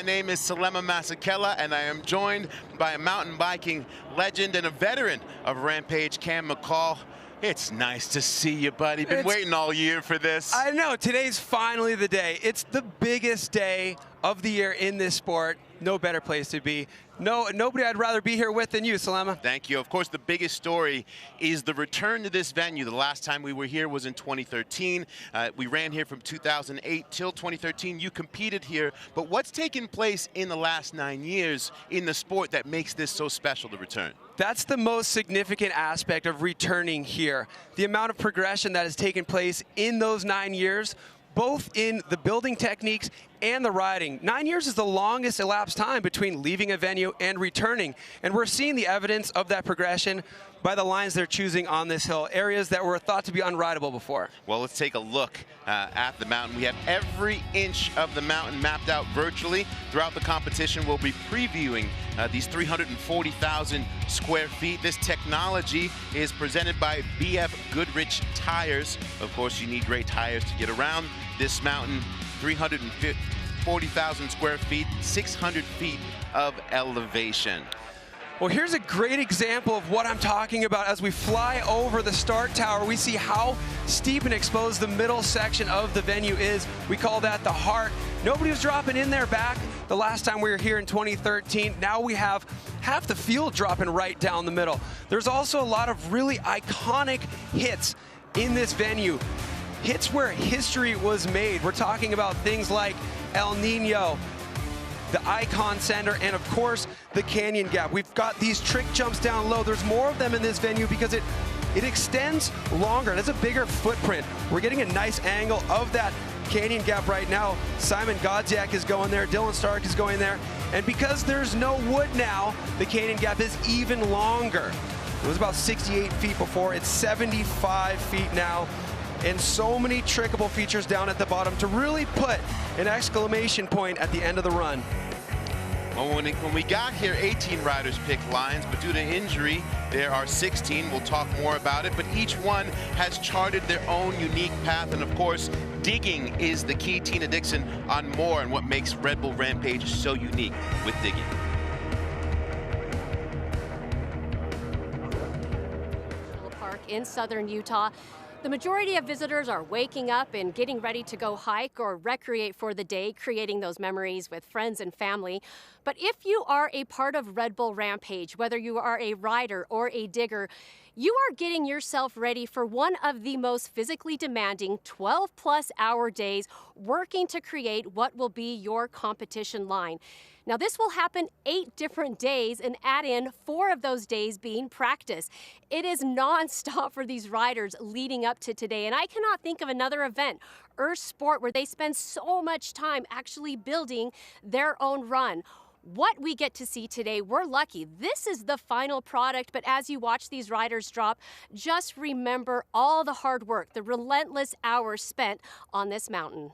My name is Salema Masakela, and I am joined by a mountain biking legend and a veteran of Rampage, Cam McCaul. It's nice to see you, buddy. Been waiting all year for this. I know. Today's finally the day. It's the biggest day of the year in this sport. No better place to be. Nobody I'd rather be here with than you, Salema. Thank you. Of course, the biggest story is the return to this venue. The last time we were here was in 2013. We ran here from 2008 till 2013. You competed here. But what's taken place in the last 9 years in the sport that makes this so special to return? That's the most significant aspect of returning here. The amount of progression that has taken place in those 9 years, both in the building techniques and the riding. 9 years is the longest elapsed time between leaving a venue and returning. And we're seeing the evidence of that progression by the lines they're choosing on this hill, areas that were thought to be unrideable before. Well, let's take a look at the mountain. We have every inch of the mountain mapped out virtually. Throughout the competition, we'll be previewing these 340,000 square feet. This technology is presented by BF Goodrich Tires. Of course, you need great tires to get around this mountain. 340,000 square feet, 600 feet of elevation. Well, here's a great example of what I'm talking about. As we fly over the start tower, we see how steep and exposed the middle section of the venue is. We call that the heart. Nobody was dropping in there back the last time we were here in 2013. Now we have half the field dropping right down the middle. There's also a lot of really iconic hits in this venue. Hits where history was made. We're talking about things like El Nino, the Icon Center, and of course, the Canyon Gap. We've got these trick jumps down low. There's more of them in this venue because it extends longer. It has a bigger footprint. We're getting a nice angle of that Canyon Gap right now. Szymon Godziek is going there. Dylan Stark is going there. And because there's no wood now, the Canyon Gap is even longer. It was about 68 feet before. It's 75 feet now. And so many trickable features down at the bottom to really put an exclamation point at the end of the run. Well, when we got here, 18 riders picked lines, but due to injury, there are 16. We'll talk more about it, but each one has charted their own unique path, and of course, digging is the key. Tina Dixon on more and what makes Red Bull Rampage so unique with digging. Park in southern Utah. The majority of visitors are waking up and getting ready to go hike or recreate for the day, creating those memories with friends and family. But if you are a part of Red Bull Rampage, whether you are a rider or a digger, you are getting yourself ready for one of the most physically demanding 12-plus hour days working to create what will be your competition line. Now, this will happen 8 different days and add in 4 of those days being practice. It is nonstop for these riders leading up to today, and I cannot think of another event or sport where they spend so much time actually building their own run. What we get to see today, we're lucky. This is the final product, but as you watch these riders drop, just remember all the hard work, the relentless hours spent on this mountain.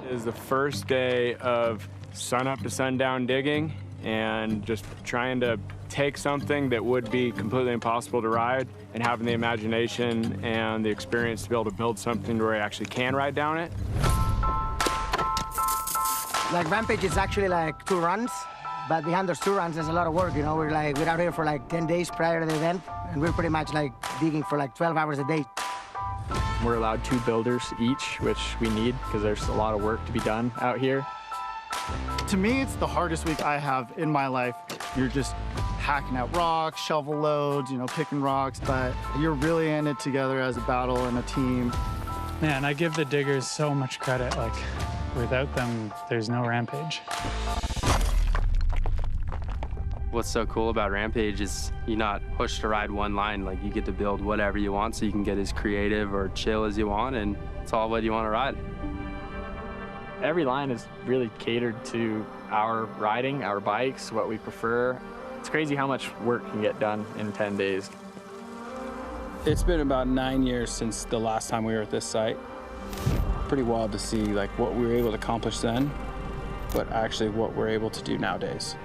It is the first day of sun-up to sundown digging and just trying to take something that would be completely impossible to ride and having the imagination and the experience to be able to build something where I actually can ride down it. Like Rampage is actually like 2 runs, but behind those 2 runs there's a lot of work, you know. We're out here for like 10 days prior to the event, and we're pretty much like digging for like 12 hours a day. We're allowed 2 builders each, which we need because there's a lot of work to be done out here. To me, it's the hardest week I have in my life. You're just hacking out rocks, shovel loads, you know, picking rocks, but you're really in it together as a battle and a team. Man, I give the diggers so much credit. Like, without them, there's no Rampage. What's so cool about Rampage is you're not pushed to ride one line. Like, you get to build whatever you want, so you can get as creative or chill as you want, and it's all what you want to ride. Every line is really catered to our riding, our bikes, what we prefer. It's crazy how much work can get done in 10 days. It's been about 9 years since the last time we were at this site. Pretty wild to see like what we were able to accomplish then, but actually what we're able to do nowadays.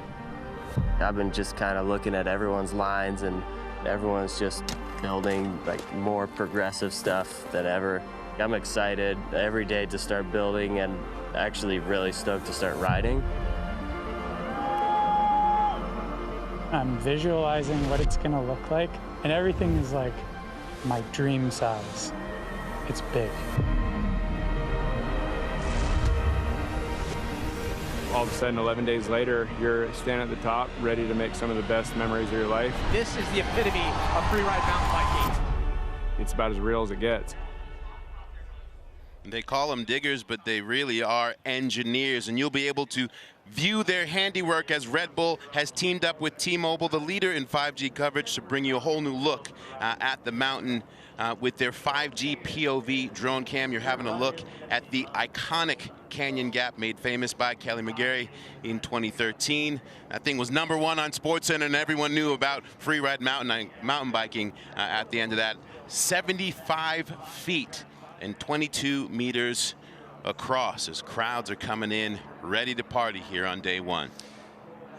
I've been just kind of looking at everyone's lines, and everyone's just building like more progressive stuff than ever. I'm excited every day to start building and actually really stoked to start riding. I'm visualizing what it's gonna look like, and everything is like my dream size. It's big. All of a sudden, 11 days later, you're standing at the top, ready to make some of the best memories of your life. This is the epitome of freeride mountain biking. It's about as real as it gets. They call them diggers, but they really are engineers, and you'll be able to view their handiwork as Red Bull has teamed up with T-Mobile, the leader in 5G coverage, to bring you a whole new look at the mountain with their 5G POV drone cam. You're having a look at the iconic Canyon Gap made famous by Kelly McGarry in 2013. That thing was #1 on SportsCenter, and everyone knew about freeride mountain biking at the end of that. 75 feet and 22 meters across as crowds are coming in ready to party here on day one.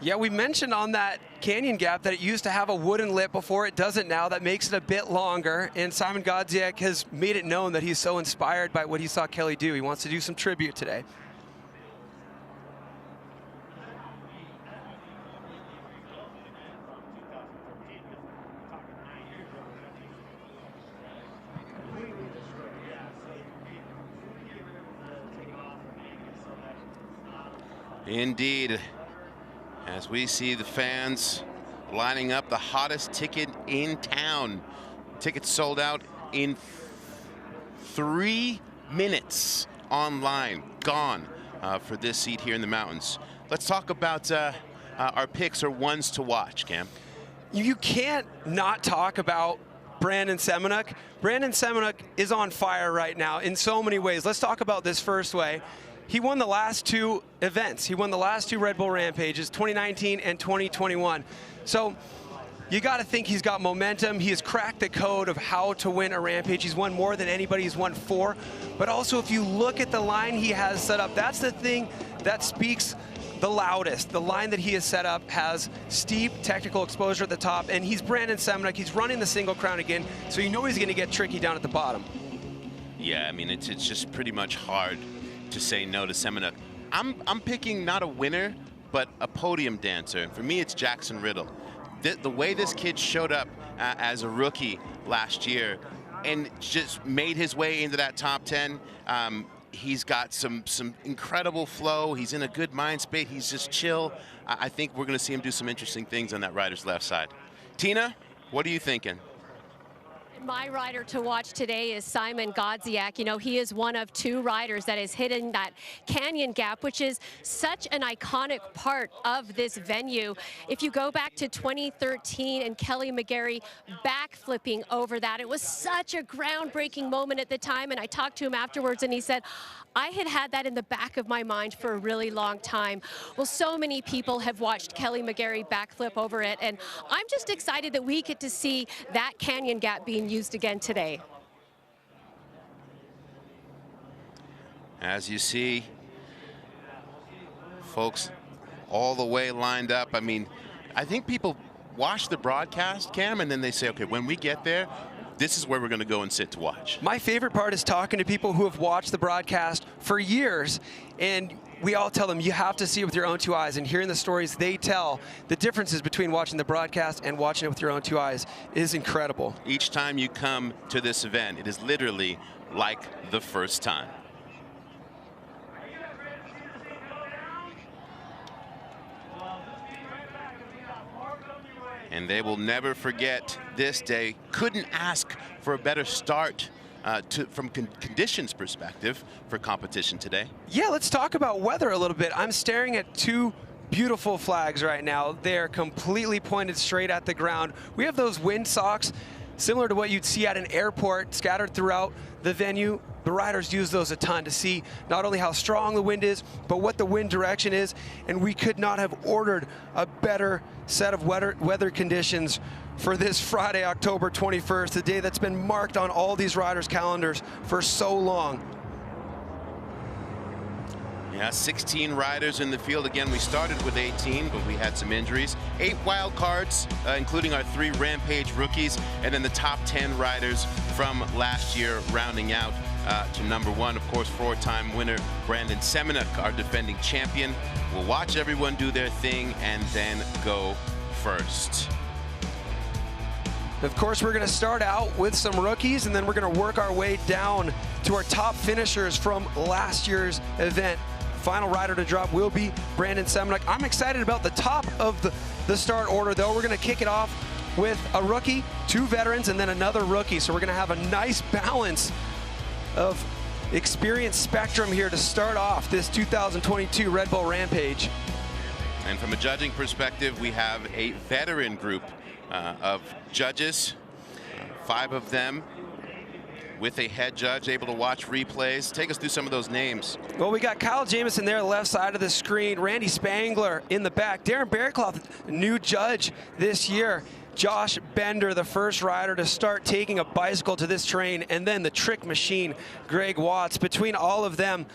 Yeah, we mentioned on that Canyon Gap that it used to have a wooden lip before. It doesn't now. That makes it a bit longer. And Szymon Godziek has made it known that he's so inspired by what he saw Kelly do. He wants to do some tribute today. Indeed, as we see the fans lining up, the hottest ticket in town. Tickets sold out in 3 minutes online, gone for this seat here in the mountains. Let's talk about our picks or ones to watch, Cam. You can't not talk about Brandt Semenuk. Brandt Semenuk is on fire right now in so many ways. Let's talk about this first way. He won the last 2 events. He won the last 2 Red Bull Rampages, 2019 and 2021. So you got to think he's got momentum. He has cracked the code of how to win a Rampage. He's won more than anybody. He's won 4. But also, if you look at the line he has set up, that's the thing that speaks the loudest. The line that he has set up has steep technical exposure at the top, and he's Brandt Semenuk. He's running the single crown again, so you know he's going to get tricky down at the bottom. Yeah, I mean, it's just pretty much hard to say no to Semenuk. I'm picking not a winner, but a podium dancer. And for me, it's Jaxson Riddle. The way this kid showed up as a rookie last year and just made his way into that top 10. He's got some incredible flow. He's in a good mind state. He's just chill. I think we're going to see him do some interesting things on that rider's left side. Tina, what are you thinking? My rider to watch today is Szymon Godziek. You know, he is one of 2 riders that is hitting that Canyon Gap, which is such an iconic part of this venue. If you go back to 2013 and Kelly McGarry backflipping over that, it was such a groundbreaking moment at the time. And I talked to him afterwards and he said, I had that in the back of my mind for a really long time. Well, so many people have watched Kelly McGarry backflip over it, and I'm just excited that we get to see that Canyon Gap being used again today. As you see, folks all the way lined up. I mean, I think people watch the broadcast, Cam, and then they say, okay, when we get there, this is where we're going to go and sit to watch. My favorite part is talking to people who have watched the broadcast for years, and we all tell them you have to see it with your own 2 eyes, and hearing the stories they tell, the differences between watching the broadcast and watching it with your own 2 eyes is incredible. Each time you come to this event, it is literally like the first time. And they will never forget this day. Couldn't ask for a better start from conditions perspective for competition today. Yeah, let's talk about weather a little bit. I'm staring at 2 beautiful flags right now. They're completely pointed straight at the ground. We have those wind socks, similar to what you'd see at an airport, scattered throughout the venue. The riders use those a ton to see not only how strong the wind is, but what the wind direction is. And we could not have ordered a better set of weather conditions for this Friday, October 21st, the day that's been marked on all these riders' calendars for so long. Yeah, 16 riders in the field. Again, we started with 18, but we had some injuries. 8 wild cards, including our 3 Rampage rookies, and then the top 10 riders from last year rounding out to number 1. Of course, 4-time winner Brandon Semenuk, our defending champion. We'll watch everyone do their thing and then go first. Of course, we're going to start out with some rookies, and then we're going to work our way down to our top finishers from last year's event. Final rider to drop will be Brandon Semenuk. I'm excited about the top of the start order, though. We're going to kick it off with a rookie, 2 veterans, and then another rookie. So we're going to have a nice balance of experience spectrum here to start off this 2022 Red Bull Rampage. And from a judging perspective, we have a veteran group of judges, 5 of them with a head judge able to watch replays. Take us through some of those names. Well, we got Kyle Jamison there, left side of the screen. Randy Spangler in the back. Darren Bearclough, new judge this year. Josh Bender, the first rider to start taking a bicycle to this terrain. And then the trick machine, Greg Watts. Between all of them,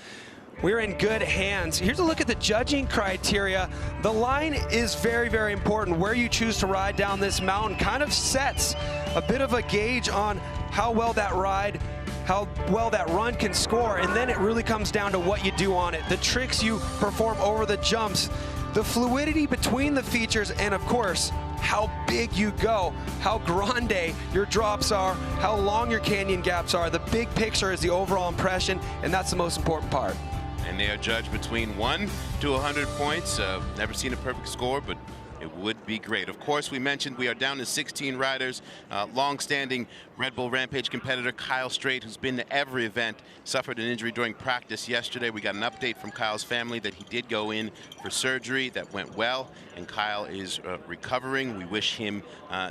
we're in good hands. Here's a look at the judging criteria. The line is very, very important. Where you choose to ride down this mountain kind of sets a bit of a gauge on how well that ride, how well that run can score, and then it really comes down to what you do on it. The tricks you perform over the jumps, the fluidity between the features, and of course, how big you go, how grande your drops are, how long your canyon gaps are. The big picture is the overall impression, and that's the most important part. And they are judged between 1 to 100 points. Never seen a perfect score, but it would be great. Of course, we mentioned we are down to 16 riders. Long-standing Red Bull Rampage competitor Kyle Straight, who's been to every event, suffered an injury during practice yesterday. We got an update from Kyle's family that he did go in for surgery. That went well, and Kyle is recovering. We wish him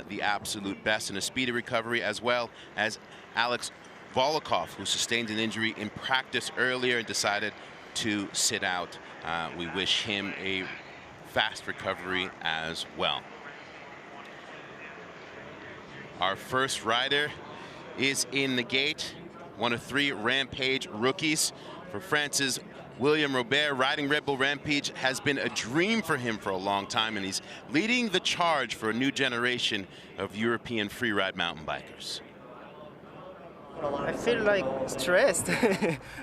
the absolute best and a speedy recovery, as well as Alex Volokov, who sustained an injury in practice earlier and decided to sit out. We wish him a fast recovery as well. Our first rider is in the gate, one of 3 Rampage rookies. For France's William Robert, riding Red Bull Rampage has been a dream for him for a long time, and he's leading the charge for a new generation of European freeride mountain bikers. I feel like stressed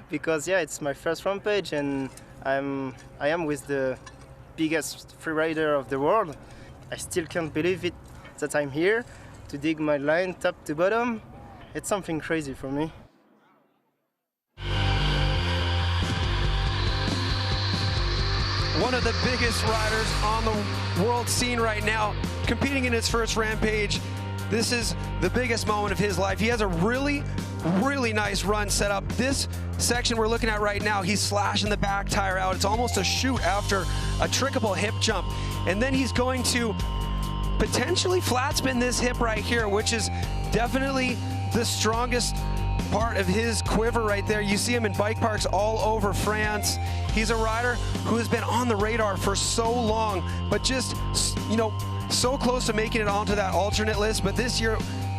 because it's my first Rampage, and I am with the biggest freerider of the world. I still can't believe it that I'm here to dig my line top to bottom. It's something crazy for me. One of the biggest riders on the world scene right now, competing in his first Rampage. This is the biggest moment of his life. He has a really, really nice run set up. This section we're looking at right now, he's slashing the back tire out. It's almost a shoot after a trickable hip jump. And then he's going to potentially flat spin this hip right here, which is definitely the strongest part of his quiver right there. You see him in bike parks all over France. He's a rider who has been on the radar for so long, but just, you know, so close to making it onto that alternate list. But this year,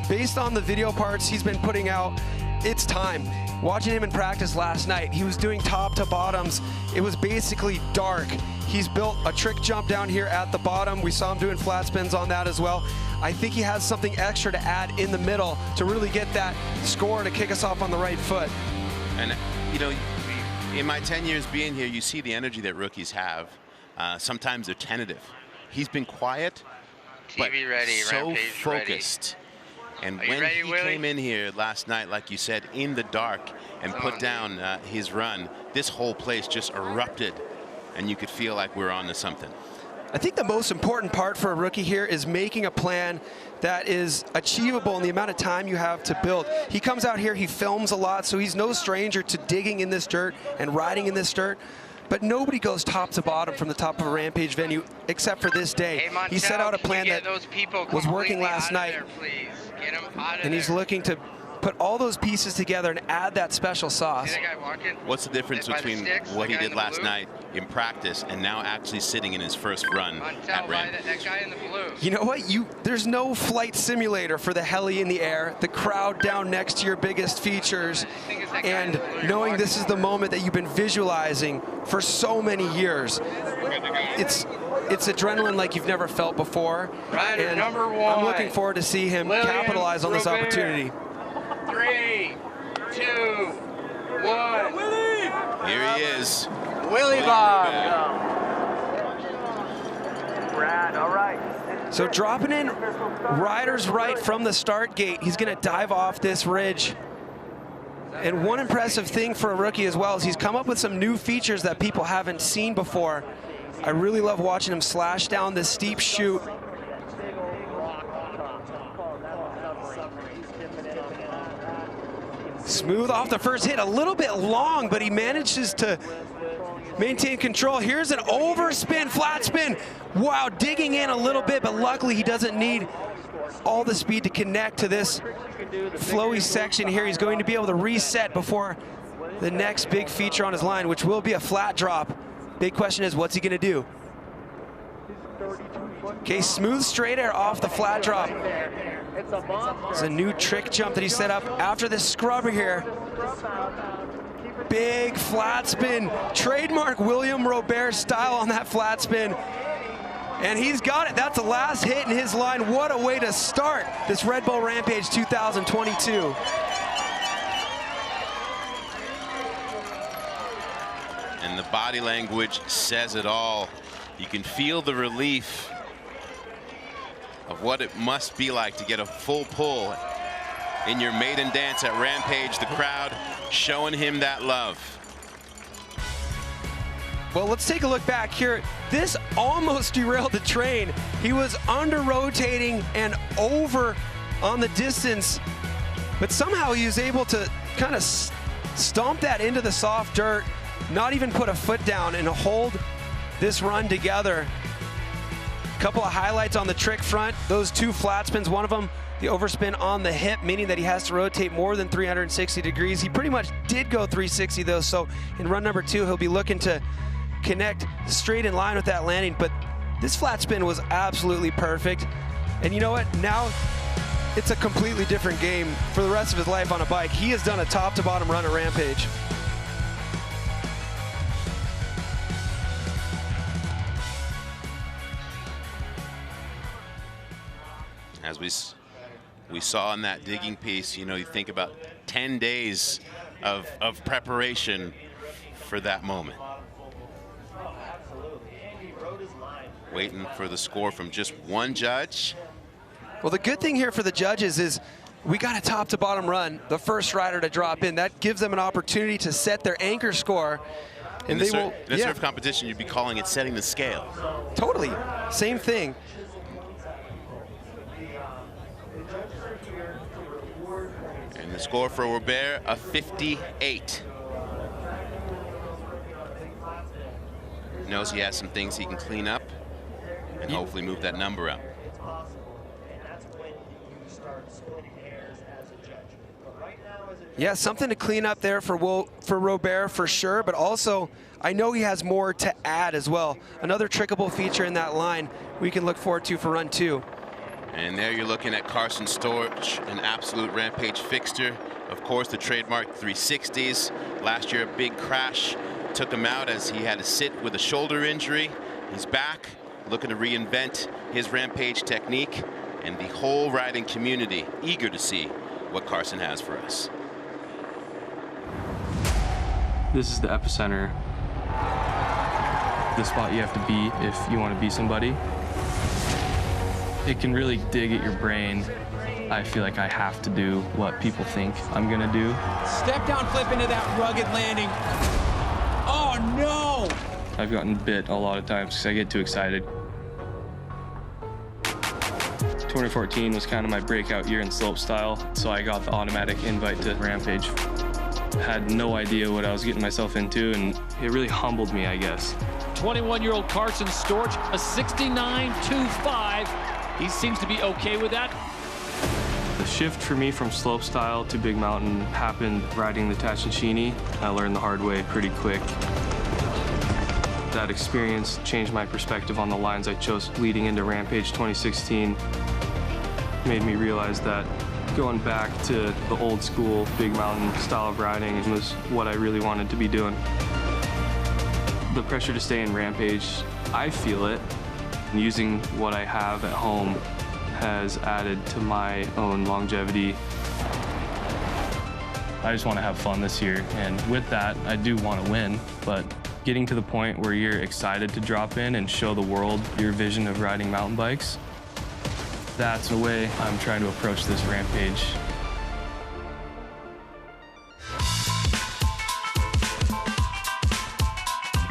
based on the video parts he's been putting out, it's time. Watching him in practice last night, he was doing top to bottoms. It was basically dark. He's built a trick jump down here at the bottom. We saw him doing flat spins on that as well. I think he has something extra to add in the middle to really get that score to kick us off on the right foot. And, you know, in my 10 years being here, you see the energy that rookies have. Sometimes they're tentative. He's been quiet, but ready, so Rampage focused. Ready. And when he came in here last night, like you said, in the dark and put down his run, this whole place just erupted, and you could feel like we're on to something. I think the most important part for a rookie here is making a plan that is achievable in the amount of time you have to build. He comes out here, he films a lot, so he's no stranger to digging in this dirt and riding in this dirt. But nobody goes top to bottom from the top of a Rampage venue except for this day. Hey, Montel, he set out a plan that was working last night, and he's looking to put all those pieces together and add that special sauce. What's the difference between what he did last night in practice and now actually sitting in his first run at Rampage? That guy in the blue. You know what? There's no flight simulator for the heli in the air, the crowd down next to your biggest features, and knowing this is the moment that you've been visualizing for so many years. It's adrenaline like you've never felt before. Rider and number 1. I'm looking forward to see him capitalize on this opportunity. 3, 2, Here he is. Willie Bob. Brad, all right. So dropping in riders right from the start gate. He's going to dive off this ridge. And one impressive thing for a rookie as well is he's come up with some new features that people haven't seen before. I really love watching him slash down this steep chute. Smooth off the first hit, a little bit long, but he manages to maintain control. Here's an overspin, flat spin. Wow, digging in a little bit, but luckily he doesn't need all the speed to connect to this flowy section here. He's going to be able to reset before the next big feature on his line, which will be a flat drop. Big question is, what's he gonna do? Okay, smooth straight air off the flat drop. It's a new trick jump that he set up after this scrubber here. Big flat spin, trademark William Robert style on that flat spin. And he's got it. That's the last hit in his line. What a way to start this Red Bull Rampage 2022. And the body language says it all. You can feel the relief of what it must be like to get a full pull in your maiden dance at Rampage. The crowd showing him that love. Well, let's take a look back here. This almost derailed the train. He was under rotating and over on the distance, but somehow he was able to kind of stomp that into the soft dirt, not even put a foot down, and hold this run together. A couple of highlights on the trick front. Those two flat spins, one of them the overspin on the hip, meaning that he has to rotate more than 360 degrees. He pretty much did go 360 though, so in run number 2, he'll be looking to connect straight in line with that landing, but this flat spin was absolutely perfect. And you know what? Now it's a completely different game for the rest of his life on a bike. He has done a top to bottom run at Rampage. As we saw in that digging piece, you know, you think about 10 days of preparation for that moment. Waiting for the score from just one judge. Well, the good thing here for the judges is we got a top to bottom run, the first rider to drop in. That gives them an opportunity to set their anchor score. And they will, in a surf competition, you'd be calling it setting the scale. Totally, same thing. And the score for Robert, a 58. Knows he has some things he can clean up and hopefully move that number up. Yeah, something to clean up there for Robert for sure, but also I know he has more to add as well. Another trickable feature in that line we can look forward to for run 2. And there you're looking at Carson Storch, an absolute Rampage fixture. Of course, the trademark 360s. Last year, a big crash took him out as he had to sit with a shoulder injury. He's back, looking to reinvent his Rampage technique, and the whole riding community eager to see what Carson has for us. This is the epicenter, the spot you have to be if you want to be somebody. It can really dig at your brain. I feel like I have to do what people think I'm gonna do. Step down, flip into that rugged landing. Oh no! I've gotten bit a lot of times because I get too excited. 2014 was kind of my breakout year in slopestyle, so I got the automatic invite to Rampage. Had no idea what I was getting myself into, and it really humbled me, I guess. 21-year-old Carson Storch, a 69.25. He seems to be okay with that. The shift for me from slopestyle to big mountain happened riding the Tachincini. I learned the hard way pretty quick. That experience changed my perspective on the lines I chose leading into Rampage 2016. Made me realize that going back to the old school big mountain style of riding was what I really wanted to be doing. The pressure to stay in Rampage, I feel it. Using what I have at home has added to my own longevity. I just want to have fun this year. And with that, I do want to win, but getting to the point where you're excited to drop in and show the world your vision of riding mountain bikes, that's the way I'm trying to approach this Rampage.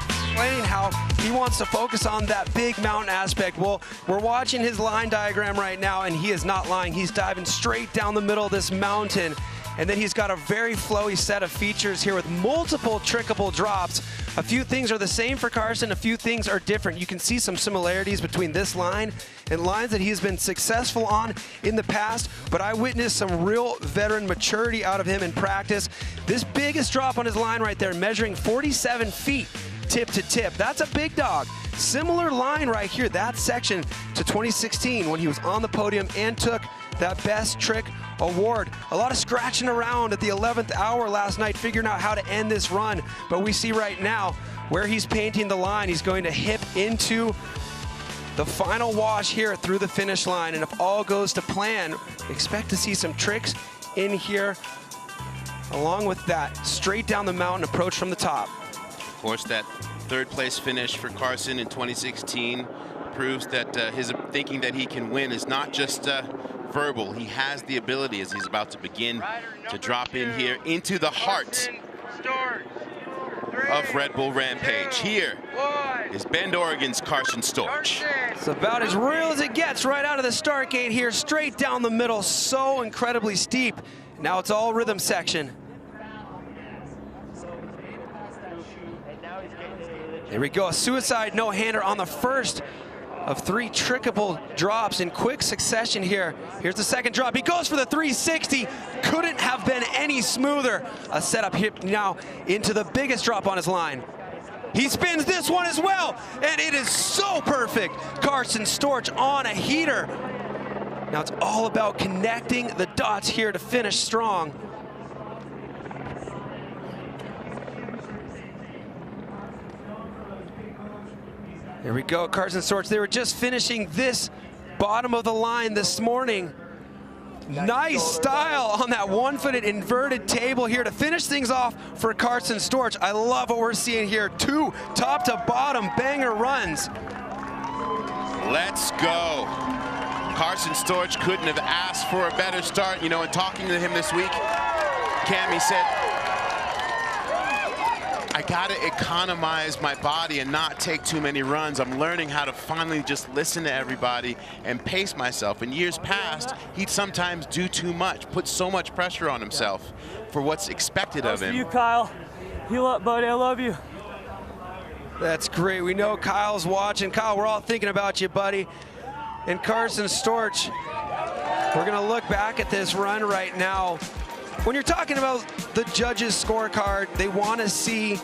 Explaining how he wants to focus on that big mountain aspect. Well, we're watching his line diagram right now, and he is not lying. He's diving straight down the middle of this mountain, and then he's got a very flowy set of features here with multiple trickable drops. A few things are the same for Carson, a few things are different. You can see some similarities between this line and lines that he's been successful on in the past, but I witnessed some real veteran maturity out of him in practice. This biggest drop on his line right there, measuring 47 feet tip to tip. That's a big dog. Similar line right here, that section to 2016 when he was on the podium and took that best trick award. A lot of scratching around at the 11th hour last night figuring out how to end this run, but we see right now where he's painting the line. He's going to hip into the final wash here through the finish line, and if all goes to plan, expect to see some tricks in here along with that straight down the mountain approach from the top. Of course, that third place finish for Carson in 2016 proves that his thinking that he can win is not just verbal. He has the ability, as he's about to begin to drop in here into the heart of Red Bull Rampage. Here is Bend, Oregon's Carson Storch. It's about as real as it gets right out of the start gate here, straight down the middle, so incredibly steep. Now it's all rhythm section. There we go, a suicide no-hander on the first of 3 trickable drops in quick succession here. Here's the second drop. He goes for the 360. Couldn't have been any smoother. A setup here now into the biggest drop on his line. He spins this one as well, and it is so perfect. Carson Storch on a heater. Now it's all about connecting the dots here to finish strong. There we go, Carson Storch. They were just finishing this bottom of the line this morning. Nice style on that one-footed inverted table here to finish things off for Carson Storch. I love what we're seeing here. 2 top to bottom banger runs. Let's go. Carson Storch couldn't have asked for a better start. You know, in talking to him this week, Cammy said, I gotta economize my body and not take too many runs. I'm learning how to finally just listen to everybody and pace myself. In years past, he'd sometimes do too much, put so much pressure on himself for what's expected of him. For you, Kyle. Heal up, buddy. I love you. That's great. We know Kyle's watching. Kyle, we're all thinking about you, buddy. And Carson Storch, we're gonna look back at this run right now. When you're talking about the judges' scorecard, they want to see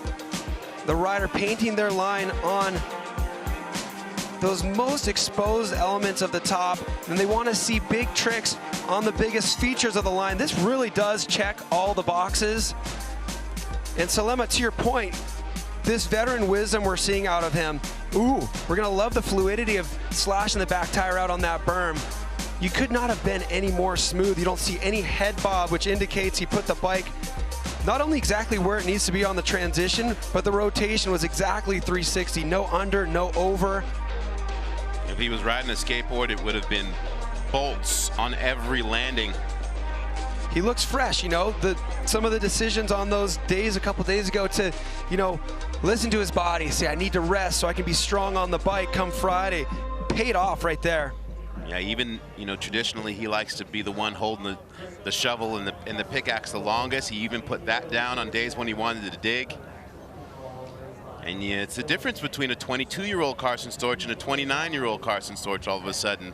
the rider painting their line on those most exposed elements of the top, and they want to see big tricks on the biggest features of the line. This really does check all the boxes. And Salema, to your point, this veteran wisdom we're seeing out of him, ooh, we're going to love the fluidity of slashing the back tire out on that berm. You could not have been any more smooth. You don't see any head bob, which indicates he put the bike not only exactly where it needs to be on the transition, but the rotation was exactly 360. No under, no over. If he was riding a skateboard, it would have been bolts on every landing. He looks fresh, you know, some of the decisions on those days, a couple days ago to, you know, listen to his body, say, I need to rest so I can be strong on the bike come Friday. Paid off right there. Yeah, even, you know, traditionally he likes to be the one holding the shovel and the pickaxe the longest. He even put that down on days when he wanted to dig. And yeah, it's the difference between a 22-year-old Carson Storch and a 29-year-old Carson Storch all of a sudden.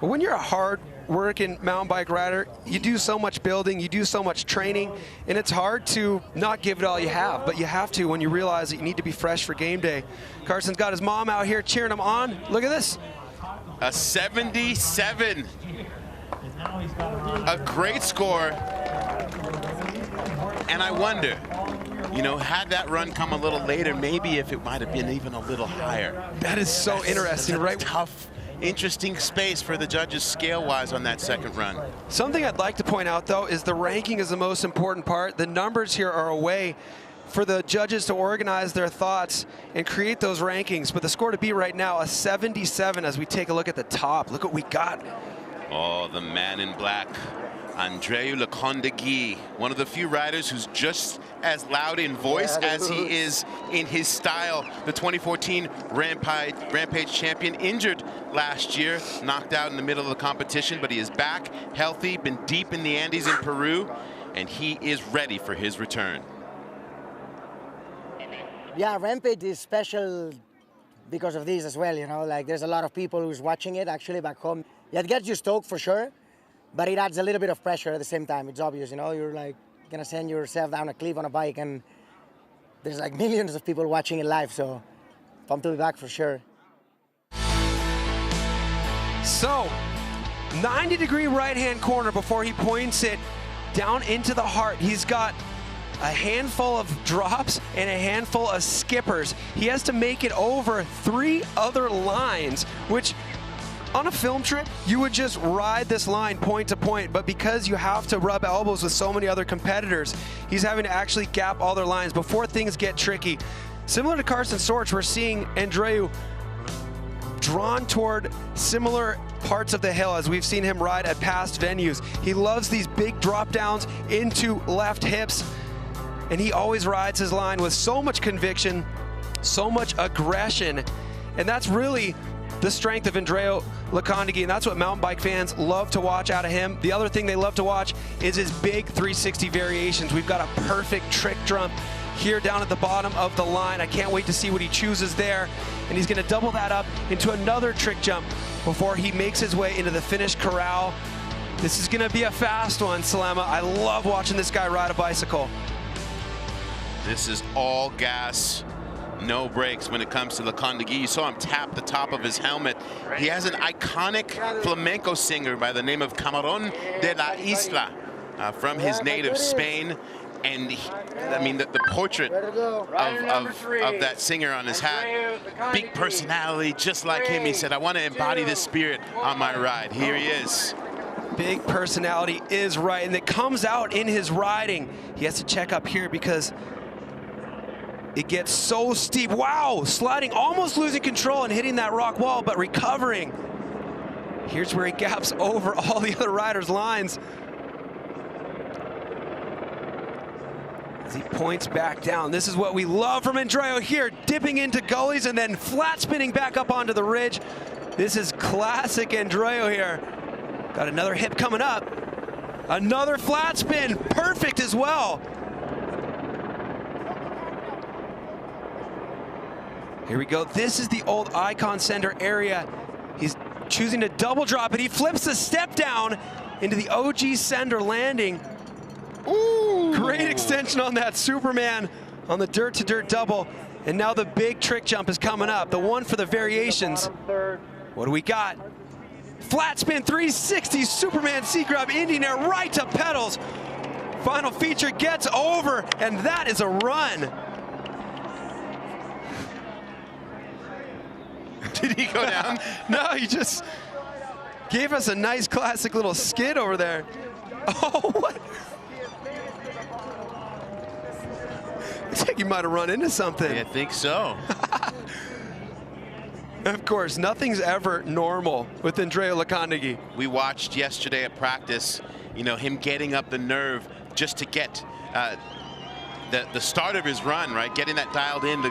But when you're a hard-working mountain bike rider, you do so much building, you do so much training, and it's hard to not give it all you have, but you have to when you realize that you need to be fresh for game day. Carson's got his mom out here cheering him on. Look at this. A 77. A great score. And I wonder, you know, had that run come a little later, maybe if it might have been even a little higher. That is so interesting, right? Tough interesting space for the judges scale-wise on that second run. Something I'd like to point out, though, is the ranking is the most important part. The numbers here are a way for the judges to organize their thoughts and create those rankings. But the score to beat right now, a 77, as we take a look at the top. Look what we got. Oh, the man in black, Andreu Lacondeguy, one of the few riders who's just as loud in voice as he is in his style. The 2014 Rampage champion, injured last year, knocked out in the middle of the competition, but he is back, healthy, been deep in the Andes in Peru, and he is ready for his return. Yeah, Rampage is special because of this as well, you know, like there's a lot of people who's watching it actually back home. Yeah, it gets you stoked for sure, but it adds a little bit of pressure at the same time. It's obvious, you know, you're like gonna send yourself down a cliff on a bike and there's like millions of people watching it live, so pumped to be back for sure. So, 90-degree right-hand corner before he points it down into the heart. He's got a handful of drops and a handful of skippers. He has to make it over 3 other lines, which on a film trip, you would just ride this line point to point, but because you have to rub elbows with so many other competitors, he's having to actually gap all their lines before things get tricky. Similar to Carson Storch, we're seeing Andreu drawn toward similar parts of the hill as we've seen him ride at past venues. He loves these big drop downs into left hips, and he always rides his line with so much conviction, so much aggression, and that's really the strength of Andreu Lacondeguy, and that's what mountain bike fans love to watch out of him. The other thing they love to watch is his big 360 variations. We've got a perfect trick jump here down at the bottom of the line. I can't wait to see what he chooses there, and he's going to double that up into another trick jump before he makes his way into the finish corral. This is going to be a fast one, Salema. I love watching this guy ride a bicycle. This is all gas, no brakes when it comes to Lacondeguy. You saw him tap the top of his helmet. He has an iconic flamenco singer by the name of Camarón de la Isla from his native Spain. And he, I mean, the portrait of that singer on his hat, big personality, just like him. He said, I want to embody this spirit on my ride. Here he is. Big personality is right, and it comes out in his riding. He has to check up here because it gets so steep. Wow, sliding, almost losing control and hitting that rock wall, but recovering. Here's where he gaps over all the other riders' lines. As he points back down. This is what we love from Andreu here, dipping into gullies and then flat spinning back up onto the ridge. This is classic Andreu here. Got another hip coming up. Another flat spin, perfect as well. Here we go. This is the old Icon Center area. He's choosing to double drop it. He flips the step down into the OG Sender landing. Ooh. Great extension on that Superman on the dirt to dirt double. And now the big trick jump is coming up. The one for the variations. What do we got? Flat spin 360 Superman seat grab Indian air right to pedals. Final feature gets over, and that is a run. Did he go down? No, he just gave us a nice classic little skid over there. Oh, what? I think he might have run into something. I think so. Of course, nothing's ever normal with Andreu Lacondeguy. We watched yesterday at practice, you know, him getting up the nerve just to get the start of his run, right? Getting that dialed in,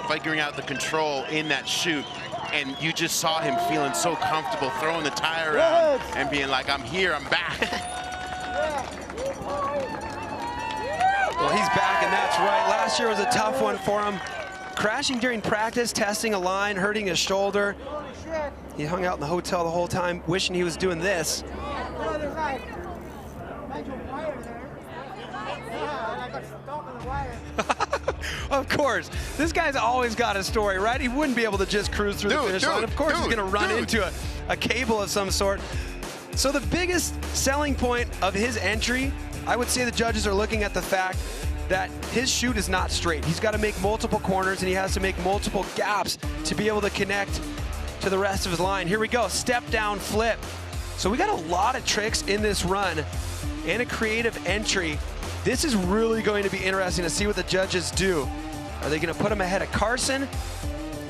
figuring out the control in that chute. And you just saw him feeling so comfortable, throwing the tire around and being like, I'm here, I'm back. Well, he's back, and that's right. Last year was a tough one for him. Crashing during practice, testing a line, hurting his shoulder. He hung out in the hotel the whole time, wishing he was doing this. Of course, this guy's always got a story, right? He wouldn't be able to just cruise through the finish line. Of course, he's gonna run into a cable of some sort. So the biggest selling point of his entry, I would say the judges are looking at the fact that his chute is not straight. He's got to make multiple corners, and he has to make multiple gaps to be able to connect to the rest of his line. Here we go, step down flip. So we got a lot of tricks in this run and a creative entry. This is really going to be interesting to see what the judges do. Are they gonna put him ahead of Carson?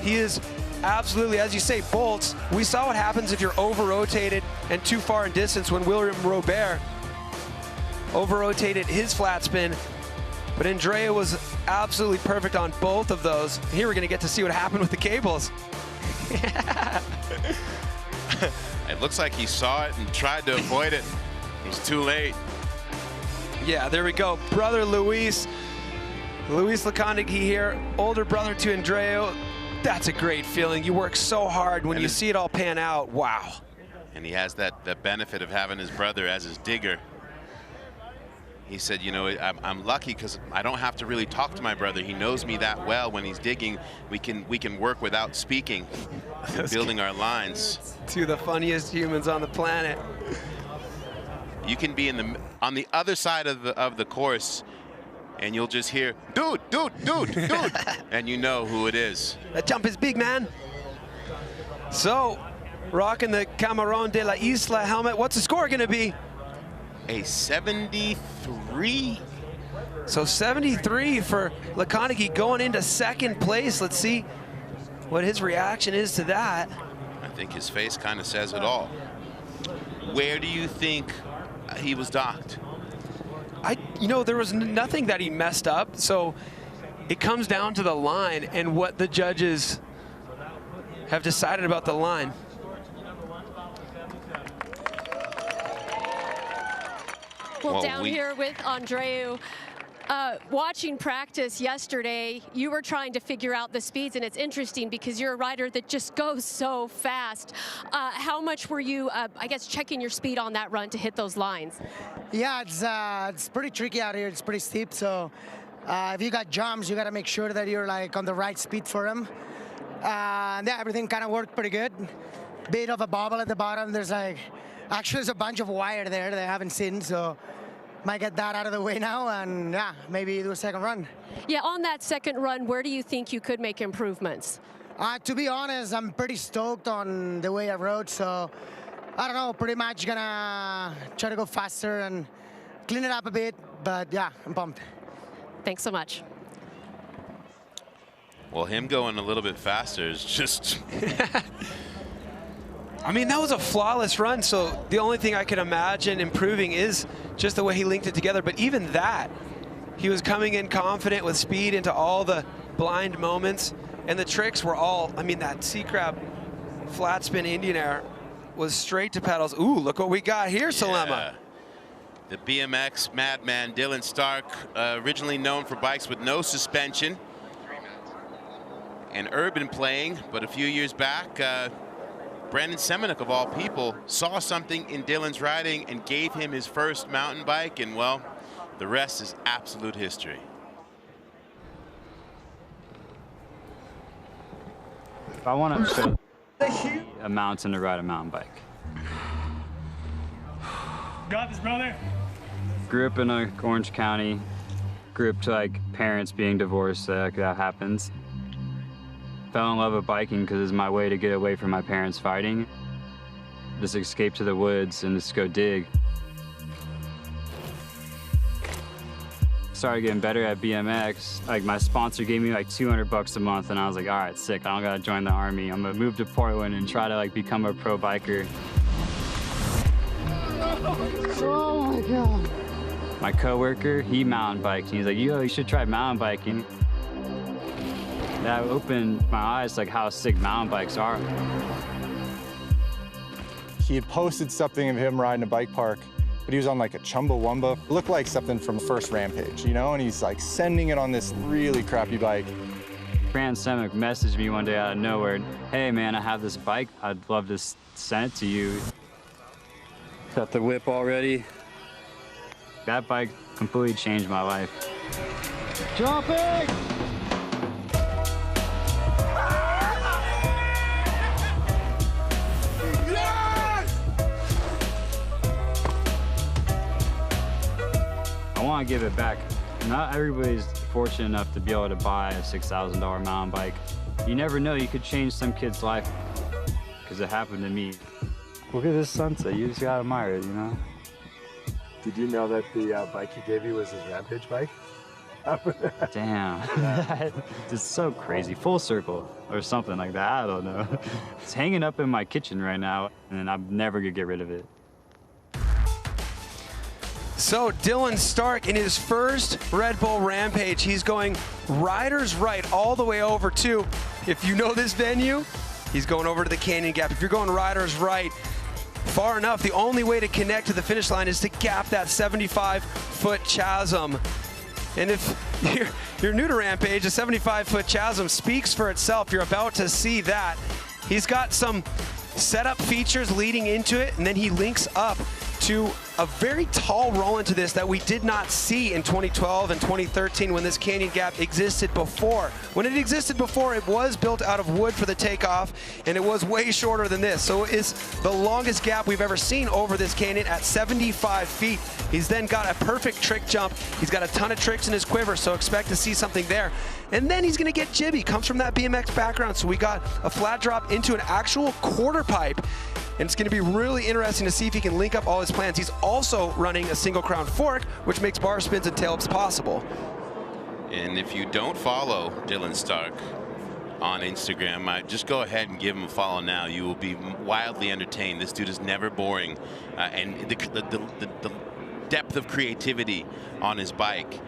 He is absolutely, as you say, bolts. We saw what happens if you're over-rotated and too far in distance when William Robert over-rotated his flat spin. But Andreu was absolutely perfect on both of those. Here we're gonna get to see what happened with the cables. It looks like he saw it and tried to avoid it. It was too late. Yeah, there we go. Brother Luis Lacondeguy here, older brother to Andreu. That's a great feeling. You work so hard when you see it all pan out. Wow. And he has the benefit of having his brother as his digger. He said, you know, I'm lucky because I don't have to really talk to my brother. He knows me that well. When he's digging, we can work without speaking, building our lines. Two of the funniest humans on the planet. You can be on the other side of the course, and you'll just hear, dude, and you know who it is. That jump is big, man. So, rocking the Camarón de la Isla helmet. What's the score gonna be? A 73. So 73 for Lacondeguy going into second place. Let's see what his reaction is to that. I think his face kind of says it all. Where do you think he was docked? You know, there was nothing that he messed up. So it comes down to the line and what the judges have decided about the line. Well, down here with Andreu, watching practice yesterday, you were trying to figure out the speeds, and it's interesting because you're a rider that just goes so fast. How much were you, I guess, checking your speed on that run to hit those lines? Yeah, it's pretty tricky out here. It's pretty steep, so if you got jumps, you got to make sure that you're like on the right speed for them. Yeah, everything kind of worked pretty good. Bit of a bobble at the bottom. There's a bunch of wire there that I haven't seen, so might get that out of the way now, and yeah, maybe do a second run. Yeah, on that second run, where do you think you could make improvements? To be honest, I'm pretty stoked on the way I rode, so I don't know, pretty much gonna try to go faster and clean it up a bit, but yeah, I'm pumped. Thanks so much. Well, him going a little bit faster is just... I mean, that was a flawless run, so the only thing I could imagine improving is just the way he linked it together. But even that, he was coming in confident with speed into all the blind moments, and the tricks were all, I mean, that sea crab flat spin Indian air was straight to pedals. Ooh, look what we got here, Salema. Yeah. The BMX madman Dylan Stark, originally known for bikes with no suspension and urban playing, but a few years back, Brandon Semenuk, of all people, saw something in Dylan's riding and gave him his first mountain bike, and well, the rest is absolute history. If I want to show a mountain to ride a mountain bike. Got this, brother. Grew up in Orange County, grew up to parents being divorced, so that happens. Fell in love with biking because it's my way to get away from my parents fighting. Just escape to the woods and just go dig. Started getting better at BMX. My sponsor gave me $200 a month, and I was like, all right, sick, I don't gotta join the army. I'm gonna move to Portland and try to become a pro biker. Oh my God. My coworker, he mountain biked, and he's like, yo, you should try mountain biking. That opened my eyes how sick mountain bikes are. He had posted something of him riding a bike park, but he was on a Chumbawamba. It looked like something from the first Rampage, you know? And he's sending it on this really crappy bike. Brandt Semenuk messaged me one day out of nowhere. Hey man, I have this bike. I'd love to send it to you. Got the whip already. That bike completely changed my life. Jumping! I want to give it back. Not everybody's fortunate enough to be able to buy a $6,000 mountain bike. You never know, you could change some kid's life. because it happened to me. Look at this sunset. You just gotta admire it, you know? Did you know that the bike he gave you was his Rampage bike? Damn. Just so crazy. Full circle or something like that. I don't know. It's hanging up in my kitchen right now, and I'm never gonna get rid of it. So Dylan Stark in his first Red Bull Rampage, he's going riders right all the way over to, if you know this venue, he's going over to the Canyon Gap. If you're going riders right far enough, the only way to connect to the finish line is to gap that 75-foot chasm. And if you're new to Rampage, a 75-foot chasm speaks for itself. You're about to see that. He's got some setup features leading into it, and then he links up to a very tall roll into this that we did not see in 2012 and 2013 when this canyon gap existed before. When it existed before, it was built out of wood for the takeoff, and it was way shorter than this. So it is the longest gap we've ever seen over this canyon at 75 feet. He's then got a perfect trick jump. He's got a ton of tricks in his quiver, so expect to see something there. And then he's gonna get jibby, comes from that BMX background. So we got a flat drop into an actual quarter pipe. And it's going to be really interesting to see if he can link up all his plans. He's also running a single crown fork, which makes bar spins and tail ups possible. And if you don't follow Dylan Stark on Instagram, just go ahead and give him a follow now. You will be wildly entertained. This dude is never boring. And the depth of creativity on his bike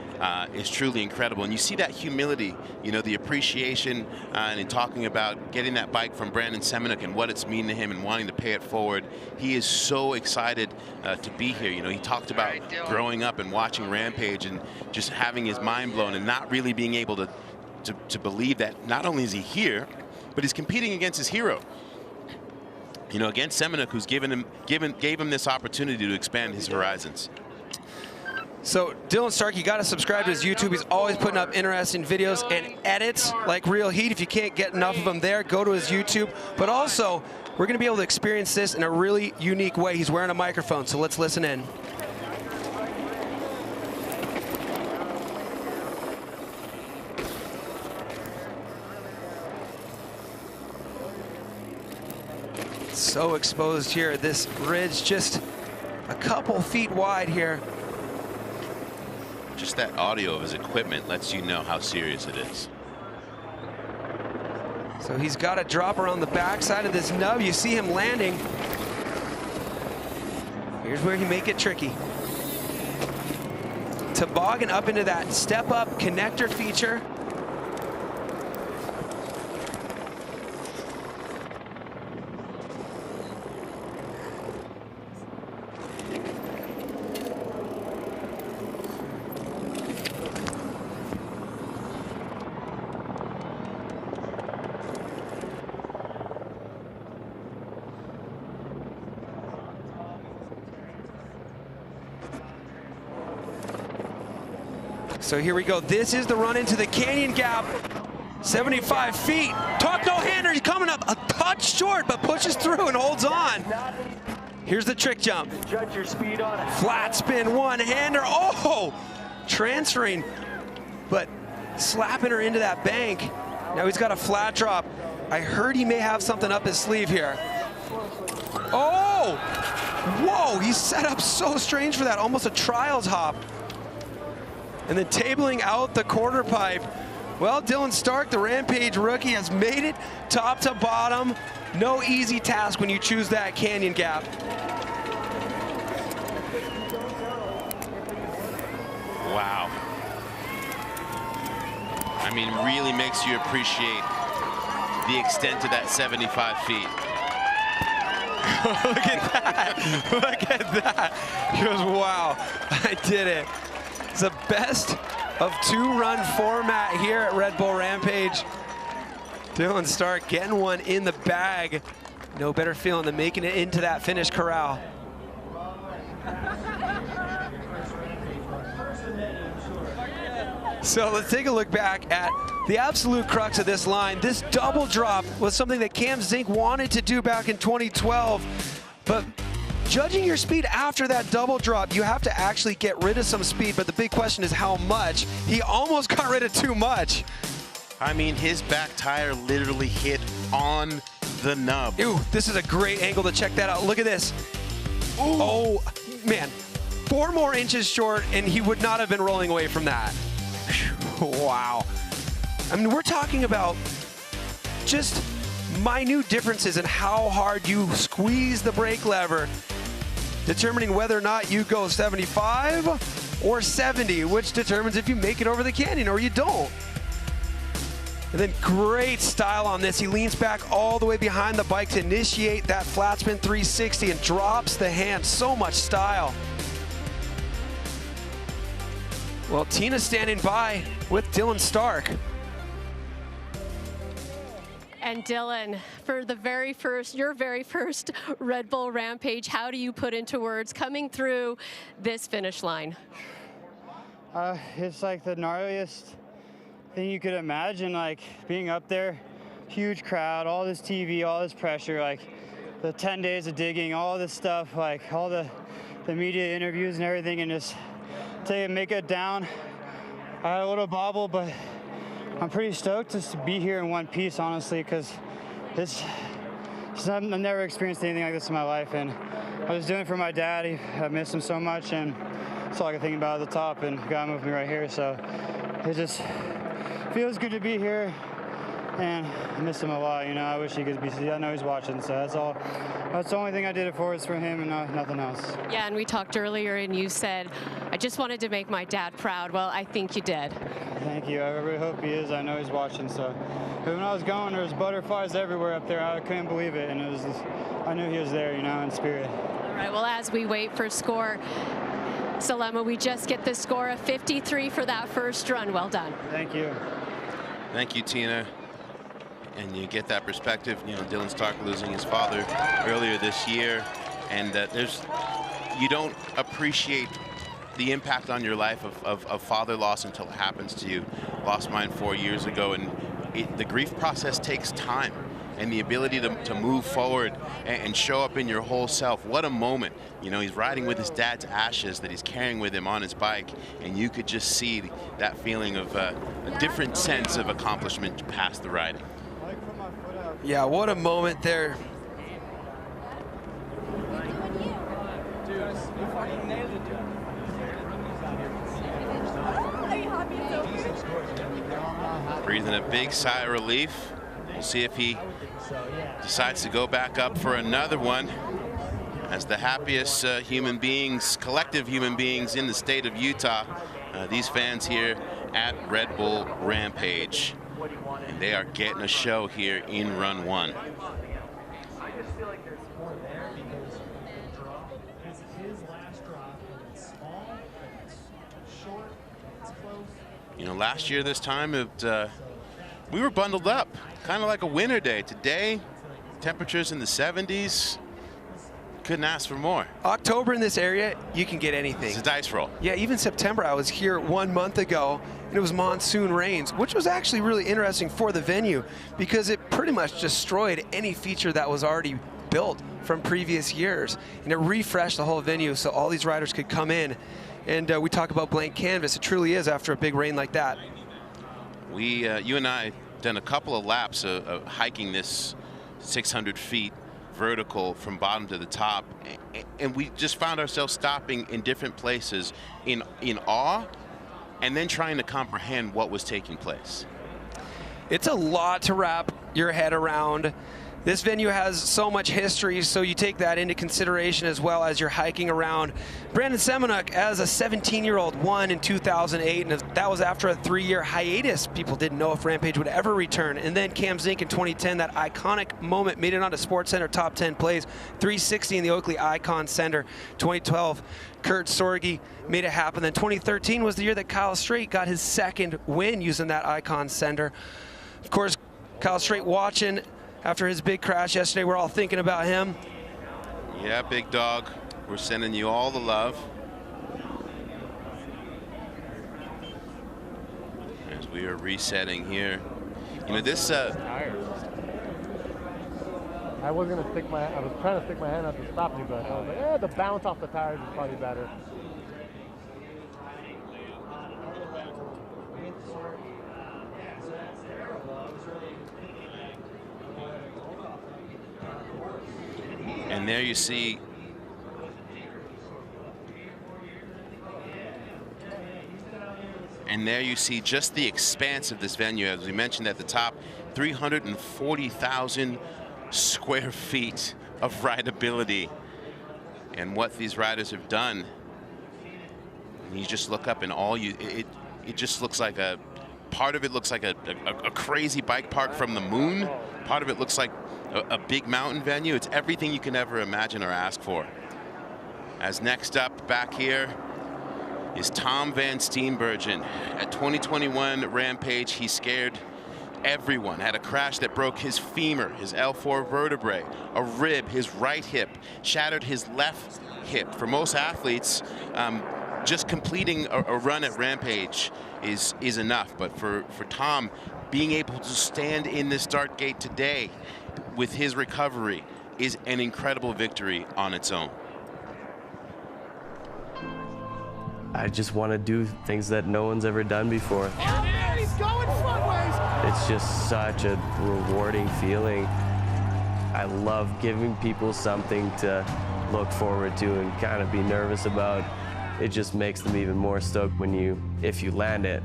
is truly incredible. And you see that humility, you know, the appreciation, and in talking about getting that bike from Brandt and Semenuk and what it's mean to him and wanting to pay it forward. He is so excited to be here. You know, he talked about growing up and watching Rampage and just having his mind blown and not really being able to believe that not only is he here, but he's competing against his hero. You know, against Semenuk, who's gave him this opportunity to expand his horizons. So Dylan Stark, you got to subscribe to his YouTube. He's always putting up interesting videos and edits like Real Heat. If you can't get enough of them there, go to his YouTube. But also, we're going to be able to experience this in a really unique way. He's wearing a microphone, so let's listen in. So exposed here. This ridge just a couple feet wide here. Just that audio of his equipment lets you know how serious it is. So he's got a dropper on the backside of this nub. You see him landing. Here's where he may get tricky. Toboggan up into that step-up connector feature. So here we go. This is the run into the canyon gap. 75 feet. Talk no-hander. He's coming up a touch short, but pushes through and holds on. Here's the trick jump. Judge your speed on it. Flat spin one-hander. Oh! Transferring, but slapping her into that bank. Now he's got a flat drop. I heard he may have something up his sleeve here. Oh! Whoa! He's set up so strange for that. Almost a trials hop. And then tabling out the quarter pipe. Well, Dylan Stark, the Rampage rookie, has made it top to bottom. No easy task when you choose that canyon gap. Wow. I mean, really makes you appreciate the extent of that 75 feet. Look at that. Look at that. He goes, wow, I did it. It's the best of two-run format here at Red Bull Rampage. Dylan Stark getting one in the bag. No better feeling than making it into that finish corral. So let's take a look back at the absolute crux of this line. This double drop was something that Cam Zink wanted to do back in 2012, but judging your speed after that double drop, you have to actually get rid of some speed, but the big question is how much. He almost got rid of too much. I mean, his back tire literally hit on the nub. Ooh, this is a great angle to check that out. Look at this. Ooh. Oh, man. 4 more inches short, and he would not have been rolling away from that. Wow. I mean, we're talking about just minute differences in how hard you squeeze the brake lever, determining whether or not you go 75 or 70, which determines if you make it over the canyon or you don't. And then great style on this. He leans back all the way behind the bike to initiate that flat spin 360 and drops the hand. So much style. Well, Tina's standing by with Dylan Stark. And Dylan, for your very first Red Bull Rampage, how do you put into words coming through this finish line? It's like the gnarliest thing you could imagine, like being up there, huge crowd, all this TV, all this pressure, like the 10 days of digging, all this stuff, like all the media interviews and everything, and just make it down. I had a little bobble, but I'm pretty stoked just to be here in one piece, honestly, because I've never experienced anything like this in my life, and I was doing it for my dad. I miss him so much, and that's all I could think about at the top, and God moved me right here, so it just feels good to be here, and I miss him a lot. You know, I wish he could be. I know he's watching, so that's all. That's the only thing I did it for, is for him and nothing else. Yeah, and we talked earlier, and you said, I just wanted to make my dad proud. Well, I think you did. Thank you. I really hope he is. I know he's watching. So when I was going, there was butterflies everywhere up there. I couldn't believe it, and I knew he was there, you know, in spirit. All right. Well, as we wait for score, Salema, we just get the score of 53 for that first run. Well done. Thank you. Thank you, Tina. And you get that perspective, you know, Dylan Stark losing his father earlier this year, and you don't appreciate the impact on your life of father loss until it happens to you. Lost mine 4 years ago, and the grief process takes time, and the ability to move forward and show up in your whole self. What a moment. You know, he's riding with his dad's ashes that he's carrying with him on his bike, and you could just see that feeling of a different sense of accomplishment past the riding. Yeah, what a moment there. Breathing a big sigh of relief. We'll see if he decides to go back up for another one. As the happiest human beings, collective human beings in the state of Utah, these fans here at Red Bull Rampage. And they are getting a show here in run 1. You know, last year this time we were bundled up, kind of like a winter day. Today, temperatures in the 70s. Couldn't ask for more. October in this area, you can get anything. It's a dice roll. Yeah, even September. I was here 1 month ago, and it was monsoon rains, which was actually really interesting for the venue because it pretty much destroyed any feature that was already built from previous years, and it refreshed the whole venue so all these riders could come in. And we talk about blank canvas. It truly is after a big rain like that. You and I done a couple of laps of hiking this 600 feet vertical from bottom to the top, and we just found ourselves stopping in different places in awe and then trying to comprehend what was taking place. It's a lot to wrap your head around. This venue has so much history, so you take that into consideration as well as you're hiking around. Brandon Semenuk, as a 17-year-old, won in 2008, and that was after a 3-year hiatus. People didn't know if Rampage would ever return. And then Cam Zink in 2010, that iconic moment, made it onto SportsCenter top 10 plays, 360 in the Oakley Icon Center. 2012, Kurt Sorge made it happen. Then 2013 was the year that Kyle Straight got his second win using that Icon Center. Of course, Kyle Straight watching after his big crash yesterday. We're all thinking about him. Yeah, big dog. We're sending you all the love. As we are resetting here. You know, this I was gonna I was trying to stick my hand out to stop you, but I was like, the bounce off the tires is probably better. And there you see just the expanse of this venue. As we mentioned at the top, 340,000 square feet of rideability. And what these riders have done, and you just look up and it just looks like part of it looks like a crazy bike park from the moon. Part of it looks like a big mountain venue. It's everything you can ever imagine or ask for. As next up back here is Tom van Steenbergen. At 2021 Rampage, he scared everyone. Had a crash that broke his femur, his L4 vertebrae, a rib, his right hip, shattered his left hip. For most athletes, just completing a run at Rampage is enough. But for Tom, being able to stand in the start gate today with his recovery is an incredible victory on its own. I just want to do things that no one's ever done before. Oh, man, he's going front ways. It's just such a rewarding feeling. I love giving people something to look forward to and kind of be nervous about. It just makes them even more stoked if you land it.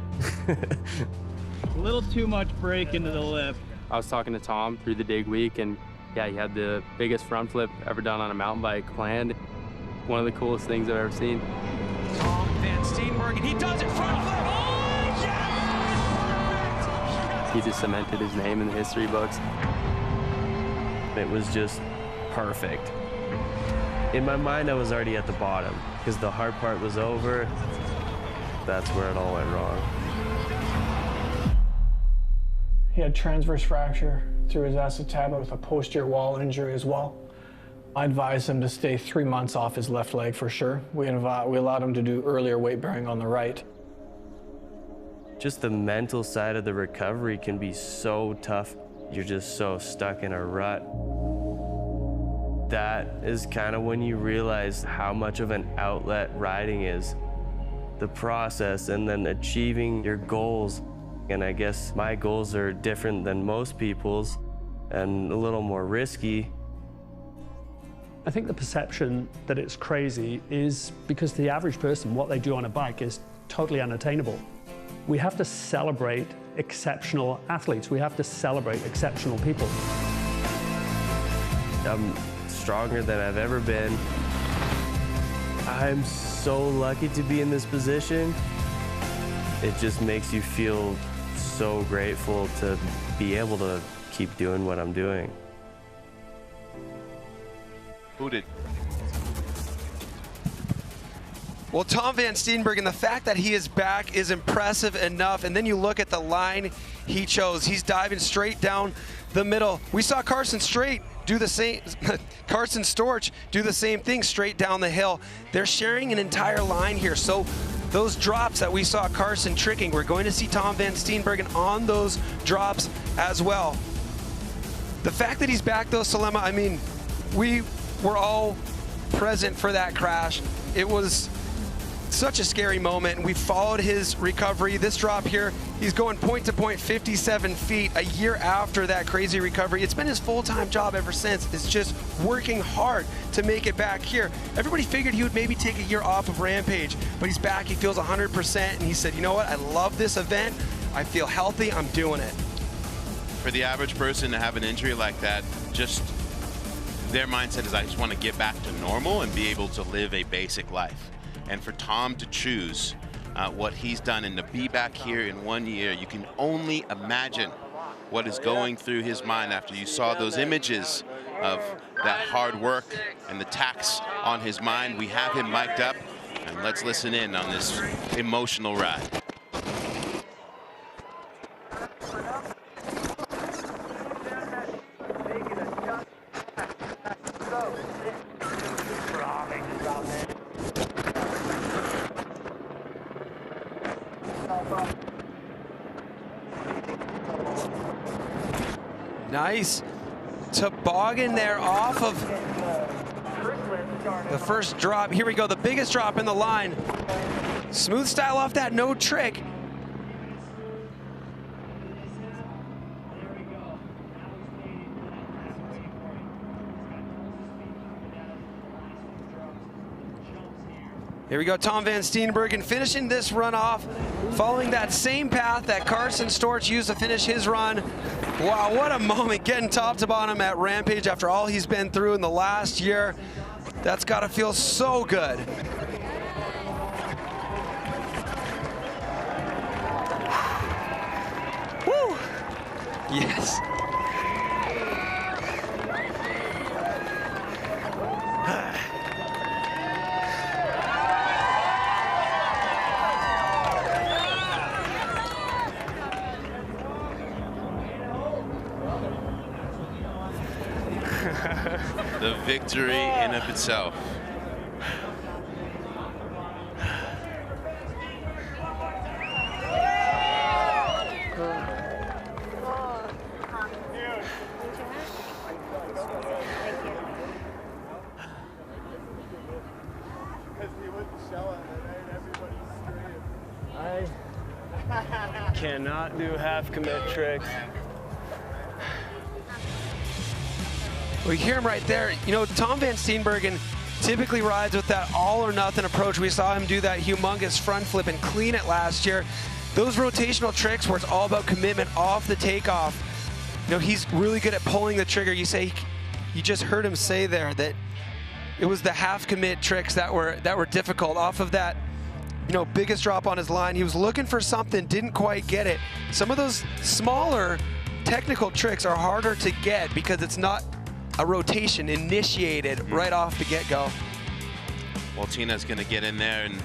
A little too much brake into the lip. I was talking to Tom through the dig week, and yeah, he had the biggest front flip ever done on a mountain bike planned. One of the coolest things I've ever seen. Tom van Steenbergen, he does it front flip. Oh, yes! He just cemented his name in the history books. It was just perfect. In my mind, I was already at the bottom because the hard part was over. That's where it all went wrong. He had transverse fracture through his acetabulum with a posterior wall injury as well. I advised him to stay 3 months off his left leg for sure. We allowed him to do earlier weight bearing on the right. Just the mental side of the recovery can be so tough. You're just so stuck in a rut. That is kind of when you realize how much of an outlet riding is. The process and then achieving your goals. And I guess my goals are different than most people's and a little more risky. I think the perception that it's crazy is because the average person, what they do on a bike is totally unattainable. We have to celebrate exceptional athletes. We have to celebrate exceptional people. I'm stronger than I've ever been. I'm so lucky to be in this position. It just makes you feel so grateful to be able to keep doing what I'm doing. Who did? Well, Tom van Steenbergen, the fact that he is back is impressive enough. And then you look at the line he chose. He's diving straight down the middle. We saw Carson Storch do the same. Carson Storch do the same thing straight down the hill. They're sharing an entire line here. So those drops that we saw Carson tricking, we're going to see Tom van Steenbergen on those drops as well. The fact that he's back though, Salema, I mean, we were all present for that crash. It was such a scary moment, and we followed his recovery. This drop here, he's going point to point 57 feet a year after that crazy recovery. It's been his full-time job ever since. It's just working hard to make it back here. Everybody figured he would maybe take a year off of Rampage, but he's back, he feels 100%, and he said, you know what, I love this event, I feel healthy, I'm doing it. For the average person to have an injury like that, just their mindset is I just want to get back to normal and be able to live a basic life. And for Tom to choose what he's done and to be back here in 1 year, you can only imagine what is going through his mind after you saw those images of that hard work and the tax on his mind. We have him mic'd up, and let's listen in on this emotional ride. Nice toboggan there off of the first drop. Here we go, the biggest drop in the line. Smooth style off that, no trick. Here we go, Tom van Steenbergen finishing this run off, following that same path that Carson Storch used to finish his run. Wow, what a moment, getting top to bottom at Rampage after all he's been through in the last year. That's gotta feel so good. Woo! Yes. The victory in of itself. I cannot do half commit tricks. We hear him right there. You know, Tom van Steenbergen typically rides with that all or nothing approach. We saw him do that humongous front flip and clean it last year. Those rotational tricks where it's all about commitment off the takeoff. You know, he's really good at pulling the trigger. You just heard him say there that it was the half commit tricks that were difficult. Off of that, you know, biggest drop on his line, he was looking for something, didn't quite get it. Some of those smaller technical tricks are harder to get because it's not a rotation initiated right off the get-go. Well, Tina's gonna get in there and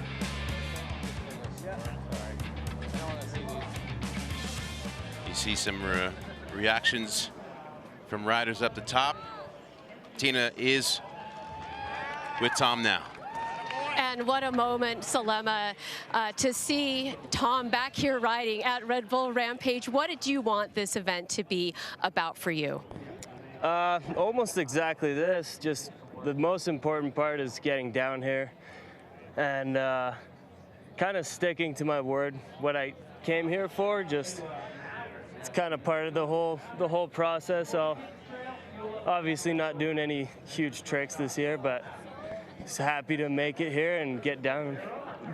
you see some reactions from riders up the top. Tina is with Tom now. And what a moment, Salema, to see Tom back here riding at Red Bull Rampage. What did you want this event to be about for you? Almost exactly this. Just the most important part is getting down here and kind of sticking to my word. What I came here for, just it's kind of part of the whole process. So obviously not doing any huge tricks this year, but just happy to make it here and get down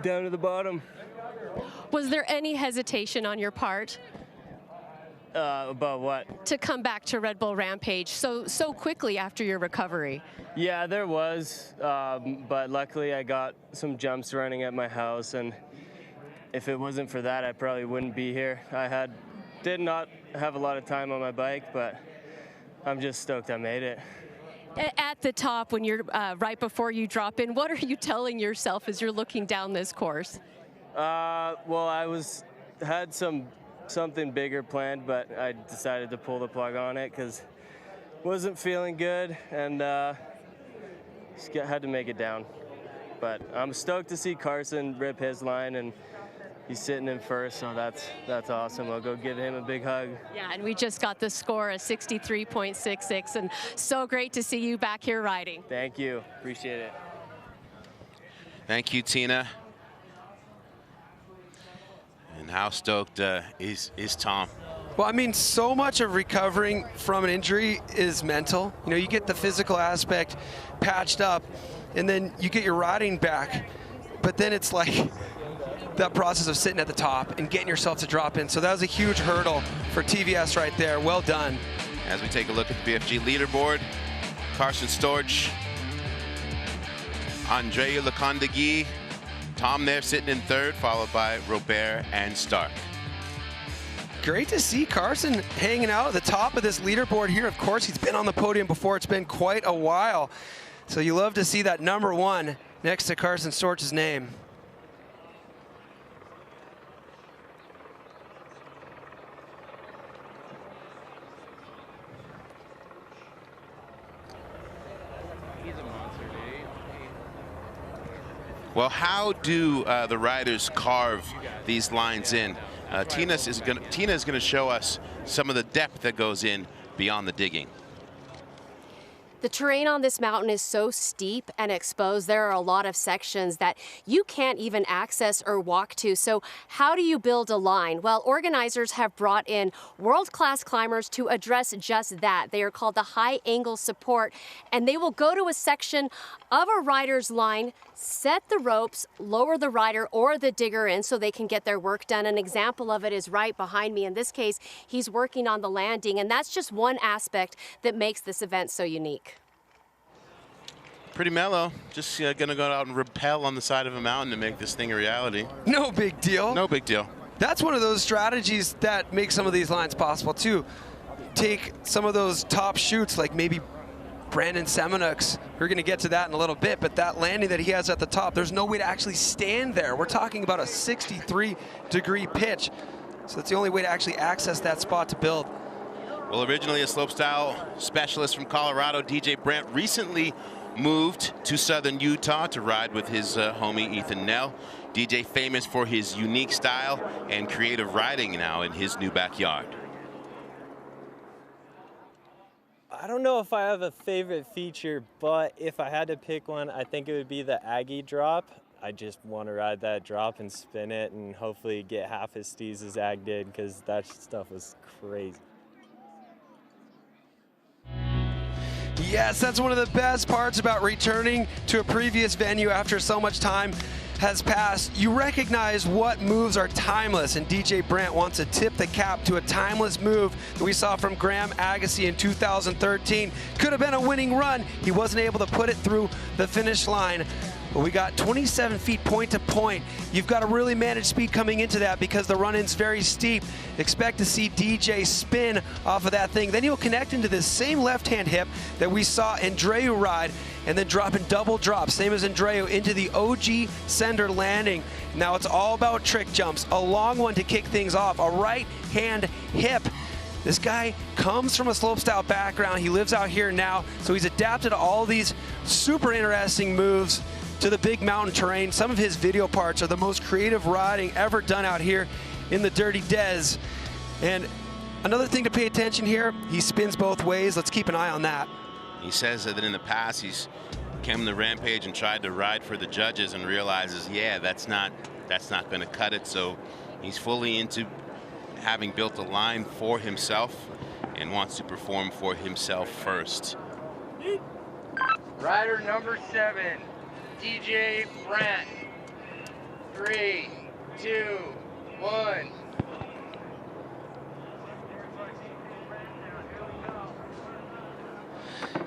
to the bottom. Was there any hesitation on your part? About what? To come back to Red Bull Rampage so quickly after your recovery. Yeah, there was, but luckily I got some jumps running at my house, and if it wasn't for that, I probably wouldn't be here. I did not have a lot of time on my bike, but I'm just stoked I made it. At the top, when you're right before you drop in, what are you telling yourself as you're looking down this course? Well, I had something bigger planned, but I decided to pull the plug on it because wasn't feeling good and just had to make it down. But I'm stoked to see Carson rip his line, and he's sitting in first, so that's awesome. I'll go give him a big hug. Yeah, and we just got the score, a 63.66, and so great to see you back here riding. Thank you, appreciate it. Thank you, Tina. And how stoked is Tom? Well, I mean, so much of recovering from an injury is mental. You know, you get the physical aspect patched up, and then you get your riding back. But then it's like that process of sitting at the top and getting yourself to drop in. So that was a huge hurdle for TVS right there. Well done. As we take a look at the BFG leaderboard, Carson Storch, Andreu Lacondeguy, Tom there sitting in third, followed by Rheeder and Stark. Great to see Carson hanging out at the top of this leaderboard here. Of course, he's been on the podium before. It's been quite a while. So you love to see that number one next to Carson Storch's name. Well, how do the riders carve these lines in? Tina is going to show us some of the depth that goes in beyond the digging. The terrain on this mountain is so steep and exposed. There are a lot of sections that you can't even access or walk to. So how do you build a line? Well, organizers have brought in world-class climbers to address just that. They are called the high angle support, and they will go to a section of a rider's line, set the ropes, lower the rider or the digger in so they can get their work done. An example of it is right behind me. In this case, he's working on the landing, and that's just one aspect that makes this event so unique. Pretty mellow. Just gonna go out and rappel on the side of a mountain to make this thing a reality. No big deal. No big deal. That's one of those strategies that make some of these lines possible too. Take some of those top shoots, like maybe Brandt and Semenuk's. We're gonna get to that in a little bit, but that landing that he has at the top, there's no way to actually stand there. We're talking about a 63-degree pitch. So that's the only way to actually access that spot to build. Well, originally a slopestyle specialist from Colorado, DJ Brandt recently moved to southern Utah to ride with his homie Ethan Nell. DJ famous for his unique style and creative riding now in his new backyard. I don't know if I have a favorite feature, but if I had to pick one, I think it would be the Aggie drop. I just want to ride that drop and spin it and hopefully get half as steez as Ag did, because that stuff was crazy. Yes, that's one of the best parts about returning to a previous venue after so much time has passed. You recognize what moves are timeless, and DJ Brandt wants to tip the cap to a timeless move that we saw from Graham Agassi in 2013. Could have been a winning run. He wasn't able to put it through the finish line. But we got 27 feet point to point. You've got to really manage speed coming into that because the run-in's very steep. Expect to see DJ spin off of that thing. Then he'll connect into this same left-hand hip that we saw Andreu ride, and then drop in double drop, same as Andreu, into the OG sender landing. Now it's all about trick jumps. A long one to kick things off, a right-hand hip. This guy comes from a slopestyle background. He lives out here now, so he's adapted to all these super interesting moves to the big mountain terrain. Some of his video parts are the most creative riding ever done out here in the Dirty Des. And another thing to pay attention here, he spins both ways. Let's keep an eye on that. He says that in the past he's come to Rampage and tried to ride for the judges and realizes, yeah, that's not going to cut it. So he's fully into having built a line for himself and wants to perform for himself first. Rider number 7, DJ Brandt. 3, 2, 1.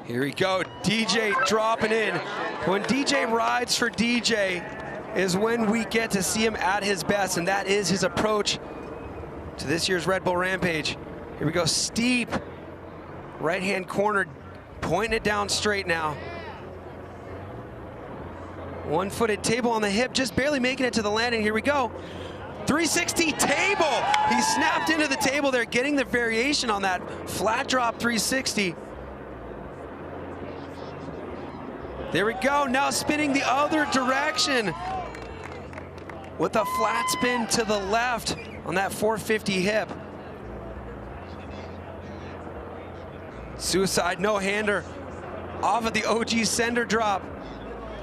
Here we go, DJ dropping in. When DJ rides for DJ is when we get to see him at his best, and that is his approach to this year's Red Bull Rampage. Here we go, steep, right-hand corner, pointing it down straight now. One-footed table on the hip, just barely making it to the landing. Here we go. 360 table. He snapped into the table there, getting the variation on that flat drop 360. There we go, now spinning the other direction with a flat spin to the left on that 450 hip. Suicide no-hander off of the OG sender drop.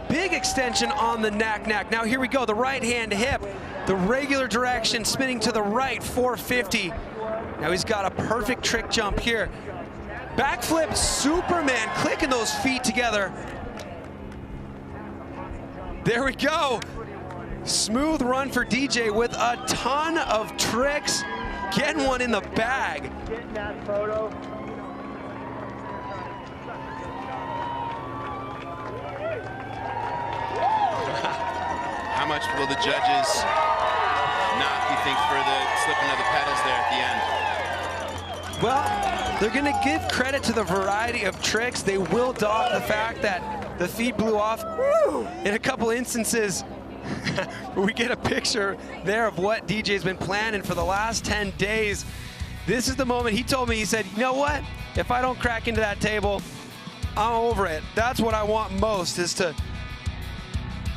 Big extension on the knack. Now here we go, the right-hand hip, the regular direction, spinning to the right, 450. Now he's got a perfect trick jump here. Backflip Superman, clicking those feet together. There we go. Smooth run for DJ with a ton of tricks. Getting one in the bag. Getting that photo. How much will the judges knock, you think, for the slipping of the pedals there at the end? Well, they're going to give credit to the variety of tricks. They will dock the fact that the feet blew off in a couple instances. We get a picture there of what DJ's been planning for the last 10 days. This is the moment. He told me, he said, you know what? If I don't crack into that table, I'm over it. That's what I want most, is to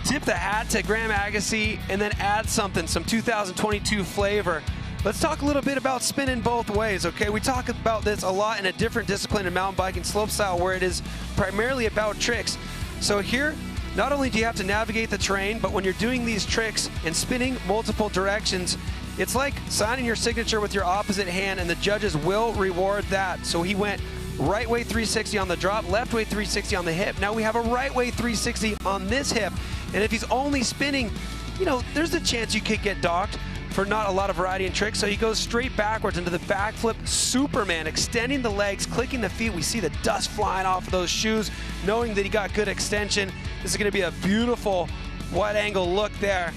tip the hat to Graham Agassi and then add something, some 2022 flavor. Let's talk a little bit about spinning both ways, okay? We talk about this a lot in a different discipline in mountain biking slopestyle where it is primarily about tricks. So here, not only do you have to navigate the terrain, but when you're doing these tricks and spinning multiple directions, it's like signing your signature with your opposite hand, and the judges will reward that. So he went right way 360 on the drop, left way 360 on the hip. Now we have a right way 360 on this hip. And if he's only spinning, you know, there's a chance you could get docked for not a lot of variety and tricks. So he goes straight backwards into the backflip Superman, extending the legs, clicking the feet. We see the dust flying off of those shoes, knowing that he got good extension. This is gonna be a beautiful wide angle look there.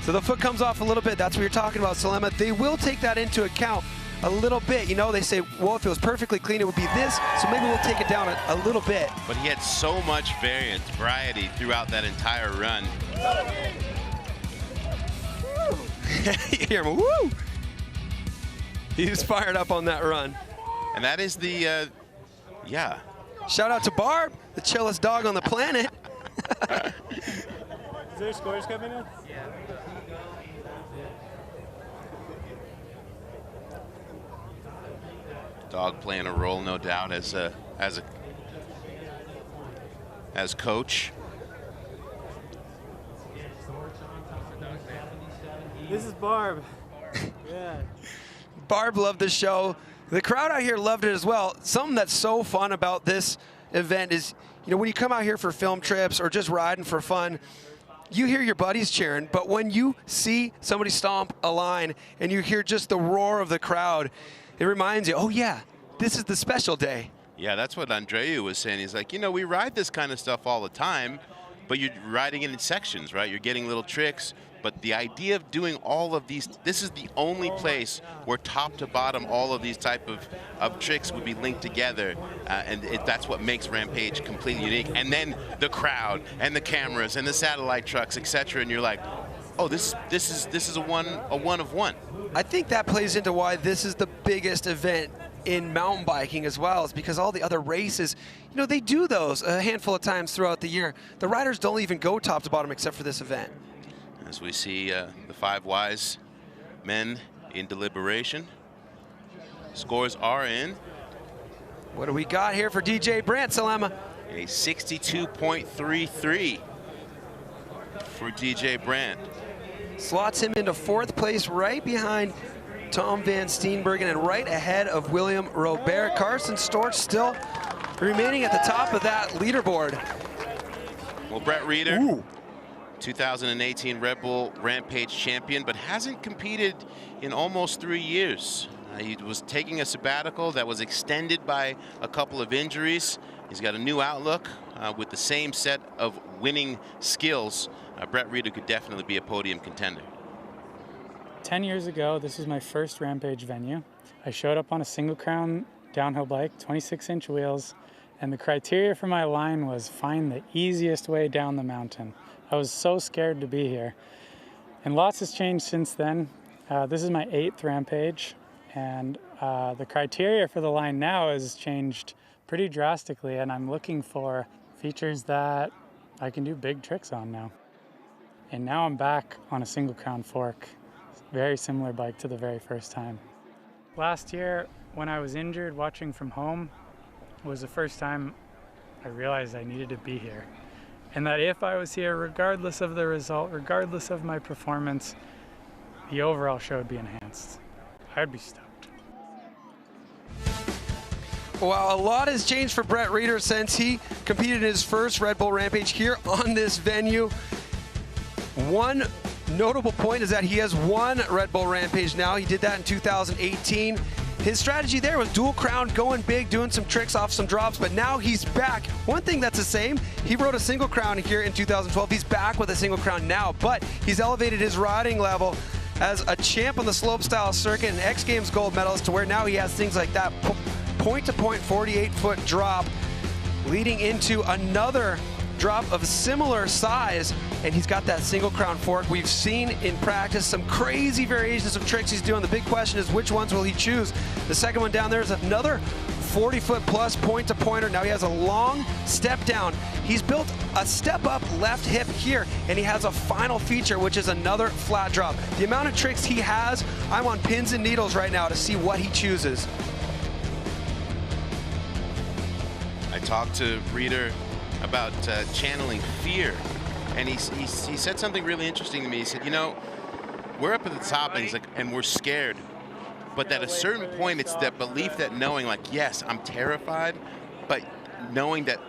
So the foot comes off a little bit. That's what you're talking about, Salema. They will take that into account a little bit. You know, they say, well, if it was perfectly clean, it would be this. So maybe we'll take it down a little bit. But he had so much variety throughout that entire run. You hear him, woo! He's fired up on that run. And that is the, yeah. Shout out to Barb, the chillest dog on the planet. Is there scores coming in? Yeah. Dog playing a role, no doubt, as coach. This is Barb. Yeah. Barb loved the show. The crowd out here loved it as well. Something that's so fun about this event is, you know, when you come out here for film trips or just riding for fun, you hear your buddies cheering, but when you see somebody stomp a line and you hear just the roar of the crowd, it reminds you, oh yeah, this is the special day. Yeah, that's what Andreu was saying. He's like, you know, we ride this kind of stuff all the time, but you're riding it in sections, right? You're getting little tricks. But the idea of doing all of these, this is the only place where top to bottom all of these type of tricks would be linked together. That's what makes Rampage completely unique. And then the crowd and the cameras and the satellite trucks, etc. And you're like, oh, this is a one of one. I think that plays into why this is the biggest event in mountain biking as well, is because all the other races, you know, they do those a handful of times throughout the year. The riders don't even go top to bottom except for this event. As we see the 5 wise men in deliberation. Scores are in. What do we got here for DJ Brandt, Salema? A 62.33 for DJ Brandt. Slots him into 4th place, right behind Tom van Steenbergen and right ahead of William Robert. Carson Storch still remaining at the top of that leaderboard. Well, Brett Rheeder, 2018 Red Bull Rampage champion, but hasn't competed in almost 3 years. He was taking a sabbatical that was extended by a couple of injuries. He's got a new outlook with the same set of winning skills. Brett Rheeder could definitely be a podium contender. 10 years ago, this was my first Rampage venue. I showed up on a single crown downhill bike, 26-inch wheels, and the criteria for my line was find the easiest way down the mountain. I was so scared to be here. And lots has changed since then. This is my 8th Rampage, and the criteria for the line now has changed pretty drastically, and I'm looking for features that I can do big tricks on now. And now I'm back on a single crown fork. Very similar bike to the very first time. Last year, when I was injured watching from home, was the first time I realized I needed to be here. And that if I was here, regardless of the result, regardless of my performance, the overall show would be enhanced. I'd be stoked. Well, a lot has changed for Brett Rheeder since he competed in his first Red Bull Rampage here on this venue. One notable point is that he has won Red Bull Rampage now. He did that in 2018. His strategy there was dual crown, going big, doing some tricks off some drops, but now he's back. One thing that's the same, he rode a single crown here in 2012. He's back with a single crown now, but he's elevated his riding level as a champ on the slopestyle circuit and X Games gold medalist, to where now he has things like that point-to-point 48-foot drop leading into another drop of similar size, and he's got that single crown fork. We've seen in practice some crazy variations of tricks he's doing. The big question is, which ones will he choose? The second one down there is another 40-foot plus point-to-pointer. Now he has a long step down. He's built a step-up left hip here, and he has a final feature, which is another flat drop. The amount of tricks he has, I'm on pins and needles right now to see what he chooses. I talked to Rheeder about channeling fear, and he said something really interesting to me. He said, you know, we're up at the top, and he's like, and we're scared. But at a certain point, it's that belief, that knowing, like, yes, I'm terrified, but knowing that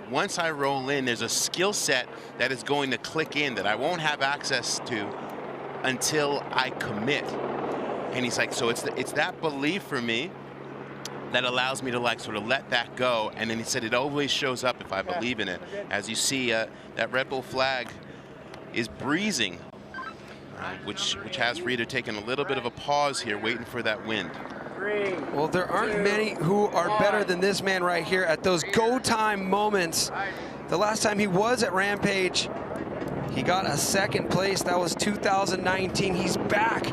once I roll in, there's a skill set that is going to click in that I won't have access to until I commit. And he's like, so it's that belief for me that allows me to like sort of let that go. And then he said it always shows up if I believe in it. As you see, that Red Bull flag is breezing, which has Rheeder taking a little bit of a pause here, waiting for that wind. Well, there aren't many who are better than this man right here at those go time moments. The last time he was at Rampage, he got a second place. That was 2019. He's back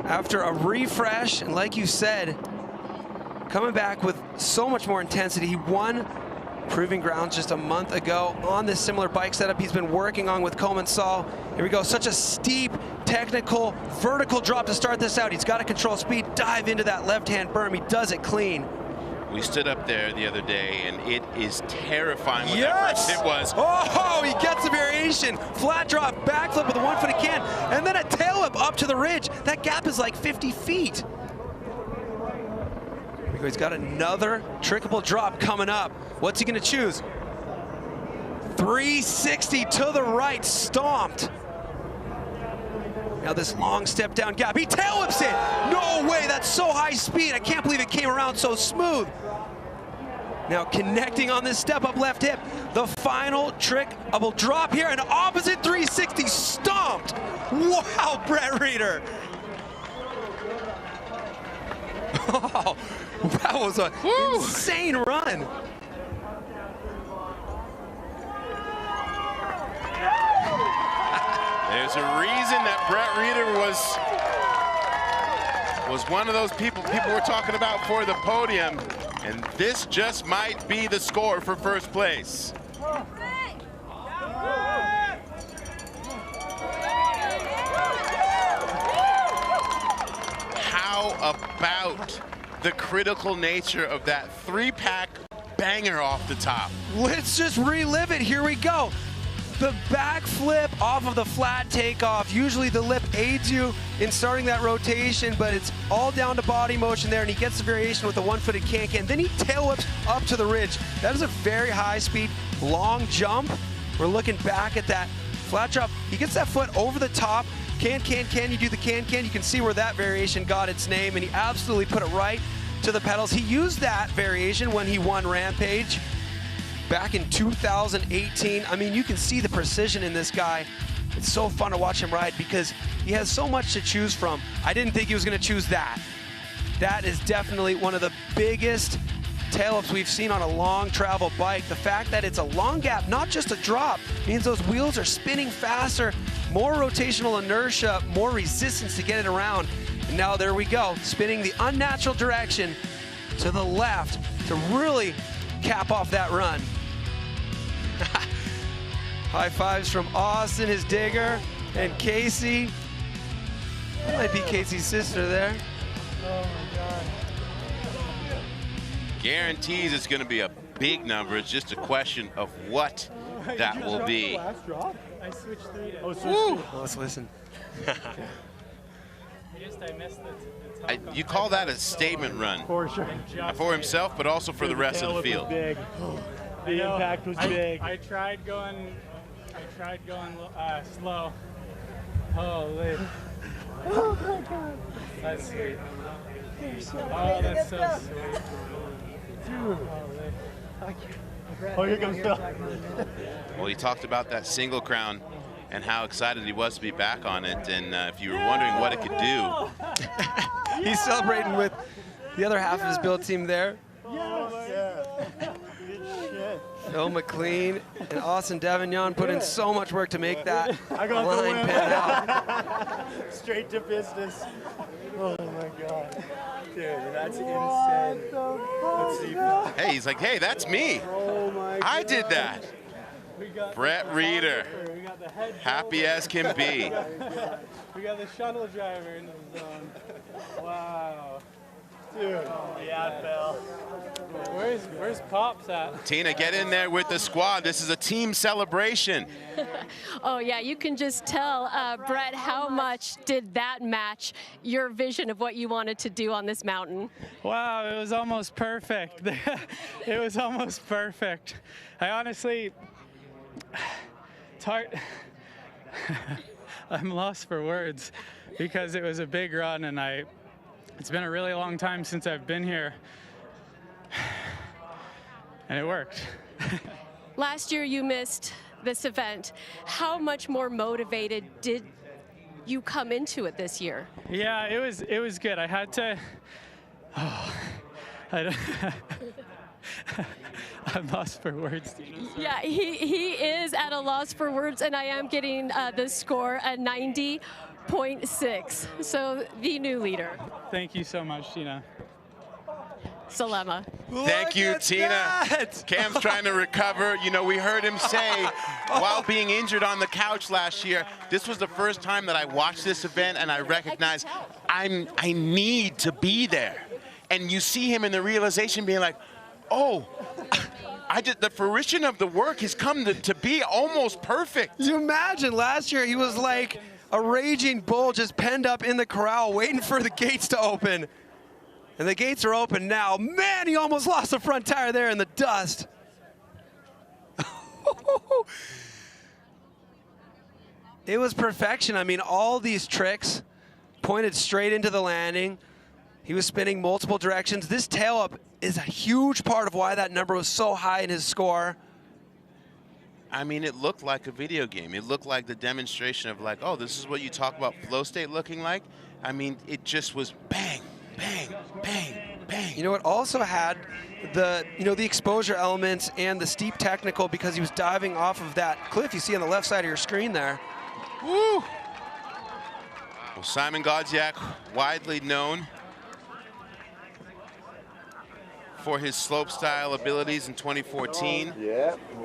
after a refresh, and like you said, coming back with so much more intensity. He won Proving Grounds just a month ago on this similar bike setup he's been working on with Saul. Here we go, such a steep, technical, vertical drop to start this out. He's got to control speed, dive into that left-hand berm. He does it clean. We stood up there the other day, and it is terrifying what Yes! that first hit was. Oh, he gets the variation. Flat drop, backflip with a one-footed can, and then a tail whip up to the ridge. That gap is like 50 feet. He's got another trickable drop coming up. What's he gonna choose? 360 to the right, stomped. Now this long step down gap, he tail whips it. No way, that's so high speed. I can't believe it came around so smooth. Now connecting on this step up left hip. The final trickable drop here, an opposite 360 stomped. Wow, Brett Rheeder. Oh, that was an insane run. There's a reason that Brett Rheeder was one of those people were talking about for the podium, and this just might be the score for first place. How about the critical nature of that three-pack banger off the top? Let's just relive it. Here we go. The backflip off of the flat takeoff. Usually the lip aids you in starting that rotation, but it's all down to body motion there, and he gets the variation with a one-footed can-can. Then he tail whips up to the ridge. That is a very high-speed, long jump. We're looking back at that flat drop. He gets that foot over the top. Can, you do the can. You can see where that variation got its name, and he absolutely put it right to the pedals. He used that variation when he won Rampage back in 2018. I mean, you can see the precision in this guy. It's so fun to watch him ride because he has so much to choose from. I didn't think he was going to choose that. That is definitely one of the biggest tail-ups we've seen on a long travel bike. The fact that it's a long gap, not just a drop, means those wheels are spinning faster, more rotational inertia, more resistance to get it around. And now there we go, spinning the unnatural direction to the left to really cap off that run. High fives from Austin, his digger, and Casey. That might be Casey's sister there. Oh my God. Guarantees it's going to be a big number. It's just a question of what that will be. Last drop? I switched three. Oh, Woo! Well, let's listen. I missed the You call that a statement run? For sure. For himself, but also for the rest of the field. Big. The impact was big. I tried going slow. Holy. Oh my God. That's sweet. So oh, that's so sweet. Dude. Oh, here comes Phil. Well, he talked about that single crown and how excited he was to be back on it. And if you were wondering what it could do. He's celebrating with the other half of his build team there. Phil McLean and Austin Davignon put in so much work to make that line pan out. Straight to business. Oh my God. Dude, that's insane. Let's see. Hey, he's like, hey, that's me. Oh my God. I did that. Brett Rheeder, happy as can be. We got the shuttle driver in the zone. Wow. Dude. Yeah, Phil. Where's Pops at? Tina, get in there with the squad. This is a team celebration. Oh, yeah, you can just tell, Brett, how much did that match your vision of what you wanted to do on this mountain? Wow, it was almost perfect. It was almost perfect. I honestly, it's hard. I'm lost for words because it was a big run and it's been a really long time since I've been here. And it worked. Last year you missed this event. How much more motivated did you come into it this year? Yeah, it was good. I had to. Oh, I'm lost for words. Yeah, he is at a loss for words, and I am getting the score at 90.6. So the new leader. Thank you so much, Tina. Salema. Thank you, Tina. Cam's trying to recover. You know, we heard him say while being injured on the couch last year, this was the first time that I watched this event and I recognized I need to be there. And you see him in the realization being like, oh, the fruition of the work has come to be almost perfect. You imagine last year he was like a raging bull just penned up in the corral waiting for the gates to open. And the gates are open now. Man, he almost lost the front tire there in the dust. It was perfection. I mean, all these tricks pointed straight into the landing. He was spinning multiple directions. This tail up is a huge part of why that number was so high in his score. I mean, it looked like a video game. It looked like the demonstration of like, oh, this is what you talk about flow state looking like. I mean, it just was bang, bang, bang, bang. You know, it also had the exposure elements and the steep technical because he was diving off of that cliff you see on the left side of your screen there. Woo! Well, Szymon Godziek, widely known for his slopestyle abilities in 2014.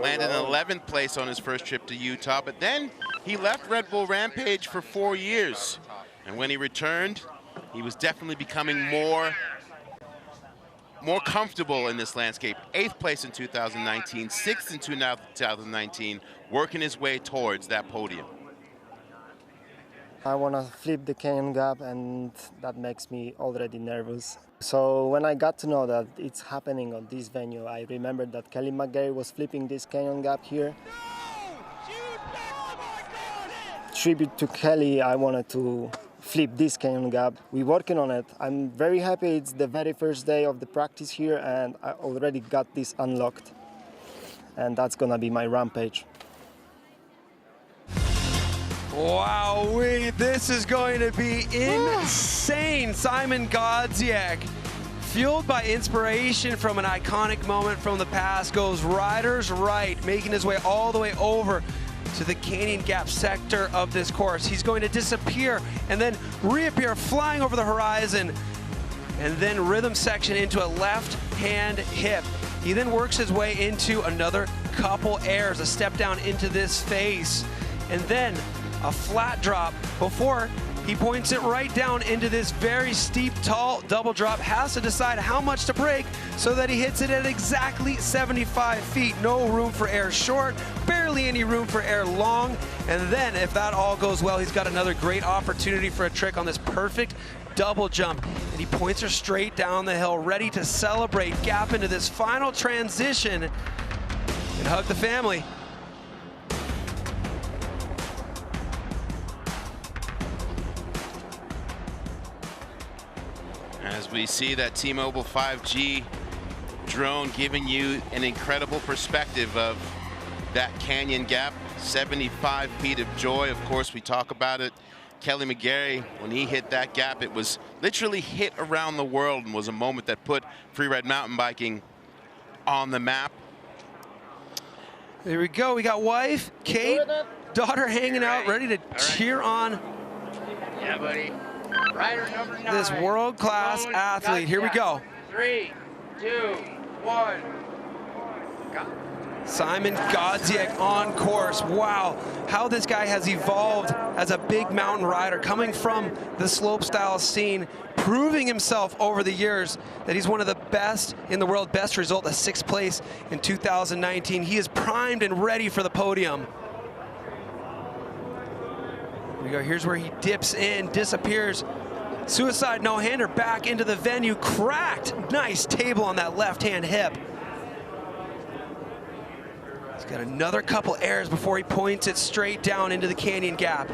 Landed in 11th place on his first trip to Utah, but then he left Red Bull Rampage for 4 years. And when he returned, he was definitely becoming more comfortable in this landscape. 8th place in 2019, 6th in 2019, working his way towards that podium. I want to flip the canyon gap, and that makes me already nervous. So when I got to know that it's happening on this venue, I remembered that Kelly McGarry was flipping this canyon gap here. Tribute to Kelly, I wanted to flip this canyon gap. We're working on it. I'm very happy it's the very first day of the practice here, and I already got this unlocked. And that's gonna be my rampage. Wowee, this is going to be insane. Szymon Godziek, fueled by inspiration from an iconic moment from the past, goes riders right, making his way all the way over to the Canyon Gap sector of this course. He's going to disappear and then reappear flying over the horizon, and then rhythm section into a left-hand hip. He then works his way into another couple airs, a step down into this face, and then a flat drop before he points it right down into this very steep, tall double drop. Has to decide how much to brake so that he hits it at exactly 75 feet. No room for air short, barely any room for air long. And then if that all goes well, he's got another great opportunity for a trick on this perfect double jump. And he points her straight down the hill, ready to celebrate, gap into this final transition and hug the family. As we see that T-Mobile 5G drone giving you an incredible perspective of that canyon gap, 75 feet of joy. Of course, we talk about it. Kelly McGarry, when he hit that gap, it was literally hit around the world and was a moment that put freeride mountain biking on the map. There we go. We got wife, Kate, daughter hanging out, ready to cheer on. Yeah, buddy. Rider number 9. This world-class athlete. Here we go. 3, 2, 1. Szymon Godziek on course. Wow, how this guy has evolved as a big mountain rider, coming from the slopestyle scene, proving himself over the years that he's one of the best in the world. Best result, a 6th place in 2019. He is primed and ready for the podium. Here we go. Here's where he dips in, disappears. Suicide no-hander back into the venue, cracked. Nice table on that left-hand hip. He's got another couple airs before he points it straight down into the canyon gap.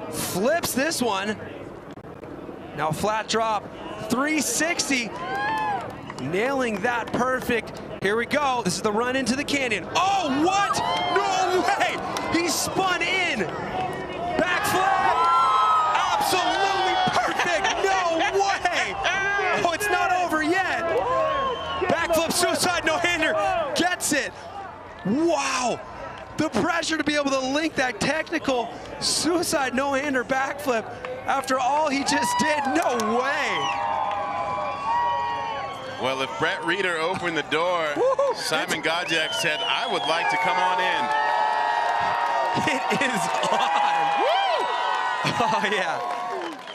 Flips this one. Now flat drop, 360. Nailing that perfect. Here we go. This is the run into the canyon. Oh, what? No way! He spun in. Backflip. Absolutely perfect. No way. Oh, it's not over yet. Backflip suicide no-hander. Gets it. Wow, the pressure to be able to link that technical suicide no-hander backflip after all he just did. No way. Well, if Brett Rheeder opened the door, Szymon Godziek said, I would like to come on in. It is on. Oh, yeah.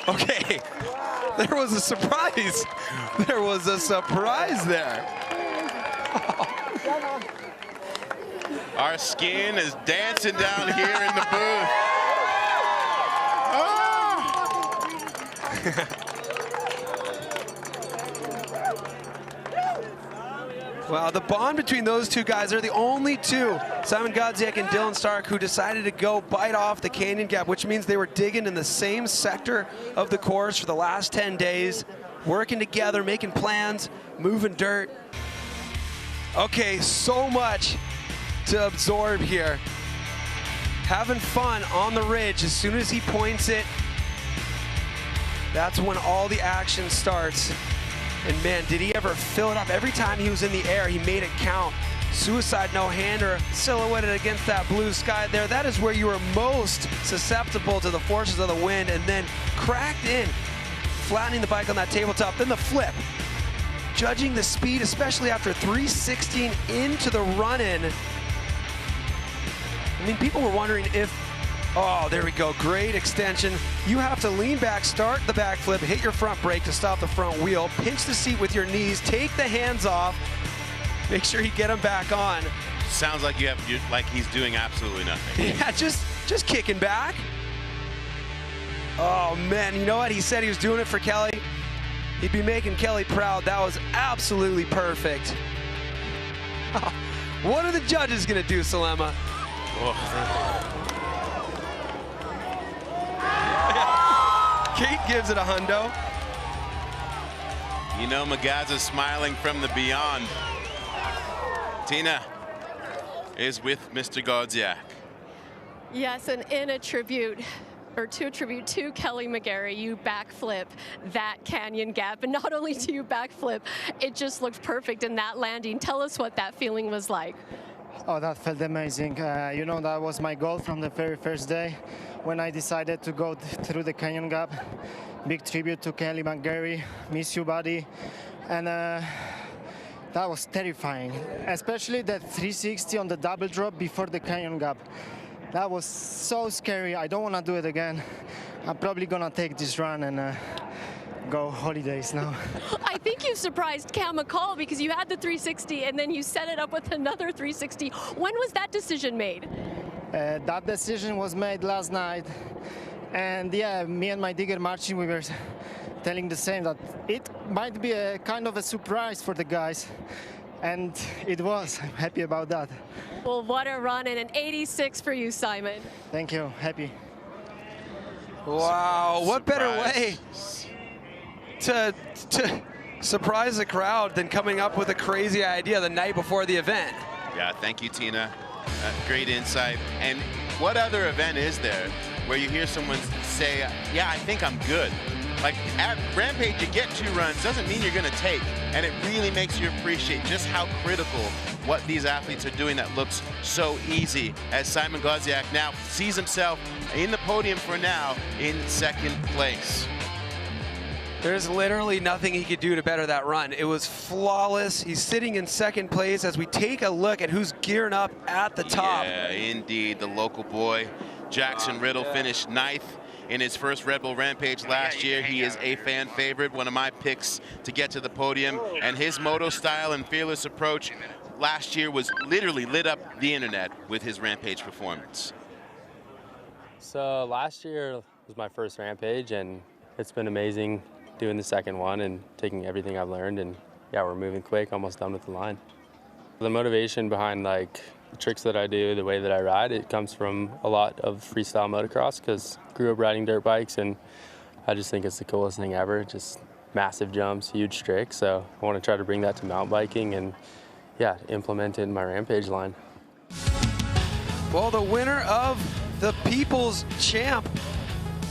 Okay, there was a surprise. There was a surprise there. Our skin is dancing down here in the booth. Well, the bond between those two guys, they're the only two, Szymon Godziek and Dylan Stark, who decided to go bite off the canyon gap, which means they were digging in the same sector of the course for the last 10 days, working together, making plans, moving dirt. Okay, so much to absorb here. Having fun on the ridge. As soon as he points it, that's when all the action starts. And man, did he ever fill it up. Every time he was in the air, he made it count. Suicide no-hander silhouetted against that blue sky there. That is where you are most susceptible to the forces of the wind, and then cracked in, flattening the bike on that tabletop. Then the flip. Judging the speed, especially after 316 into the run-in. I mean, people were wondering if, oh, there we go, great extension. You have to lean back, start the backflip, hit your front brake to stop the front wheel, pinch the seat with your knees, take the hands off, make sure you get them back on. Sounds like like he's doing absolutely nothing. Yeah, just kicking back. Oh man, you know what? He said he was doing it for Kelly. He'd be making Kelly proud. That was absolutely perfect. What are the judges gonna do, Salema? Kate gives it a hundo. You know, Magaza's smiling from the beyond. Tina is with Mr. Godziek. Yes, and in a tribute, or to a tribute to Kelly McGarry, you backflip that canyon gap. And not only do you backflip, it just looked perfect in that landing. Tell us what that feeling was like. Oh, that felt amazing. You know, that was my goal from the very first day when I decided to go through the canyon gap. Big tribute to Kelly McGarry. Miss you, buddy. And that was terrifying, especially that 360 on the double drop before the canyon gap. That was so scary. I don't want to do it again. I'm probably going to take this run and go holidays now. I think you surprised Cam McCaul because you had the 360 and then you set it up with another 360. When was that decision made? That decision was made last night. And yeah, me and my digger Marcin, we were telling the same, that it might be a kind of a surprise for the guys. And it was. I'm happy about that. Well, what a run, and an 86 for you, Szymon. Thank you. Happy. Wow, what better way to surprise the crowd than coming up with a crazy idea the night before the event. Yeah, thank you, Tina. Great insight. And what other event is there where you hear someone say, yeah, I think I'm good? Like at Rampage, you get 2 runs, doesn't mean you're gonna take. And it really makes you appreciate just how critical what these athletes are doing that looks so easy, as Szymon Godziek now sees himself in the podium for now in 2nd place. There's literally nothing he could do to better that run. It was flawless. He's sitting in 2nd place as we take a look at who's gearing up at the top. Yeah, indeed. The local boy, Jaxson Riddle, finished 9th in his first Red Bull Rampage last year. He is a fan favorite, one of my picks to get to the podium. And his moto style and fearless approach last year was literally lit up the internet with his Rampage performance. So last year was my first Rampage, and it's been amazing doing the 2nd one and taking everything I've learned, and yeah, we're moving quick, almost done with the line. The motivation behind like the tricks that I do, the way that I ride, it comes from a lot of freestyle motocross, because grew up riding dirt bikes, and I just think it's the coolest thing ever. Just massive jumps, huge tricks. So I want to try to bring that to mountain biking and yeah, implement it in my Rampage line. Well, the winner of the People's Champ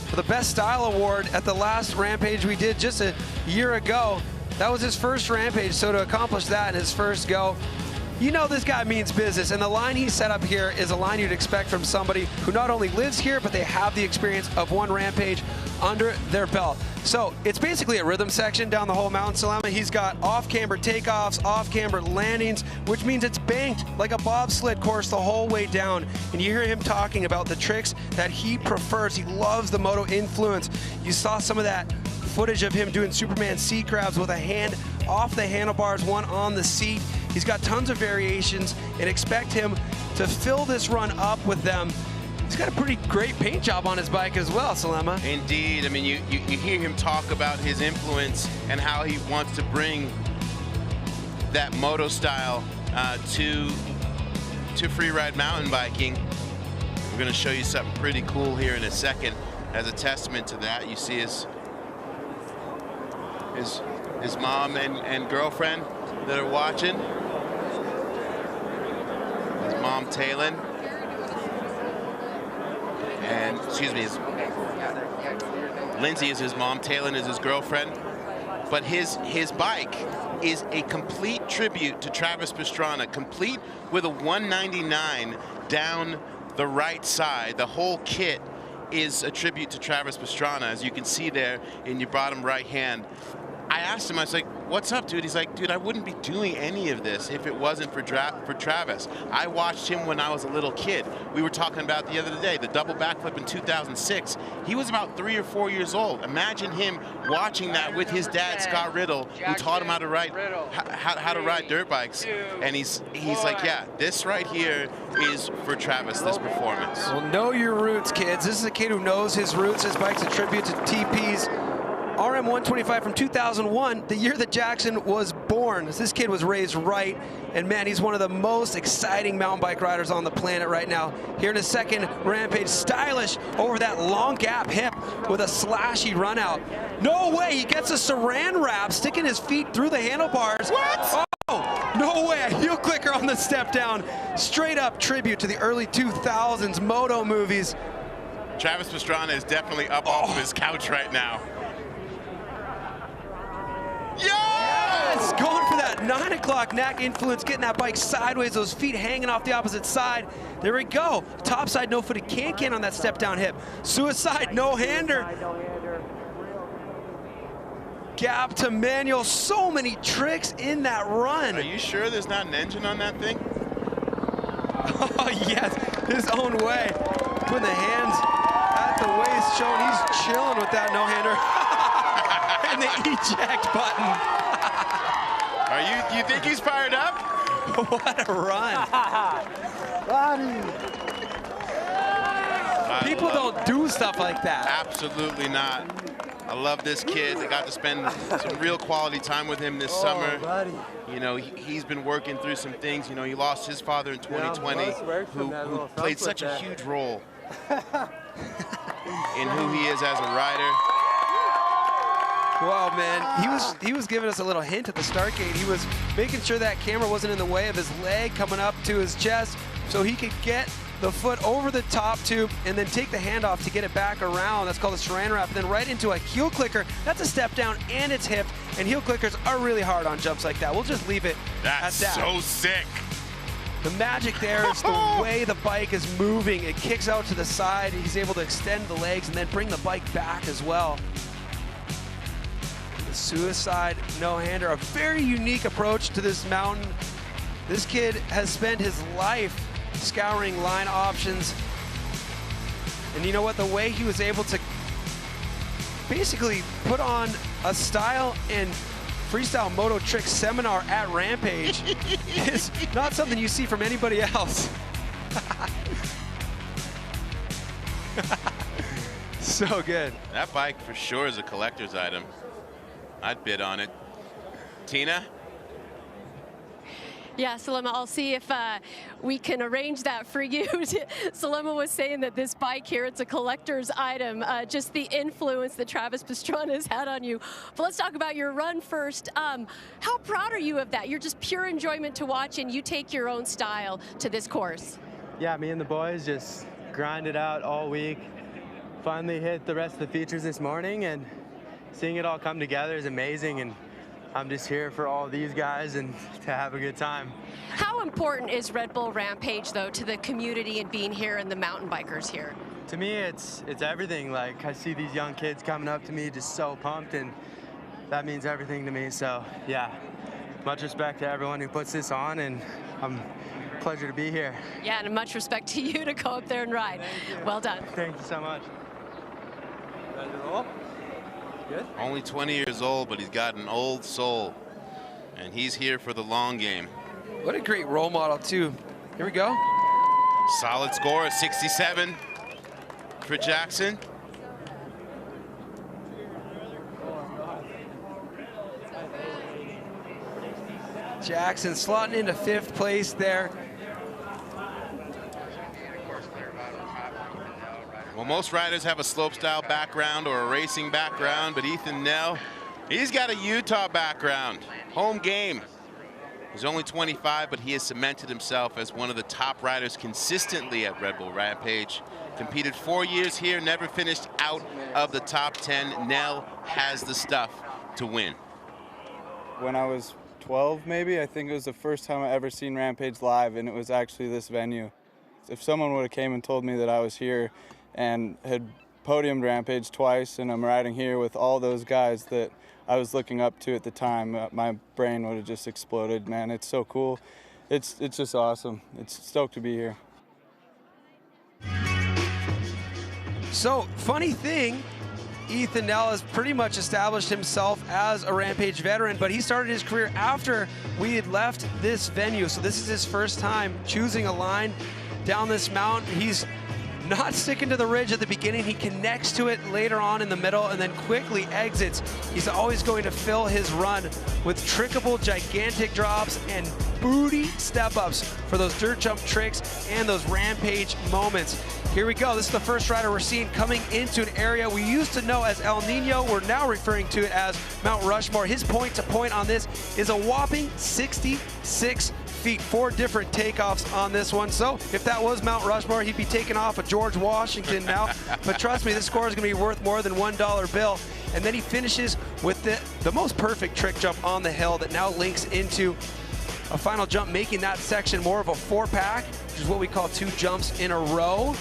for the Best Style Award at the last Rampage we did just a year ago. That was his first Rampage, so to accomplish that in his first go, you know this guy means business. And the line he set up here is a line you'd expect from somebody who not only lives here, but they have the experience of one Rampage under their belt. So it's basically a rhythm section down the whole mountain, Salema. He's got off-camber takeoffs, off-camber landings, which means it's banked like a bobsled course the whole way down. And you hear him talking about the tricks that he prefers. He loves the moto influence. You saw some of that footage of him doing Superman seat grabs with a hand off the handlebars, one on the seat. He's got tons of variations, and expect him to fill this run up with them. He's got a pretty great paint job on his bike as well, Salema. Indeed. I mean, you hear him talk about his influence and how he wants to bring that moto style to freeride mountain biking. We're going to show you something pretty cool here in a second as a testament to that. You see his mom and girlfriend that are watching. His mom, Talon. And, excuse me, Lindsay is his mom, Talon is his girlfriend. But his bike is a complete tribute to Travis Pastrana, complete with a 199 down the right side. The whole kit is a tribute to Travis Pastrana, as you can see there in your bottom right hand. I asked him, I was like, what's up, dude? He's like, dude, I wouldn't be doing any of this if it wasn't for Travis. I watched him when I was a little kid. We were talking about the other day, the double backflip in 2006. He was about 3 or 4 years old. Imagine him watching that with his dad, Scott Riddle, who taught him how to ride dirt bikes. And he's like, yeah, this right here is for Travis, this performance. Well, know your roots, kids. This is a kid who knows his roots. His bike's a tribute to TP's RM125 from 2001, the year that Jaxson was born. This kid was raised right, and man, he's one of the most exciting mountain bike riders on the planet right now. Here in his second Rampage, stylish over that long gap hip with a slashy run out. No way, he gets a saran wrap, sticking his feet through the handlebars. What? Oh, no way, a heel clicker on the step down. Straight up tribute to the early 2000s moto movies. Travis Pastrana is definitely up off of his couch right now. Yes! Going for that 9 o'clock neck influence, getting that bike sideways, those feet hanging off the opposite side. There we go. Topside no-footed can on that step-down hip. Suicide no-hander. Gap to manual. So many tricks in that run. Are you sure there's not an engine on that thing? Oh, yes. His own way. Putting the hands at the waist, showing he's chilling with that no-hander. And the eject button. You think he's fired up? What a run. People don't do stuff like that. Absolutely not. I love this kid. I got to spend some real quality time with him this summer. Buddy. You know, he's been working through some things. You know, he lost his father in 2020, who played such a huge role in who he is as a rider. Wow, man, he was giving us a little hint at the start gate. He was making sure that camera wasn't in the way of his leg coming up to his chest so he could get the foot over the top tube and then take the handoff to get it back around. That's called a saran wrap. And then right into a heel clicker. That's a step down and it's hipped. And heel clickers are really hard on jumps like that. We'll just leave it at that. That's so sick. The magic there is the way the bike is moving. It kicks out to the side. He's able to extend the legs and then bring the bike back as well. The suicide no-hander, a very unique approach to this mountain. This kid has spent his life scouring line options. And you know what? The way he was able to basically put on a style and freestyle moto trick seminar at Rampage is not something you see from anybody else. So good. That bike for sure is a collector's item. I'd bid on it. Tina? Yeah, Salema, I'll see if we can arrange that for you. Salema was saying that this bike here, it's a collector's item, just the influence that Travis Pastrana has had on you. But let's talk about your run first. How proud are you of that? You're just pure enjoyment to watch, and you take your own style to this course. Yeah, me and the boys just grinded out all week. Finally hit the rest of the features this morning, and seeing it all come together is amazing. And I'm just here for all these guys and to have a good time. How important is Red Bull Rampage, though, to the community and being here and the mountain bikers here? To me, it's everything. Like, I see these young kids coming up to me just so pumped, and that means everything to me. So, yeah, much respect to everyone who puts this on, and pleasure to be here. Yeah, and much respect to you to go up there and ride. Well done. Thank you so much. Good. Only 20 years old, but he's got an old soul. And he's here for the long game. What a great role model, too. Here we go. Solid score of 67 for Jaxson. Jaxson slotting into 5th place there. Well, most riders have a slopestyle background or a racing background, but Ethan Nell, he's got a Utah background. Home game. He's only 25, but he has cemented himself as one of the top riders consistently at Red Bull Rampage. Competed 4 years here, never finished out of the top 10. Nell has the stuff to win. When I was 12, maybe, I think it was the first time I ever seen Rampage live, and it was actually this venue. If someone would have came and told me that I was here and had podiumed Rampage twice, and I'm riding here with all those guys that I was looking up to at the time, my brain would have just exploded, man. It's so cool. It's just awesome. It's stoked to be here. So, funny thing, Ethan Nell has pretty much established himself as a Rampage veteran, but he started his career after we had left this venue. So this is his first time choosing a line down this mountain. He's not sticking to the ridge at the beginning. He connects to it later on in the middle and then quickly exits. He's always going to fill his run with trickable, gigantic drops and booty step-ups for those dirt jump tricks and those Rampage moments. Here we go. This is the first rider we're seeing coming into an area we used to know as El Nino. We're now referring to it as Mount Rushmore. His point-to-point on this is a whopping 66 feet, 4 different takeoffs on this one. So if that was Mount Rushmore, he'd be taking off a George Washington now. But trust me, this score is going to be worth more than $1 bill. And then he finishes with the most perfect trick jump on the hill that now links into a final jump, making that section more of a 4-pack, which is what we call 2 jumps in a row.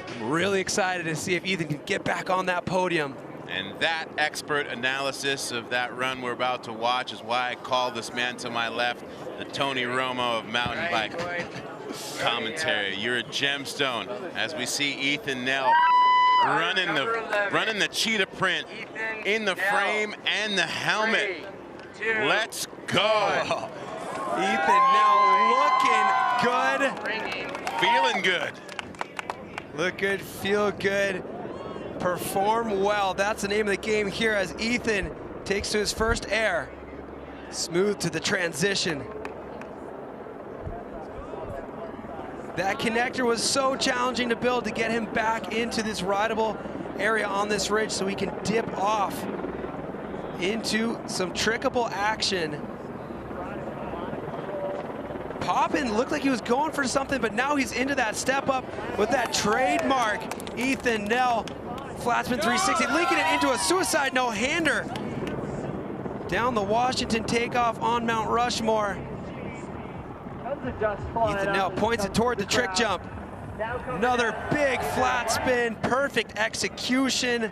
I'm really excited to see if Ethan can get back on that podium. And that expert analysis of that run we're about to watch is why I call this man to my left the Tony Romo of mountain bike commentary. You're a gemstone as we see Ethan Nell running the cheetah print in the frame and the helmet. Let's go. Ethan Nell looking good. Feeling good. Look good, feel good, perform well. That's the name of the game here as Ethan takes to his first air. Smooth to the transition. That connector was so challenging to build to get him back into this rideable area on this ridge so he can dip off into some trickable action. drop in, looked like he was going for something, but now he's into that step up with that trademark Ethan Nell flat spin 360, linking it into a suicide no-hander. Down the Washington takeoff on Mount Rushmore. Ethan Nell points it toward the trick jump. Another big flat spin, perfect execution.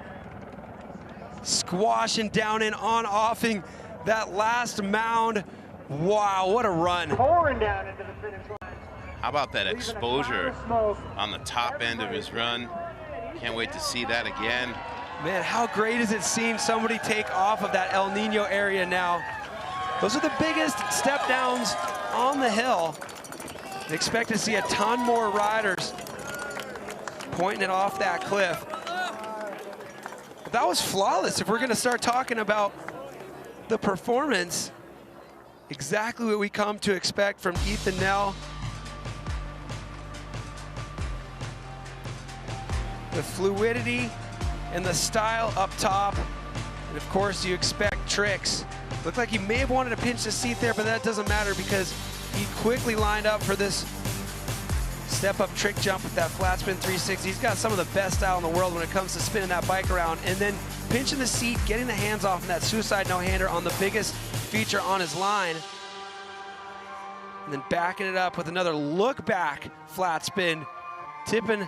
Squashing down in, on-offing that last mound. Wow, what a run. How about that exposure on the top end of his run? Can't wait to see that again. Man, how great is it seeing somebody take off of that El Nino area now? Those are the biggest step downs on the hill. Expect to see a ton more riders pointing it off that cliff. But that was flawless. If we're gonna start talking about the performance, exactly what we come to expect from Ethan Nell. The fluidity and the style up top. And of course you expect tricks. Looked like he may have wanted to pinch the seat there, but that doesn't matter because he quickly lined up for this step-up trick jump with that flat spin 360. He's got some of the best style in the world when it comes to spinning that bike around, and then pinching the seat, getting the hands off in that suicide no-hander on the biggest feature on his line, and then backing it up with another look-back flat spin, tipping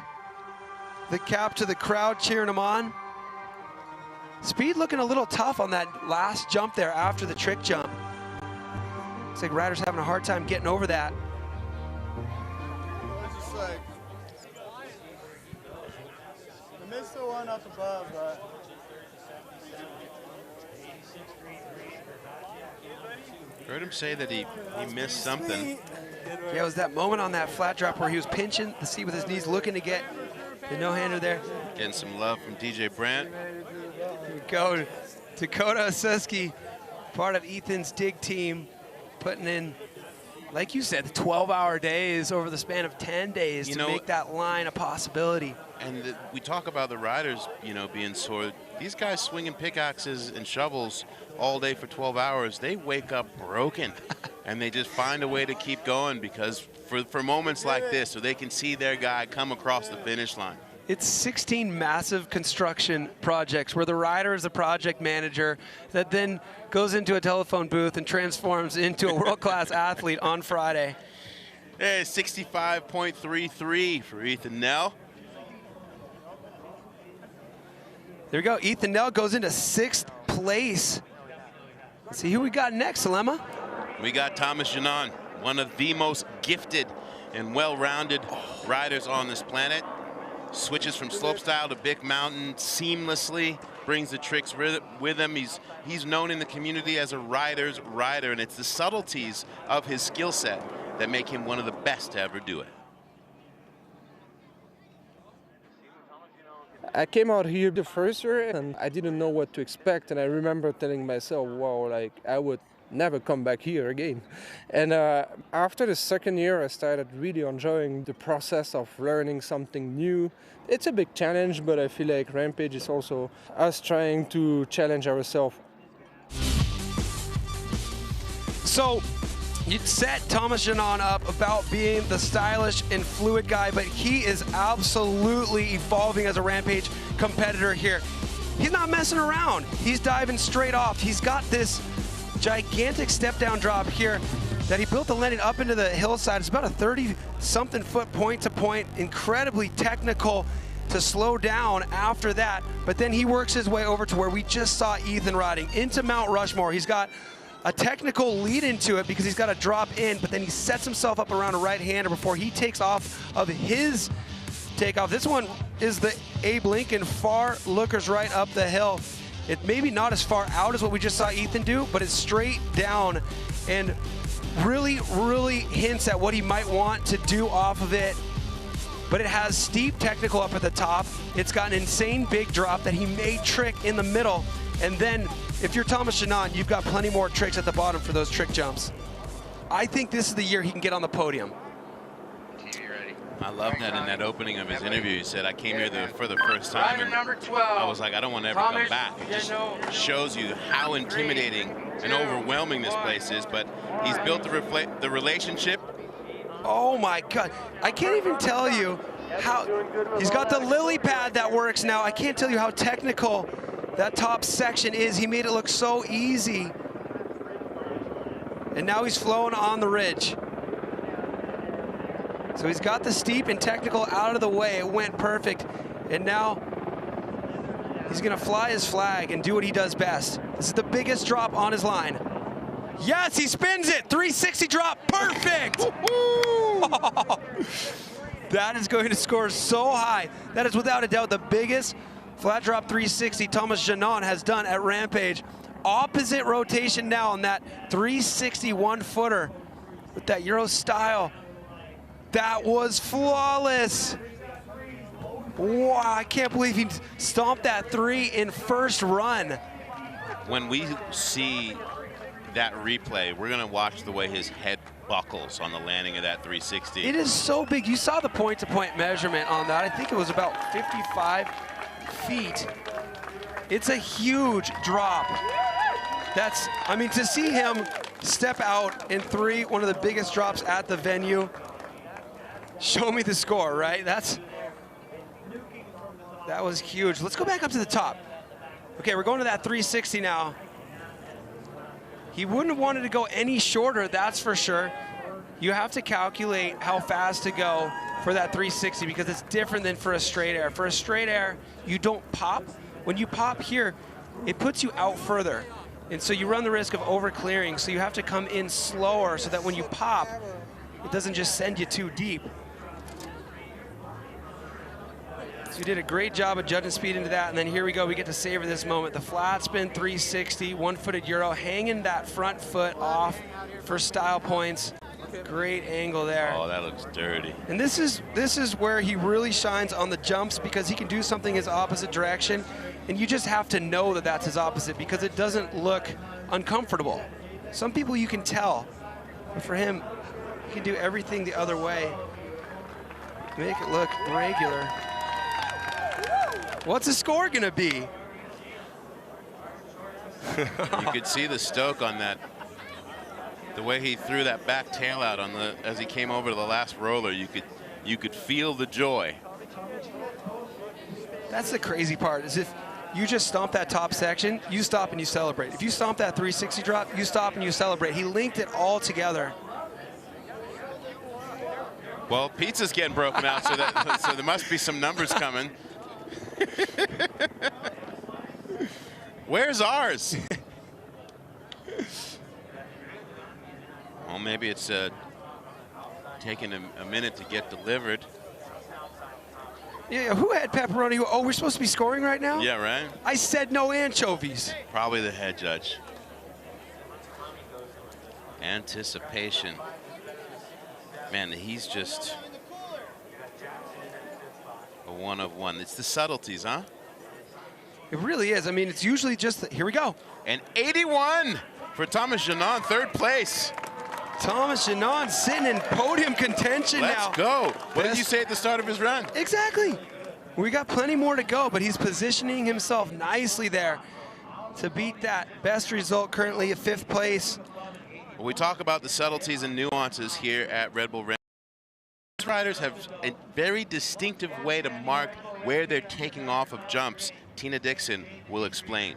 the cap to the crowd, cheering him on. Speed looking a little tough on that last jump there after the trick jump. Looks like Rheeder's having a hard time getting over that. I missed the one up above, but Heard him say that he missed something. Yeah, it was that moment on that flat drop where he was pinching the seat with his knees, looking to get the no-hander there. Getting some love from DJ Brandt. Here we go. Dakota Oseski, part of Ethan's dig team, putting in, like you said, 12-hour days over the span of 10 days to make that line a possibility. And we talk about the riders, being sore. These guys swinging pickaxes and shovels all day for 12 hours, they wake up broken. And they just find a way to keep going because for moments like this, so they can see their guy come across the finish line. It's 16 massive construction projects where the rider is a project manager that then goes into a telephone booth and transforms into a world-class athlete on Friday. Hey, 65.33 for Ethan Nell. There we go. Ethan Nell goes into 6th place. Let's see who we got next, Salema. We got Thomas Genon, one of the most gifted and well-rounded riders on this planet. Switches from slopestyle to big mountain seamlessly, brings the tricks with him. He's known in the community as a rider's rider, and it's the subtleties of his skill set that make him one of the best to ever do it. I came out here the first year and I didn't know what to expect, and I remember telling myself, wow, like I would never come back here again. And after the second year, I started really enjoying the process of learning something new. It's a big challenge, but I feel like Rampage is also us trying to challenge ourselves. So you set Thomas Genon up about being the stylish and fluid guy, but he is absolutely evolving as a Rampage competitor here. He's not messing around. He's diving straight off. He's got this gigantic step down drop here that he built the landing up into the hillside. It's about a 30-something foot point-to-point, incredibly technical to slow down after that. But then he works his way over to where we just saw Ethan riding, into Mount Rushmore. He's got a technical lead into it because he's got to drop in, but then he sets himself up around a right-hander before he takes off of his takeoff. This one is the Abe Lincoln far lookers right up the hill. It maybe not as far out as what we just saw Ethan do, but it's straight down and really, really hints at what he might want to do off of it. But it has steep technical up at the top. It's got an insane big drop that he may trick in the middle. And then if you're Thomas Genon, you've got plenty more tricks at the bottom for those trick jumps. I think this is the year he can get on the podium. I love that in that opening of his interview. He said, I came here for the first time, and I was like, I don't want to ever come back. It just shows you how intimidating and overwhelming this place is, but he's built the relationship Oh my God, I can't even tell you how, he's got the lily pad that works now. I can't tell you how technical that top section is. He made it look so easy. And now he's flowing on the ridge. So he's got the steep and technical out of the way. It went perfect. And now he's gonna fly his flag and do what he does best. This is the biggest drop on his line. Yes, he spins it. 360 drop, perfect. That is going to score so high. That is without a doubt the biggest flat drop 360 Thomas Genon has done at Rampage. Opposite rotation now on that 361 footer with that Euro style. That was flawless. Wow, I can't believe he stomped that 3 in first run. When we see that replay, we're gonna watch the way his head buckles on the landing of that 360. It is so big. You saw the point-to-point measurement on that. I think it was about 55 feet. It's a huge drop. That's, I mean, to see him step out in 3, one of the biggest drops at the venue. Show me the score, right? That was huge. Let's go back up to the top. Okay, we're going to that 360 now. He wouldn't have wanted to go any shorter, that's for sure. You have to calculate how fast to go for that 360 because it's different than for a straight air. For a straight air, you don't pop. When you pop here, it puts you out further. And so you run the risk of over clearing, so you have to come in slower so that when you pop, it doesn't just send you too deep. So you did a great job of judging speed into that, and then here we go, we get to savor this moment. The flat spin 360, one-footed Euro, hanging that front foot off for style points. Great angle there. Oh, that looks dirty. And this is where he really shines on the jumps because he can do something his opposite direction, and you just have to know that that's his opposite because it doesn't look uncomfortable. Some people you can tell, but for him, he can do everything the other way. Make it look regular. What's the score gonna be? You could see the stoke on that. The way he threw that back tail out on the as he came over to the last roller, you could feel the joy. That's the crazy part, is if you just stomp that top section, you stop and you celebrate. If you stomp that 360 drop, you stop and you celebrate. He linked it all together. Well, pizza's getting broken out, so there must be some numbers coming. Where's ours? Well, maybe it's taking a minute to get delivered. Yeah, who had pepperoni? Oh, we're supposed to be scoring right now? Yeah, right. I said no anchovies. Probably the head judge. Anticipation. Man, he's just a one of one. It's the subtleties, huh? It really is. I mean, it's usually just, here we go. And 81 for Thomas Genon, third place. Thomas Genon sitting in podium contention now. Let's go. What did you say at the start of his run? Exactly. We got plenty more to go, but he's positioning himself nicely there to beat that best result currently at 5th place. When we talk about the subtleties and nuances here at Red Bull Rampage, these riders have a very distinctive way to mark where they're taking off of jumps. Tina Dixon will explain.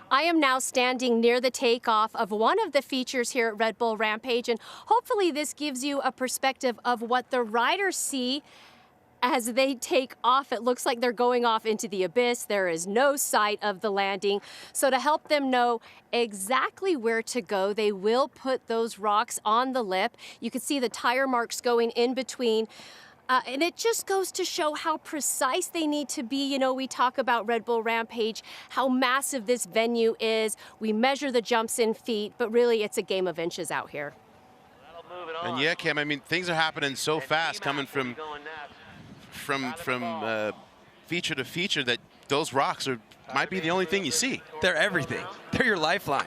I am now standing near the takeoff of one of the features here at Red Bull Rampage, and hopefully this gives you a perspective of what the riders see as they take off. It looks like they're going off into the abyss. There is no sight of the landing. So to help them know exactly where to go, they will put those rocks on the lip. You can see the tire marks going in between. And it just goes to show how precise they need to be. You know, we talk about Red Bull Rampage, how massive this venue is. We measure the jumps in feet, but really it's a game of inches out here. And yeah, Kim, I mean, things are happening so fast coming from feature to feature that those rocks might be the only thing you see. They're everything. They're your lifeline.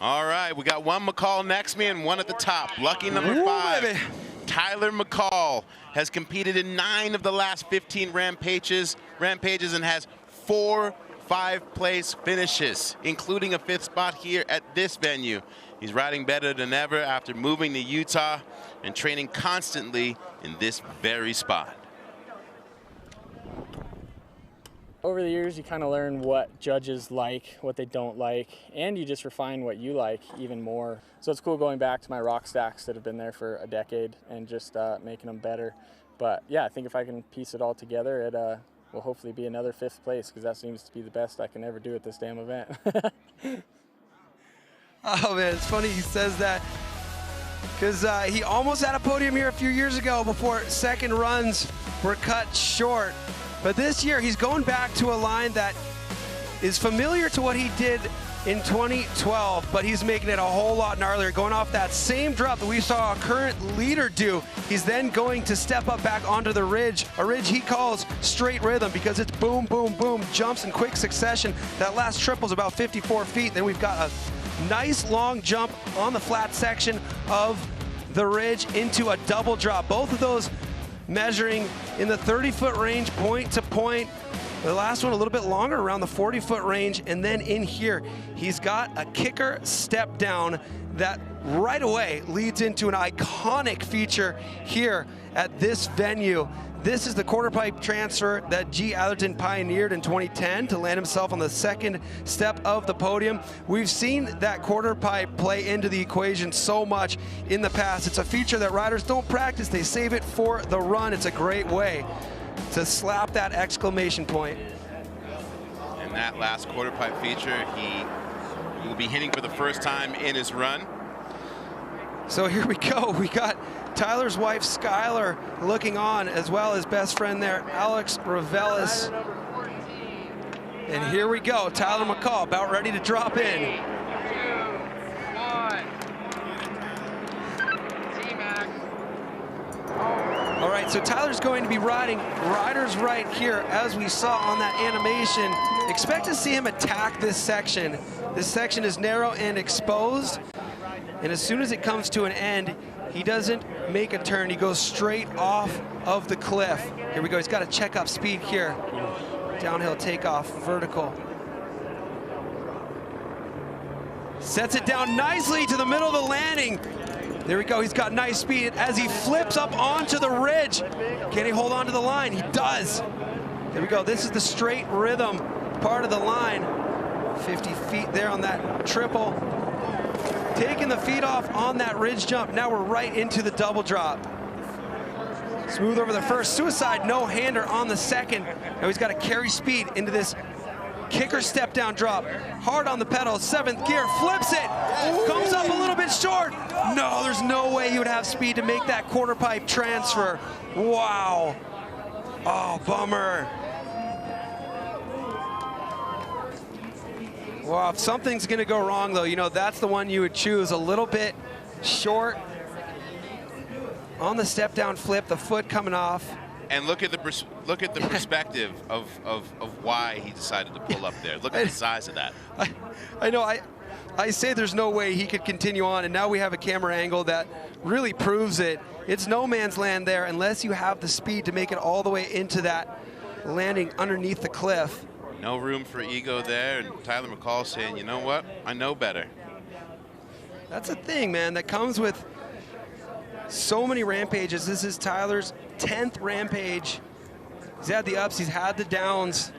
All right, we got one McCaul next to me and one at the top. Lucky number 5. Baby. Tyler McCaul has competed in 9 of the last 15 rampages and has 4 5-place finishes, including a 5th spot here at this venue. He's riding better than ever after moving to Utah and training constantly in this very spot. Over the years, you kind of learn what judges like, what they don't like, and you just refine what you like even more. So it's cool going back to my rock stacks that have been there for a decade and just making them better. But yeah, I think if I can piece it all together, it will hopefully be another 5th place, because that seems to be the best I can ever do at this damn event. Oh man, it's funny he says that, because he almost had a podium here a few years ago before second runs were cut short. But this year he's going back to a line that is familiar to what he did in 2012, but he's making it a whole lot gnarlier, going off that same drop that we saw a current leader do. He's then going to step up back onto the ridge, a ridge he calls straight rhythm, because it's boom, boom, boom, jumps in quick succession. That last triple is about 54 feet. Then we've got a nice long jump on the flat section of the ridge into a double drop. Both of those measuring in the 30-foot range, point to point. The last one a little bit longer, around the 40-foot range. And then in here, he's got a kicker step down that right away leads into an iconic feature here at this venue. This is the quarter pipe transfer that G. Atherton pioneered in 2010 to land himself on the second step of the podium. We've seen that quarter pipe play into the equation so much in the past. It's a feature that riders don't practice. They save it for the run. It's a great way to slap that exclamation point. And that last quarter pipe feature, he will be hitting for the first time in his run. So here we go. We got Tyler's wife, Skylar, looking on, as well as best friend there, Alex Ravelis. And here we go. Tyler McCaul about ready to drop in. 3, 2, 1. T-Mac. All right, so Tyler's going to be riding rider's right here, as we saw on that animation. Expect to see him attack this section. This section is narrow and exposed. And as soon as it comes to an end, he doesn't make a turn. He goes straight off of the cliff. Here we go. He's got to check up speed here. Downhill takeoff, vertical. Sets it down nicely to the middle of the landing. There we go. He's got nice speed as he flips up onto the ridge. Can he hold on to the line? He does. There we go. This is the straight rhythm part of the line. 50 feet there on that triple. Taking the feet off on that ridge jump. Now we're right into the double drop. Smooth over the first, suicide no-hander on the second. Now he's got to carry speed into this kicker step down drop. Hard on the pedal, 7th gear, flips it. Comes up a little bit short. No, there's no way he would have speed to make that quarter pipe transfer. Wow. Oh, bummer. Well, if something's going to go wrong, though, you know, that's the one you would choose. A little bit short on the step down flip, the foot coming off. And look at the perspective of why he decided to pull up there. Look at the size of that. I know. I say there's no way he could continue on, and now we have a camera angle that really proves it. It's no man's land there unless you have the speed to make it all the way into that landing underneath the cliff. No room for ego there, and Tyler McCaul saying, you know what, I know better. That's a thing, man, that comes with so many rampages. This is Tyler's 10th rampage. He's had the ups, he's had the downs.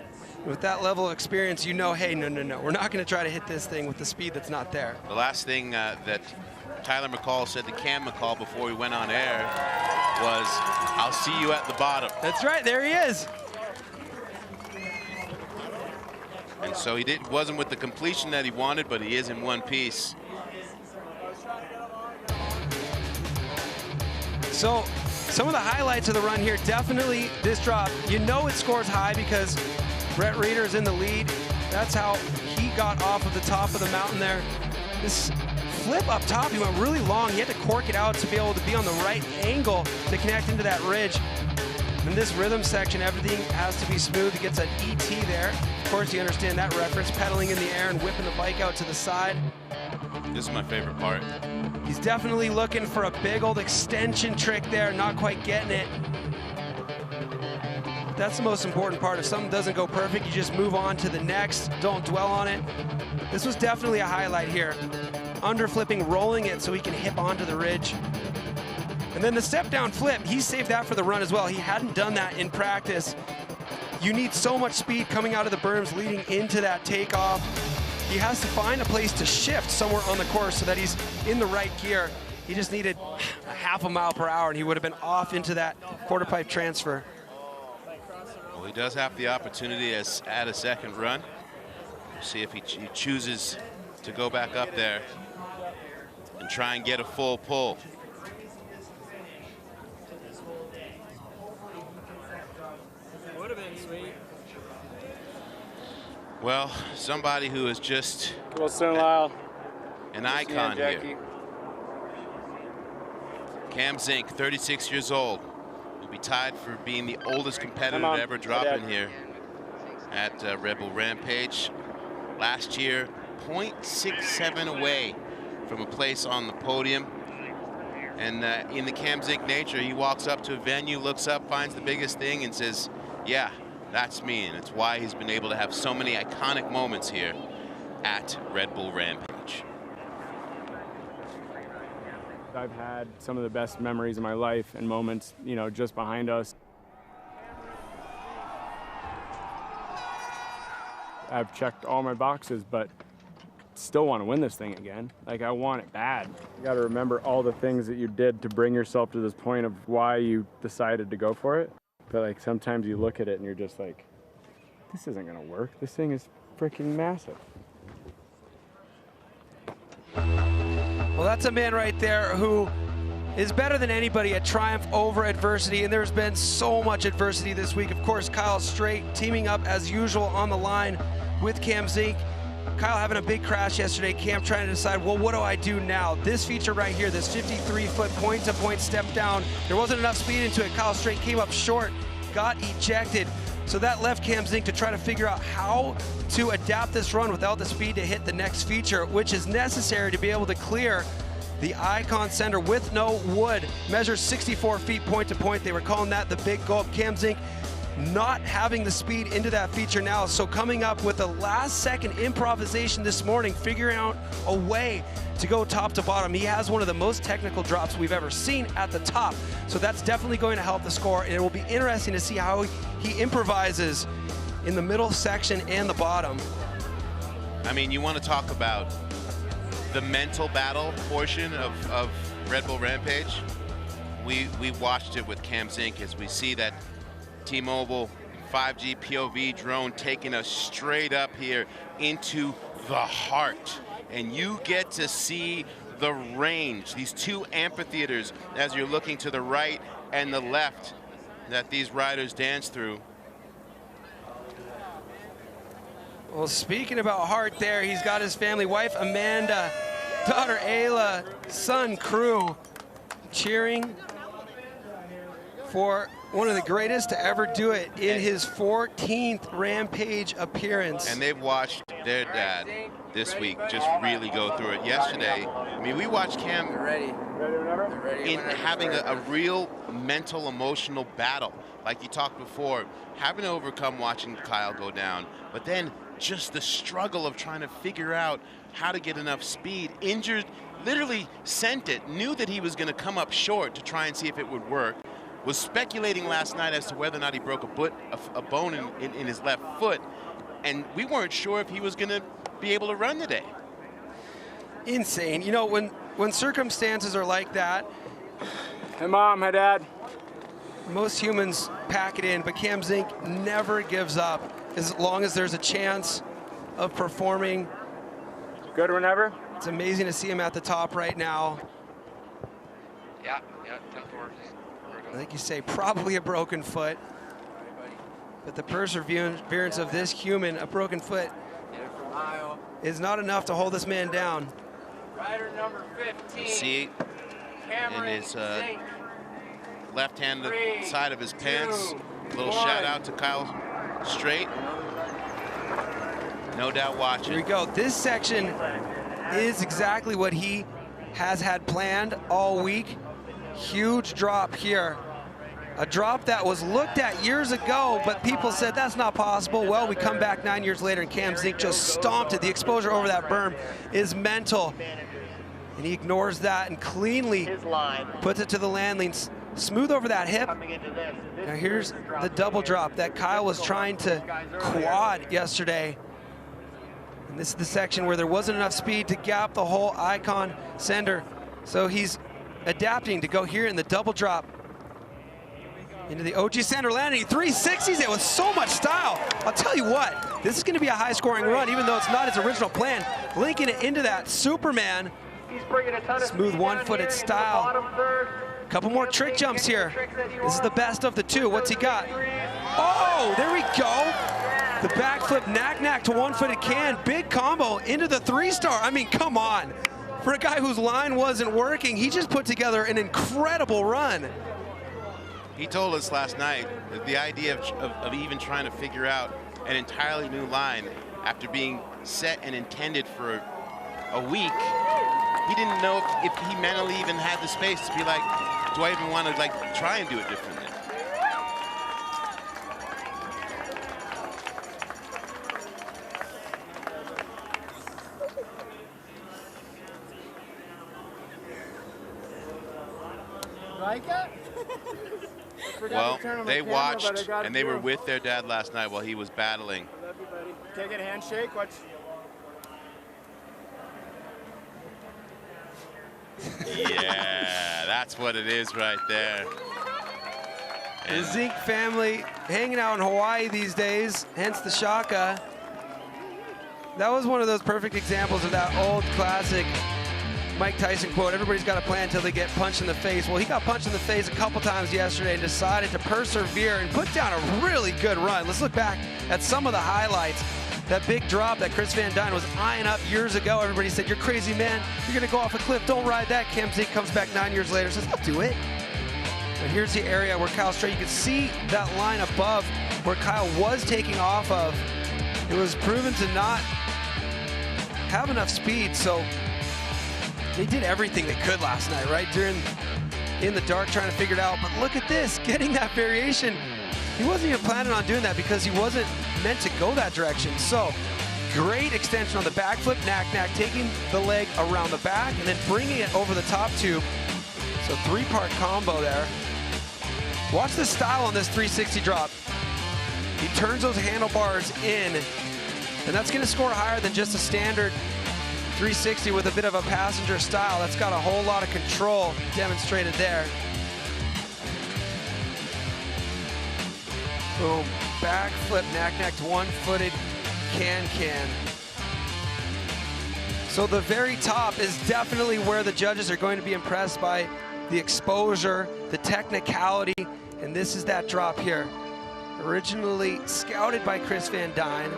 With that level of experience, you know, hey, no, we're not going to try to hit this thing with the speed that's not there. The last thing that Tyler McCaul said to Cam McCaul before he went on air was, I'll see you at the bottom. That's right, there he is. And so he wasn't with the completion that he wanted, but he is in one piece. So some of the highlights of the run here, definitely this drop. You know it scores high because Brett Rheeder's in the lead. That's how he got off of the top of the mountain there. This flip up top, he went really long. He had to cork it out to be able to be on the right angle to connect into that ridge. In this rhythm section, everything has to be smooth. He gets an ET there. Of course, you understand that reference, pedaling in the air and whipping the bike out to the side. This is my favorite part. He's definitely looking for a big old extension trick there, not quite getting it. That's the most important part. If something doesn't go perfect, you just move on to the next. Don't dwell on it. This was definitely a highlight here. Under flipping, rolling it so he can hip onto the ridge. And then the step down flip, he saved that for the run as well. He hadn't done that in practice. You need so much speed coming out of the berms leading into that takeoff. He has to find a place to shift somewhere on the course so that he's in the right gear. He just needed a half a mile per hour and he would have been off into that quarter pipe transfer. Well, he does have the opportunity to add a second run. We'll see if he chooses to go back up there and try and get a full pull. Would have been sweet. Well, somebody who is just an icon here. Cam Zink, 36 years old, will be tied for being the oldest competitor to ever drop in here at Red Bull Rampage. Last year, 0.67 away from a place on the podium. And in the Cam Zink nature, he walks up to a venue, looks up, finds the biggest thing and says, yeah, that's me. And it's why he's been able to have so many iconic moments here at Red Bull Rampage. I've had some of the best memories of my life and moments, you know, just behind us. I've checked all my boxes, but still want to win this thing again. Like, I want it bad. You got to remember all the things that you did to bring yourself to this point of why you decided to go for it. But like, sometimes you look at it and you're just like, this isn't going to work. This thing is freaking massive. Well, that's a man right there who is better than anybody at triumph over adversity, and there's been so much adversity this week. Of course, Kyle Straight teaming up as usual on the line with Cam Zink. Kyle having a big crash yesterday. Cam trying to decide, well, what do I do now? This feature right here, this 53-foot point-to-point step down, there wasn't enough speed into it. Kyle Straight came up short, got ejected. So that left Cam Zink to try to figure out how to adapt this run without the speed to hit the next feature, which is necessary to be able to clear the Icon Center with no wood. Measures 64 feet point to point. They were calling that the big gulp. Cam Zink not having the speed into that feature now. So coming up with a last second improvisation this morning, figuring out a way to go top to bottom. He has one of the most technical drops we've ever seen at the top. So that's definitely going to help the score. And it will be interesting to see how he improvises in the middle section and the bottom. I mean, you want to talk about the mental battle portion of Red Bull Rampage. We watched it with Cam Zink as we see that T-Mobile 5G POV drone taking us straight up here into the heart. And you get to see the range, these two amphitheaters as you're looking to the right and the left that these riders dance through. Well, speaking about heart there, he's got his family, wife Amanda, daughter Ayla, son Crew, cheering for one of the greatest to ever do it in his 14th Rampage appearance. And they've watched their dad this week just really go through it. Yesterday, I mean, we watched Cam in having a real mental, emotional battle. Like you talked before, having to overcome watching Kyle go down, but then just the struggle of trying to figure out how to get enough speed. Injured, literally sent it, knew that he was going to come up short to try and see if it would work. Was speculating last night as to whether or not he broke a bone in his left foot, and we weren't sure if he was going to be able to run today. Insane. You know, when circumstances are like that. Hey, Mom. Hi, Dad. Most humans pack it in, but Cam Zink never gives up as long as there's a chance of performing. Good whenever. It's amazing to see him at the top right now. Yeah, 10-4. Like you say, probably a broken foot. But the perseverance of this human, a broken foot, is not enough to hold this man down. Rider number 15. See in his left-hand side of his pants. A little shout out to Kyle Straight. No doubt watching. Here we go. This section is exactly what he has had planned all week. Huge drop here. A drop that was looked at years ago, but people said that's not possible. Well, we come back 9 years later and Cam Zink just stomped it. The exposure over that berm is mental. And he ignores that and cleanly puts it to the landing, smooth over that hip. Now here's the double drop that Kyle was trying to quad yesterday. And this is the section where there wasn't enough speed to gap the whole icon sender. So he's adapting to go here in the double drop into the OG center landing. 360s it with so much style. I'll tell you what, this is going to be a high scoring run, even though it's not his original plan. Linking it into that Superman smooth one-footed style. Couple more trick jumps here. This is the best of the two. What's he got? Oh, there we go. The backflip knack-knack to one-footed can. Big combo into the 3-star. I mean, come on. For a guy whose line wasn't working, he just put together an incredible run. He told us last night that the idea of even trying to figure out an entirely new line after being set and intended for a week, he didn't know if he mentally even had the space to be like, do I even want to like try and do it differently? Well, they watched and they were with their dad last night while he was battling. Love you, buddy. Can I get a handshake? Watch. Yeah, that's what it is right there. The Zink family hanging out in Hawaii these days, hence the shaka. That was one of those perfect examples of that old classic Mike Tyson quote, everybody's got a plan until they get punched in the face. Well, he got punched in the face a couple times yesterday and decided to persevere and put down a really good run. Let's look back at some of the highlights. That big drop that Chris Van Duyn was eyeing up years ago. Everybody said, you're crazy, man. You're going to go off a cliff. Don't ride that. Cam Zink comes back 9 years later, says, I'll do it. But here's the area where Kyle straight. You can see that line above where Kyle was taking off of. It was proven to not have enough speed, so they did everything they could last night, right? In the dark, trying to figure it out. But look at this, getting that variation. He wasn't even planning on doing that because he wasn't meant to go that direction. So great extension on the backflip, knack-knack, taking the leg around the back and then bringing it over the top tube. So 3-part combo there. Watch the style on this 360 drop. He turns those handlebars in, and that's gonna score higher than just a standard 360 with a bit of a passenger style. That's got a whole lot of control demonstrated there. Boom, backflip, knack-knack to one-footed can-can. So the very top is definitely where the judges are going to be impressed by the exposure, the technicality, and this is that drop here. Originally scouted by Chris Van Duyn.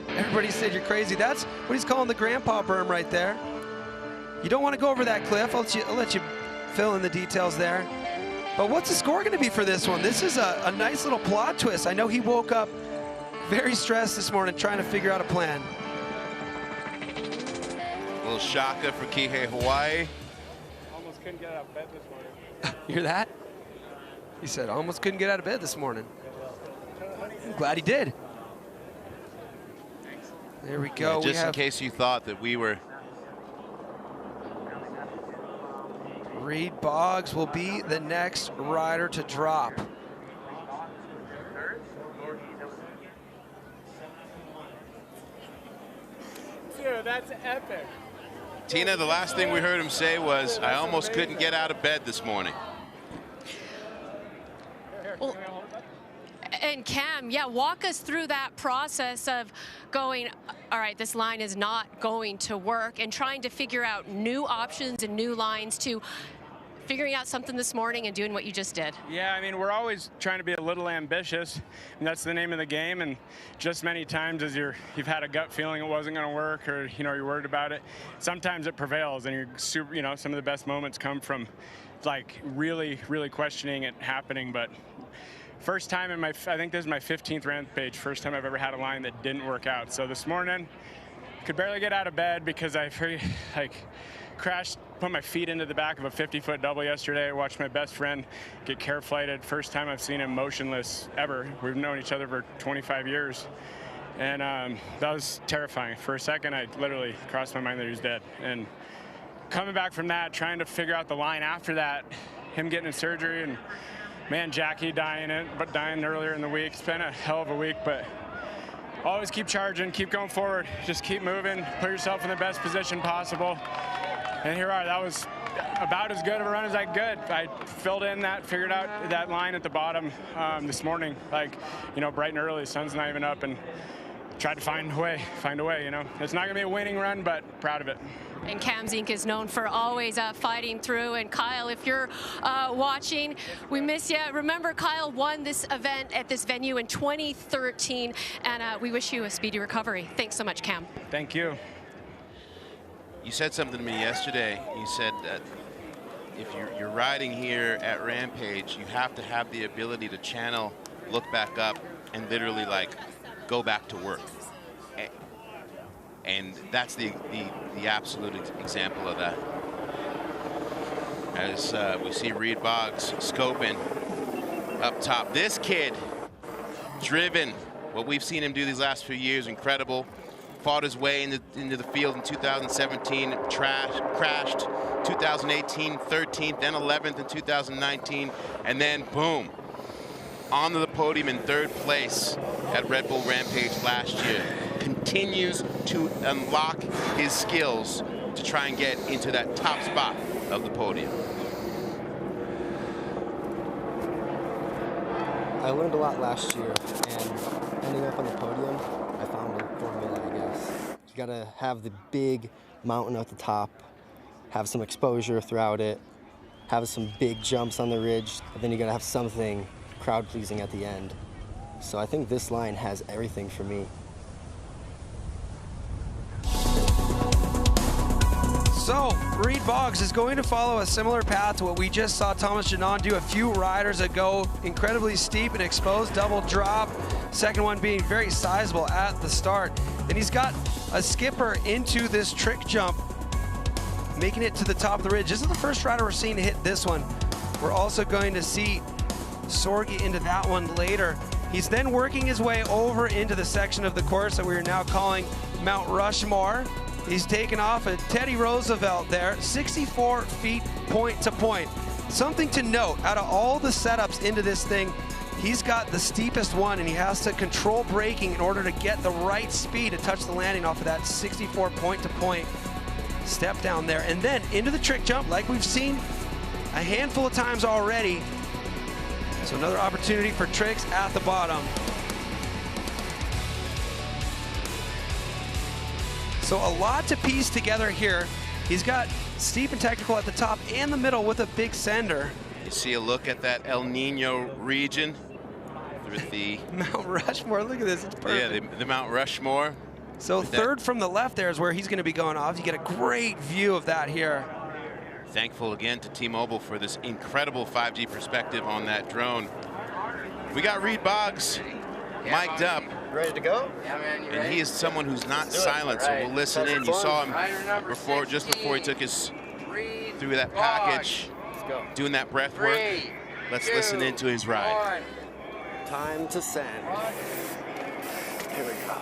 Everybody said you're crazy. That's what he's calling the grandpa berm right there. You don't want to go over that cliff. I'll let you fill in the details there. But what's the score going to be for this one? This is a nice little plot twist. I know he woke up very stressed this morning trying to figure out a plan. A little shaka for Kihei Hawaii. Almost couldn't get out of bed this morning. You hear that? He said, almost couldn't get out of bed this morning. I'm glad he did. There we go. Yeah, just in case you thought that we were. Reed Boggs will be the next rider to drop. Dude, that's epic. Tina, the last thing we heard him say was, I almost couldn't get out of bed this morning. Well, and Cam, yeah, walk us through that process of going, all right, this line is not going to work, and trying to figure out new options and new lines to figuring out something this morning and doing what you just did. Yeah, I mean, we're always trying to be a little ambitious, and that's the name of the game. And just many times as you've had a gut feeling it wasn't going to work, or you're worried about it, sometimes it prevails, and you're super, some of the best moments come from like really, really questioning it happening. But first time in I think this is my 15th Rampage, first time I've ever had a line that didn't work out. So this morning, could barely get out of bed because I crashed, put my feet into the back of a 50-foot double yesterday. I watched my best friend get care flighted. First time I've seen him motionless ever. We've known each other for 25 years. And that was terrifying. For a second, I literally crossed my mind that he was dead. And coming back from that, trying to figure out the line after that, him getting in surgery, and man, Jackie dying earlier in the week. It's been a hell of a week, but always keep charging, keep going forward, just keep moving, put yourself in the best position possible. And here we are. That was about as good of a run as I could. I figured out that line at the bottom this morning, like, you know, bright and early, sun's not even up, and tried to find a way, you know. It's not gonna be a winning run, but proud of it. And Cam Zink is known for always fighting through. And Kyle, if you're watching, we miss you. Remember, Kyle won this event at this venue in 2013, and we wish you a speedy recovery. Thanks so much, Cam. Thank you. You said something to me yesterday. You said that if you're riding here at Rampage, you have to have the ability to channel, look back up, and literally like go back to work. And that's the absolute example of that. As we see Reed Boggs scoping up top. This kid, driven, what we've seen him do these last few years, incredible. Fought his way into the field in 2017, crashed 2018, 13th, then 11th in 2019, and then boom, onto the podium in 3rd place at Red Bull Rampage last year. Continues to unlock his skills to try and get into that top spot of the podium. I learned a lot last year, and ending up on the podium, I found a formula, I guess. You gotta have the big mountain at the top, have some exposure throughout it, have some big jumps on the ridge, but then you gotta have something crowd-pleasing at the end. So I think this line has everything for me. So, Reed Boggs is going to follow a similar path to what we just saw Thomas Genon do a few riders ago. Incredibly steep and exposed double drop. Second one being very sizable at the start. Then he's got a skipper into this trick jump, making it to the top of the ridge. This is the first rider we're seeing to hit this one. We're also going to see Sorge into that one later. He's then working his way over into the section of the course that we are now calling Mount Rushmore. He's taken off a Teddy Roosevelt there, 64 feet point to point. Something to note, out of all the setups into this thing, he's got the steepest one, and he has to control braking in order to get the right speed to touch the landing off of that 64 point to point step down there. And then into the trick jump, like we've seen a handful of times already. So another opportunity for tricks at the bottom. So a lot to piece together here. He's got steep and technical at the top and the middle with a big sender. You see a look at that El Nino region with the Mount Rushmore. Look at this, it's perfect. Yeah, the Mount Rushmore. So third from the left there is where he's going to be going off. You get a great view of that here. Thankful again to T-Mobile for this incredible 5G perspective on that drone. We got Reed Boggs mic'd up. Ready to go? Yeah, man, and he is someone who's not silent, so we'll listen in. You saw him before, just before he took his through that package, doing that breath work. Let's listen into his ride. Time to send. Here we go.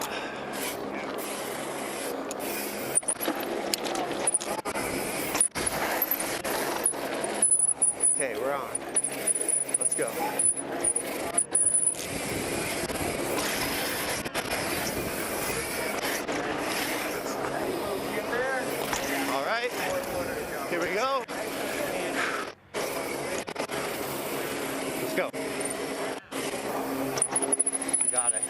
Okay, we're on. Let's go. All right, here we go. Let's go. You got it.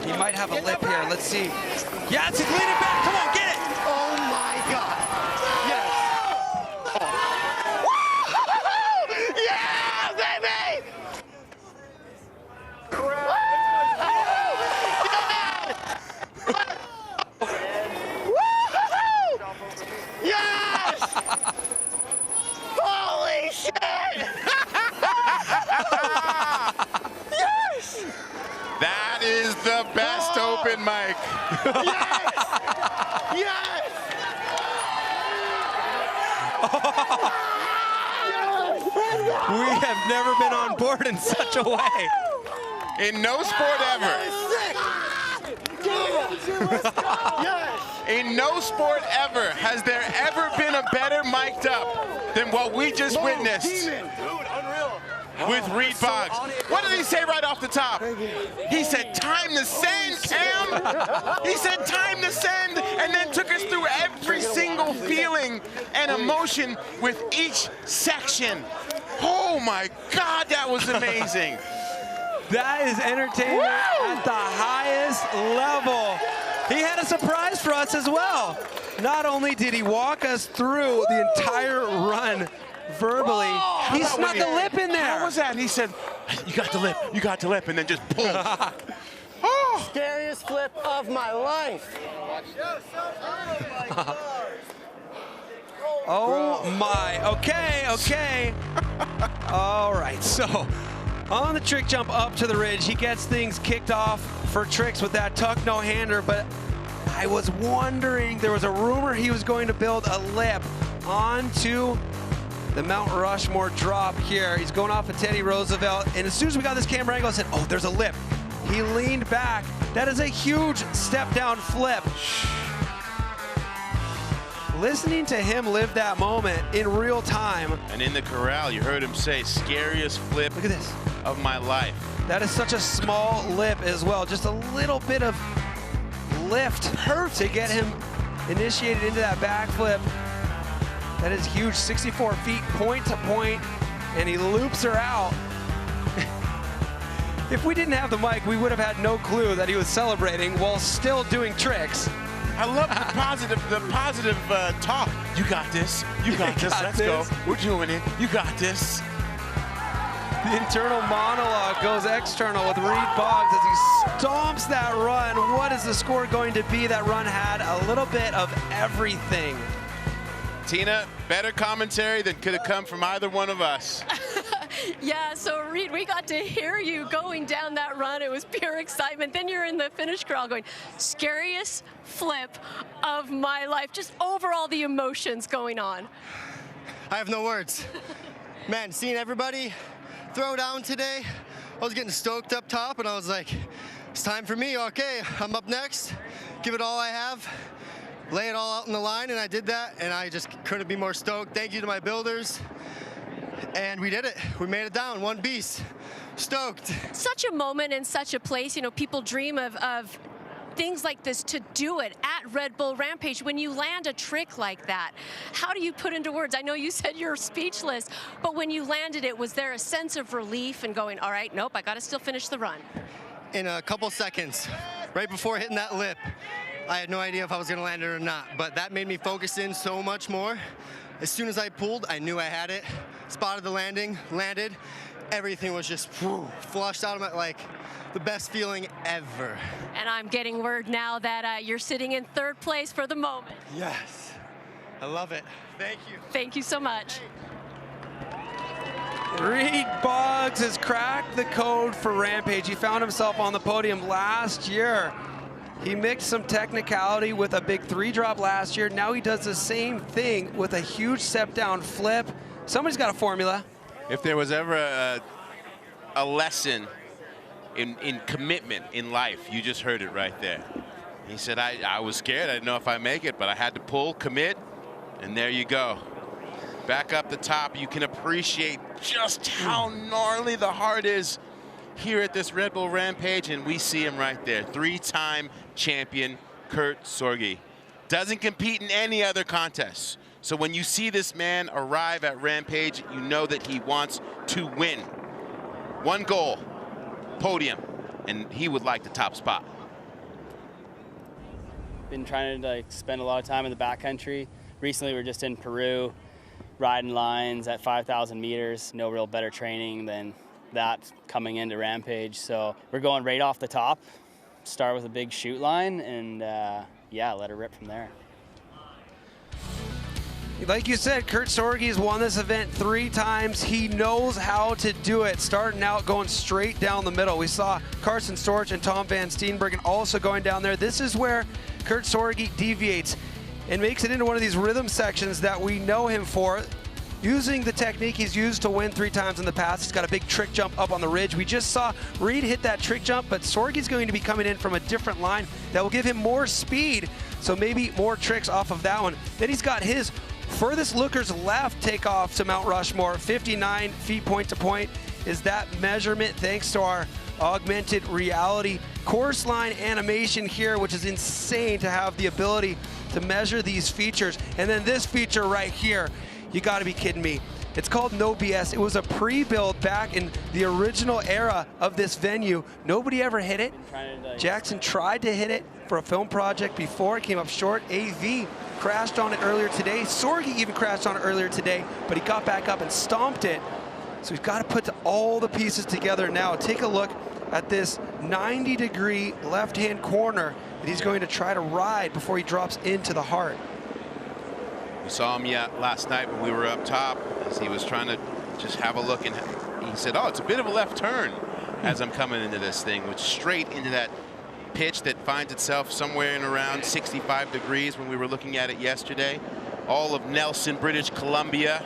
He might have a lip here. Let's see. Yeah, it's leaning back. Come on, get it. Oh my God. Yes. Yeah, baby! Yes! Holy shit! Yes! That is the best open good, Mike. Yes! Yes! We have never been on board in such a way. In no sport ever. In no sport ever has there ever been a better mic'd up than what we just witnessed with Reed Boggs. What did he say right off the top? He said, time to send, Cam. He said, time to send, and then took us through every single feeling and emotion with each section. Oh my God, that was amazing. That is entertainment at the highest level. He had a surprise for us as well. Not only did he walk us through the entire run verbally, he snuck a lip in there. How was that? And he said, you got the lip, you got the lip, and then just pulled. Scariest flip of my life. Oh my, okay. All right, so on the trick jump up to the ridge, he gets things kicked off for tricks with that tuck no-hander, but I was wondering, there was a rumor he was going to build a lip onto the Mount Rushmore drop here. He's going off of Teddy Roosevelt, and as soon as we got this camera angle, I said, oh, there's a lip. He leaned back. That is a huge step down flip. Listening to him live that moment in real time. And in the corral, you heard him say, scariest flip Look at this. of my life. That is such a small lip as well. Just a little bit of lift to get him initiated into that backflip. That is huge, 64 feet point to point, and he loops her out. If we didn't have the mic, we would have had no clue that he was celebrating while still doing tricks. I love the positive talk. You got this. You got this. Let's go. We're doing it. You got this. The internal monologue goes external with Reed Boggs as he stomps that run. What is the score going to be? That run had a little bit of everything. Tina, better commentary than could have come from either one of us. Yeah, so Reed, we got to hear you going down that run. It was pure excitement. Then you're in the finish corral going, scariest flip of my life. Just overall the emotions going on. I have no words. Man, seeing everybody throw down today, I was getting stoked up top, and I was like, it's time for me. Okay, I'm up next. Give it all I have. Lay it all out in the line, and I did that, and I just couldn't be more stoked. Thank you to my builders. And we did it. We made it down, one beast. Stoked. Such a moment and such a place. You know, people dream of things like this to do it at Red Bull Rampage. When you land a trick like that, how do you put into words? I know you said you're speechless, but when you landed it, was there a sense of relief and going, all right, nope, I got to still finish the run? In a couple seconds, right before hitting that lip, I had no idea if I was going to land it or not, but that made me focus in so much more. As soon as I pulled, I knew I had it. Spotted the landing, landed. Everything was just flushed out of my, like, the best feeling ever. And I'm getting word now that you're sitting in third place for the moment. Yes, I love it. Thank you. Thank you so much. Reed Boggs has cracked the code for Rampage. He found himself on the podium last year. He mixed some technicality with a big 3-drop last year. Now he does the same thing with a huge step-down flip. Somebody's got a formula. If there was ever a lesson in commitment in life, you just heard it right there. He said, I was scared. I didn't know if I'd make it, but I had to pull, commit, and there you go. Back up the top, you can appreciate just how gnarly the heart is here at this Red Bull Rampage, and we see him right there. 3-time champion Kurt Sorge. Doesn't compete in any other contests. So when you see this man arrive at Rampage, you know that he wants to win. One goal, podium, and he would like the top spot. Been trying to spend a lot of time in the backcountry. Recently, we were just in Peru, riding lines at 5,000 meters. No real better training than that coming into Rampage. So we're going right off the top, start with a big shoot line, and yeah, let her rip from there. Like you said, Kurt Sorge has won this event 3 times. He knows how to do it, starting out going straight down the middle. We saw Carson Storch and Tom van Steenbergen also going down there. This is where Kurt Sorge deviates and makes it into one of these rhythm sections that we know him for. Using the technique he's used to win 3 times in the past. He's got a big trick jump up on the ridge. We just saw Rheeder hit that trick jump, but Sorge's going to be coming in from a different line that will give him more speed, so maybe more tricks off of that one. Then he's got his furthest looker's left takeoff to Mount Rushmore. 59 feet point to point is that measurement, thanks to our augmented reality course line animation here, which is insane to have the ability to measure these features. And then this feature right here, you gotta be kidding me. It's called No BS. It was a pre-build back in the original era of this venue. Nobody ever hit it. Jaxson tried to hit it for a film project before. It came up short. AV crashed on it earlier today. Sorge even crashed on it earlier today, but he got back up and stomped it. So we've got to put all the pieces together now. Take a look at this 90-degree left-hand corner that he's going to try to ride before he drops into the heart. We saw him last night when we were up top as he was trying to just have a look, and he said, oh, it's a bit of a left turn as I'm coming into this thing, which straight into that pitch that finds itself somewhere in around 65 degrees when we were looking at it yesterday. All of Nelson, British Columbia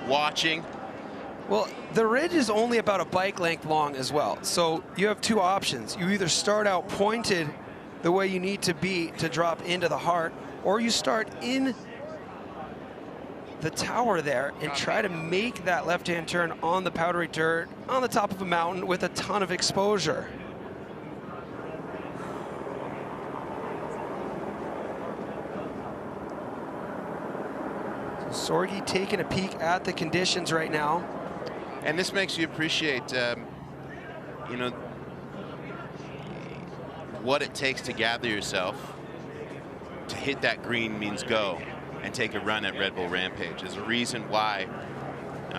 watching. Well, the ridge is only about a bike length long as well. So you have 2 options. You either start out pointed the way you need to be to drop into the heart, or you start in the tower there and try to make that left-hand turn on the powdery dirt on the top of a mountain with a ton of exposure. So Sorge taking a peek at the conditions right now. And this makes you appreciate, you know, what it takes to gather yourself. To hit that green means go and take a run at Red Bull Rampage. There's a reason why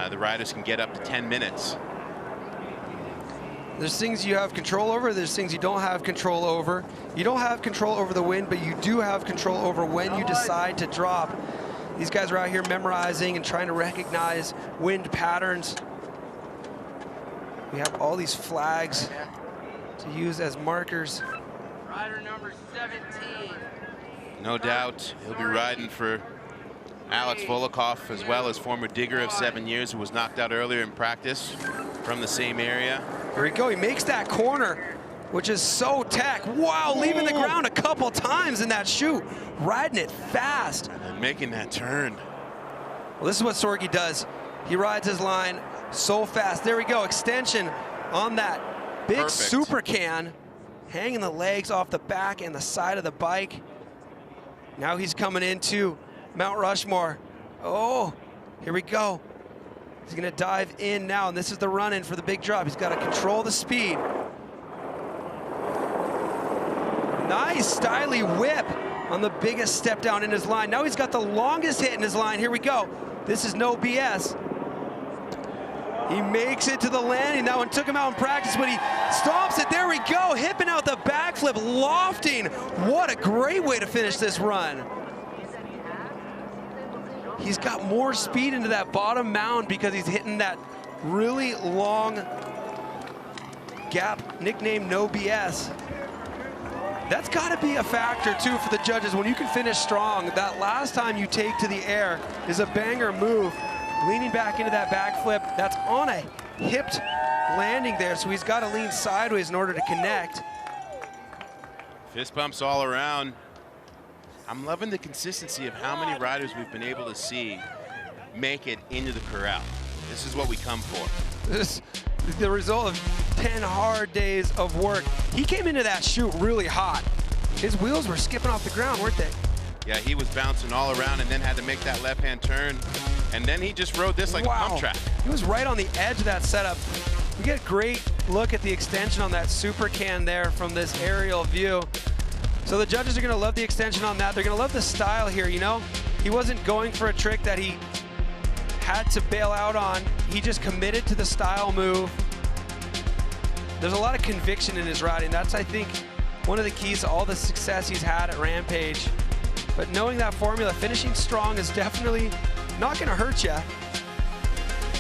the riders can get up to 10 minutes. There's things you have control over, there's things you don't have control over. You don't have control over the wind, but you do have control over when you decide to drop. These guys are out here memorizing and trying to recognize wind patterns. We have all these flags to use as markers. Rider number 17. No doubt he'll be riding for Alex Volokov, as well as former digger of 7 years who was knocked out earlier in practice from the same area. Here we go, he makes that corner, which is so tech. Wow, leaving the ground a couple times in that chute, riding it fast. And making that turn. Well, this is what Sorge does. He rides his line so fast. There we go, extension on that big super can, hanging the legs off the back and the side of the bike. Now he's coming into Mount Rushmore. Oh, here we go. He's gonna dive in now, and this is the run-in for the big drop. He's gotta control the speed. Nice styly whip on the biggest step down in his line. Now he's got the longest hit in his line. Here we go. This is No BS. He makes it to the landing. That one took him out in practice, but he stomps it. There we go, hipping out the backflip, lofting. What a great way to finish this run. He's got more speed into that bottom mound because he's hitting that really long gap, nicknamed No BS. That's got to be a factor too for the judges. When you can finish strong, that last time you take to the air is a banger move. Leaning back into that backflip, that's on a hipped landing there, so he's got to lean sideways in order to connect. Fist bumps all around. I'm loving the consistency of how many riders we've been able to see make it into the corral. This is what we come for. This is the result of 10 hard days of work. He came into that chute really hot. His wheels were skipping off the ground, weren't they? Yeah, he was bouncing all around and then had to make that left-hand turn. And then he just rode this like a pump track. He was right on the edge of that setup. We get a great look at the extension on that super can there from this aerial view. So the judges are gonna love the extension on that. They're gonna love the style here, you know? He wasn't going for a trick that he had to bail out on. He just committed to the style move. There's a lot of conviction in his riding. That's, I think, one of the keys to all the success he's had at Rampage. But knowing that formula, finishing strong is definitely not gonna hurt you.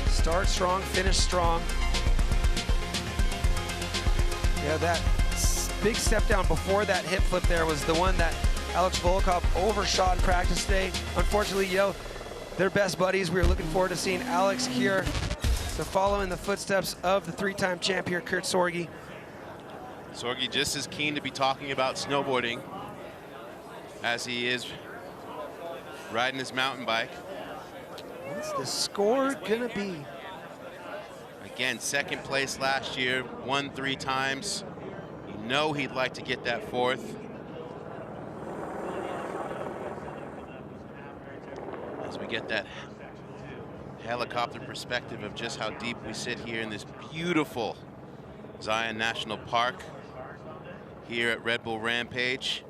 Start strong, finish strong. Yeah, that big step down before that hip flip there was the one that Alex Volkov overshot in practice today. Unfortunately, they're best buddies. We were looking forward to seeing Alex here to follow in the footsteps of the three-time champ here, Kurt Sorge. Sorge just as keen to be talking about snowboarding as he is riding his mountain bike. What's the score gonna be? Again, second place last year, won 3 times. You know he'd like to get that 4th. As we get that helicopter perspective of just how deep we sit here in this beautiful Zion National Park here at Red Bull Rampage.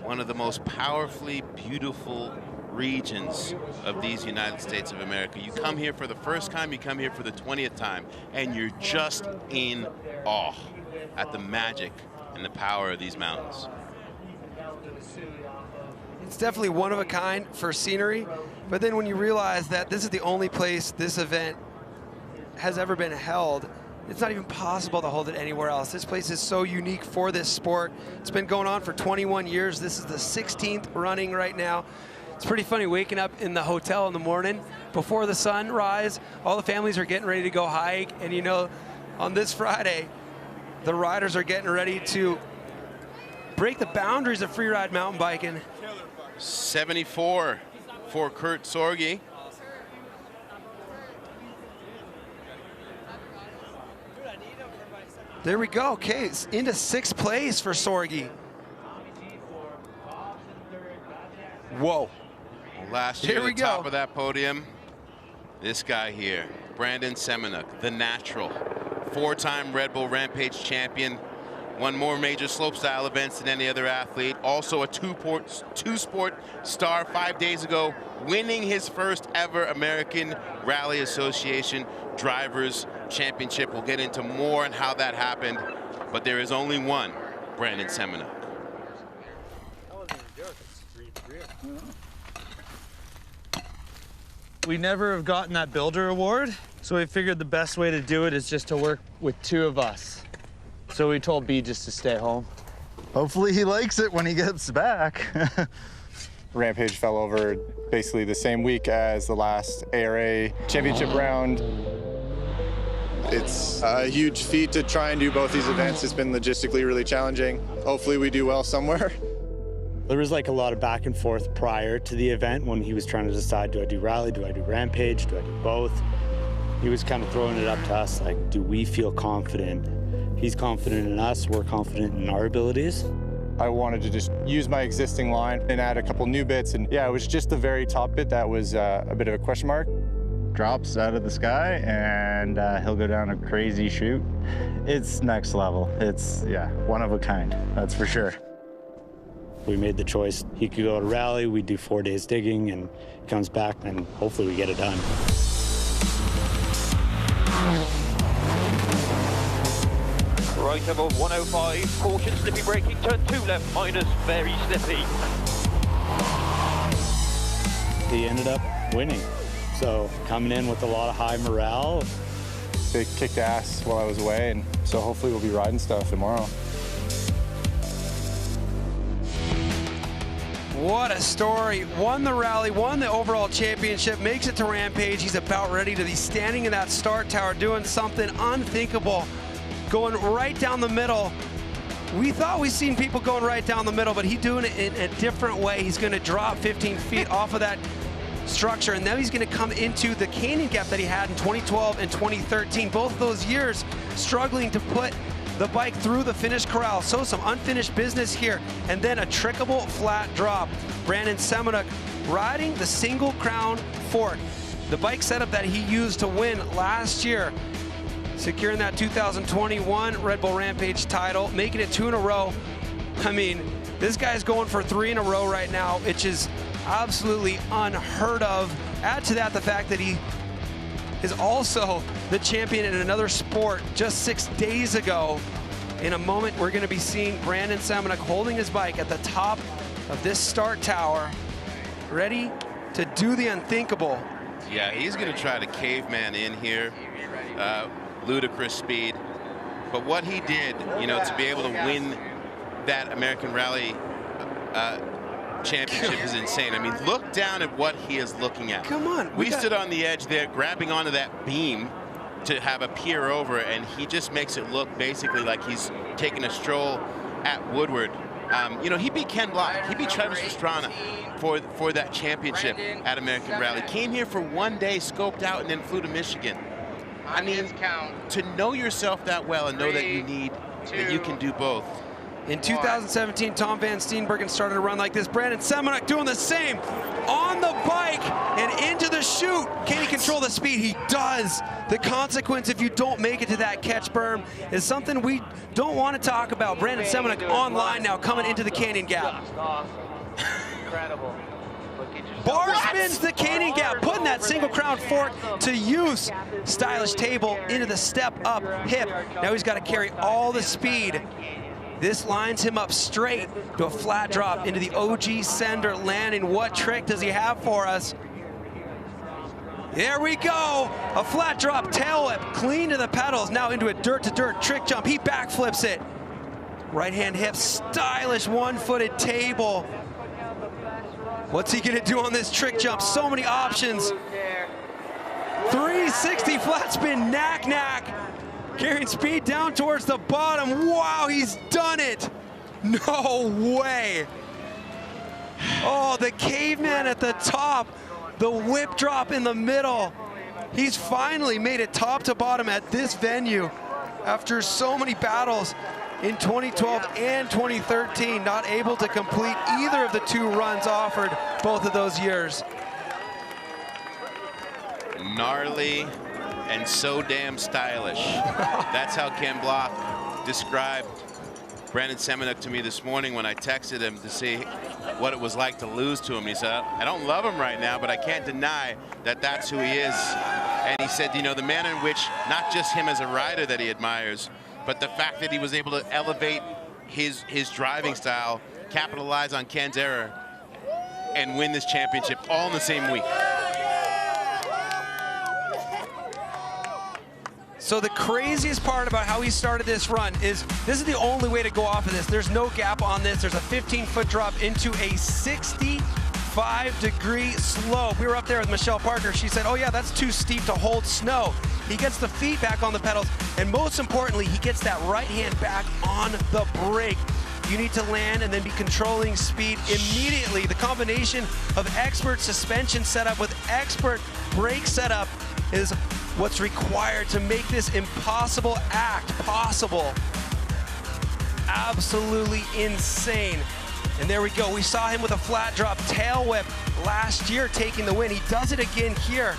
One of the most powerfully beautiful regions of these United States of America. You come here for the first time, you come here for the 20th time, and you're just in awe at the magic and the power of these mountains. It's definitely one of a kind for scenery, but then when you realize that this is the only place this event has ever been held, it's not even possible to hold it anywhere else. This place is so unique for this sport. It's been going on for 21 years. This is the 16th running right now. It's pretty funny waking up in the hotel in the morning before the sunrise. All the families are getting ready to go hike, and you know, on this Friday, the riders are getting ready to break the boundaries of freeride mountain biking. 74 for Kurt Sorge. There we go. Okay, it's into 6th place for Sorge. Whoa. Last year, the top of that podium, this guy here, Brandon Semenuk, the natural, 4-time Red Bull Rampage champion, won more major slopestyle events than any other athlete, also a two-sport star 5 days ago, winning his first ever American Rally Association Drivers Championship. We'll get into more on how that happened, but there is only one Brandon Semenuk. We never have gotten that builder award, so we figured the best way to do it is just to work with 2 of us. So we told B just to stay home. Hopefully he likes it when he gets back. Rampage fell over basically the same week as the last ARA championship round. It's a huge feat to try and do both these events. It's been logistically really challenging. Hopefully we do well somewhere. There was like a lot of back and forth prior to the event when he was trying to decide, do I do rally, do I do rampage, do I do both? He was kind of throwing it up to us like, do we feel confident? He's confident in us, we're confident in our abilities. I wanted to just use my existing line and add a couple new bits, and yeah, it was just the very top bit that was a bit of a question mark. Drops out of the sky and he'll go down a crazy chute. It's next level. It's, yeah, one of a kind, that's for sure. We made the choice. He could go to rally, we do 4 days digging, and comes back, and hopefully we get it done. Right above 105, caution slippy braking, turn 2 left, minus, very slippy. He ended up winning. So coming in with a lot of high morale. They kicked ass while I was away, and so hopefully we'll be riding stuff tomorrow. What a story. Won the rally, won the overall championship, makes it to Rampage. He's about ready to be standing in that start tower doing something unthinkable, going right down the middle. We thought we'd seen people going right down the middle, but he's doing it in a different way. He's going to drop 15 feet off of that structure, and now he's going to come into the canyon gap that he had in 2012 and 2013. Both of those years struggling to put the bike through the finish corral. So some unfinished business here, and then a trickable flat drop. Brandon Semenuk riding the single crown fork, the bike setup that he used to win last year, securing that 2021 Red Bull Rampage title, making it 2 in a row. I mean, this guy's going for 3 in a row right now, which is absolutely unheard of. Add to that the fact that he is also the champion in another sport just 6 days ago. In a moment, we're going to be seeing Brandon Semenuk holding his bike at the top of this start tower, ready to do the unthinkable. Yeah, he's going to try to caveman in here. Ludicrous speed. But what he did, you know, to be able to win that American Rally championship is insane. I mean, look down at what he is looking at. Come on. We stood on the edge there, grabbing onto that beam to have a peer over, and he just makes it look basically like he's taking a stroll at Woodward. You know, he beat Ken Block. He beat Travis Pastrana for that championship at American Rally. Came here for 1 day, scoped out, and then flew to Michigan. I mean, to know yourself that well and know that you can do both. In 2017, Tom Van Steenbergen started a run like this. Brandon Semenuk doing the same on the bike and into the chute. Can he control the speed? He does. The consequence if you don't make it to that catch berm is something we don't want to talk about. Brandon Semenuk online now, coming into the canyon gap. Incredible. Bar spins the canyon gap, putting that single crown fork to use. Stylish table into the step up hip. Now he's got to carry all the speed. This lines him up straight to a flat drop into the OG sender landing. What trick does he have for us? There we go. A flat drop tail whip, clean to the pedals. Now into a dirt to dirt trick jump. He backflips it. Right hand hip, stylish one-footed table. What's he gonna do on this trick jump? So many options. 360 flat spin, knack. Carrying speed down towards the bottom. Wow, he's done it. No way. Oh, the caveman at the top. The whip drop in the middle. He's finally made it top to bottom at this venue after so many battles in 2012 and 2013, not able to complete either of the two runs offered both of those years. Gnarly and so damn stylish. That's how Ken Block described Brandon Semenuk to me this morning when I texted him to see what it was like to lose to him. He said, I don't love him right now, but I can't deny that that's who he is. And he said, you know, the manner in which, not just him as a rider that he admires, but the fact that he was able to elevate his driving style, capitalize on Ken's error, and win this championship all in the same week. So the craziest part about how he started this run is this is the only way to go off of this. There's no gap on this. There's a 15-foot drop into a 65-degree slope. We were up there with Michelle Parker. She said, oh yeah, that's too steep to hold snow. He gets the feedback on the pedals, and most importantly, he gets that right hand back on the brake. You need to land and then be controlling speed immediately. The combination of expert suspension setup with expert brake setup is what's required to make this impossible act possible. Absolutely insane. And there we go. We saw him with a flat drop tail whip last year taking the win. He does it again here.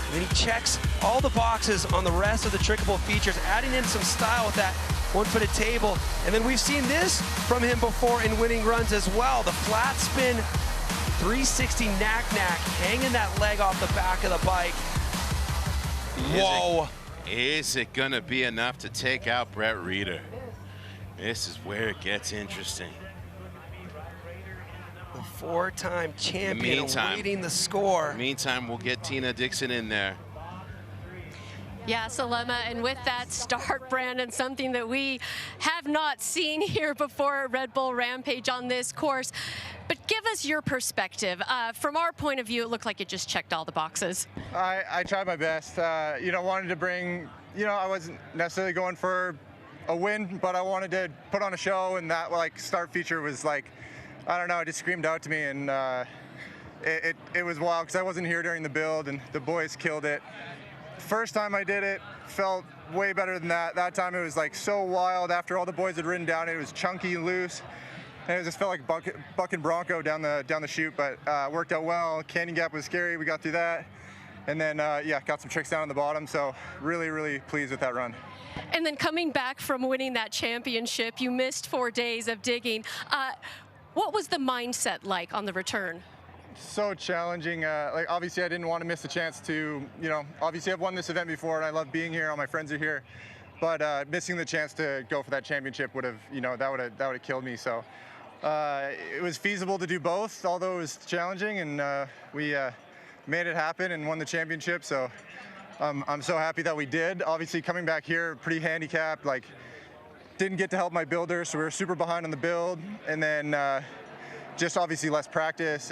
And then he checks all the boxes on the rest of the trickable features, adding in some style with that one-footed table. And then we've seen this from him before in winning runs as well. The flat spin 360 knack, hanging that leg off the back of the bike. Whoa. Is it gonna be enough to take out Brett Rheeder? This is where it gets interesting. The four-time champion leading the score. Meantime, we'll get Tina Dixon in there. Yeah, Salema, and with that start, Brandon, something that we have not seen here before at Red Bull Rampage on this course. But give us your perspective. From our point of view, it looked like it just checked all the boxes. I tried my best. You know, wanted to bring, you know, I wasn't necessarily going for a win, but I wanted to put on a show, and that like start feature was like, I don't know, it just screamed out to me, and it was wild because I wasn't here during the build, and the boys killed it. First time I did it, felt way better than that. That time it was like so wild. After all the boys had ridden down, it was chunky, loose, and it just felt like bucking Bronco down the chute. But worked out well. Canyon gap was scary. We got through that, and then yeah, got some tricks down on the bottom. So really pleased with that run. And then coming back from winning that championship, you missed 4 days of digging. What was the mindset like on the return? So challenging. Like obviously I didn't want to miss the chance to, you know, obviously I've won this event before and I love being here. All my friends are here, but missing the chance to go for that championship would have, you know, that would have killed me. So it was feasible to do both, although it was challenging, and we made it happen and won the championship. So I'm so happy that we did. Obviously, coming back here, pretty handicapped, like didn't get to help my builder, so we were super behind on the build, and then just obviously less practice.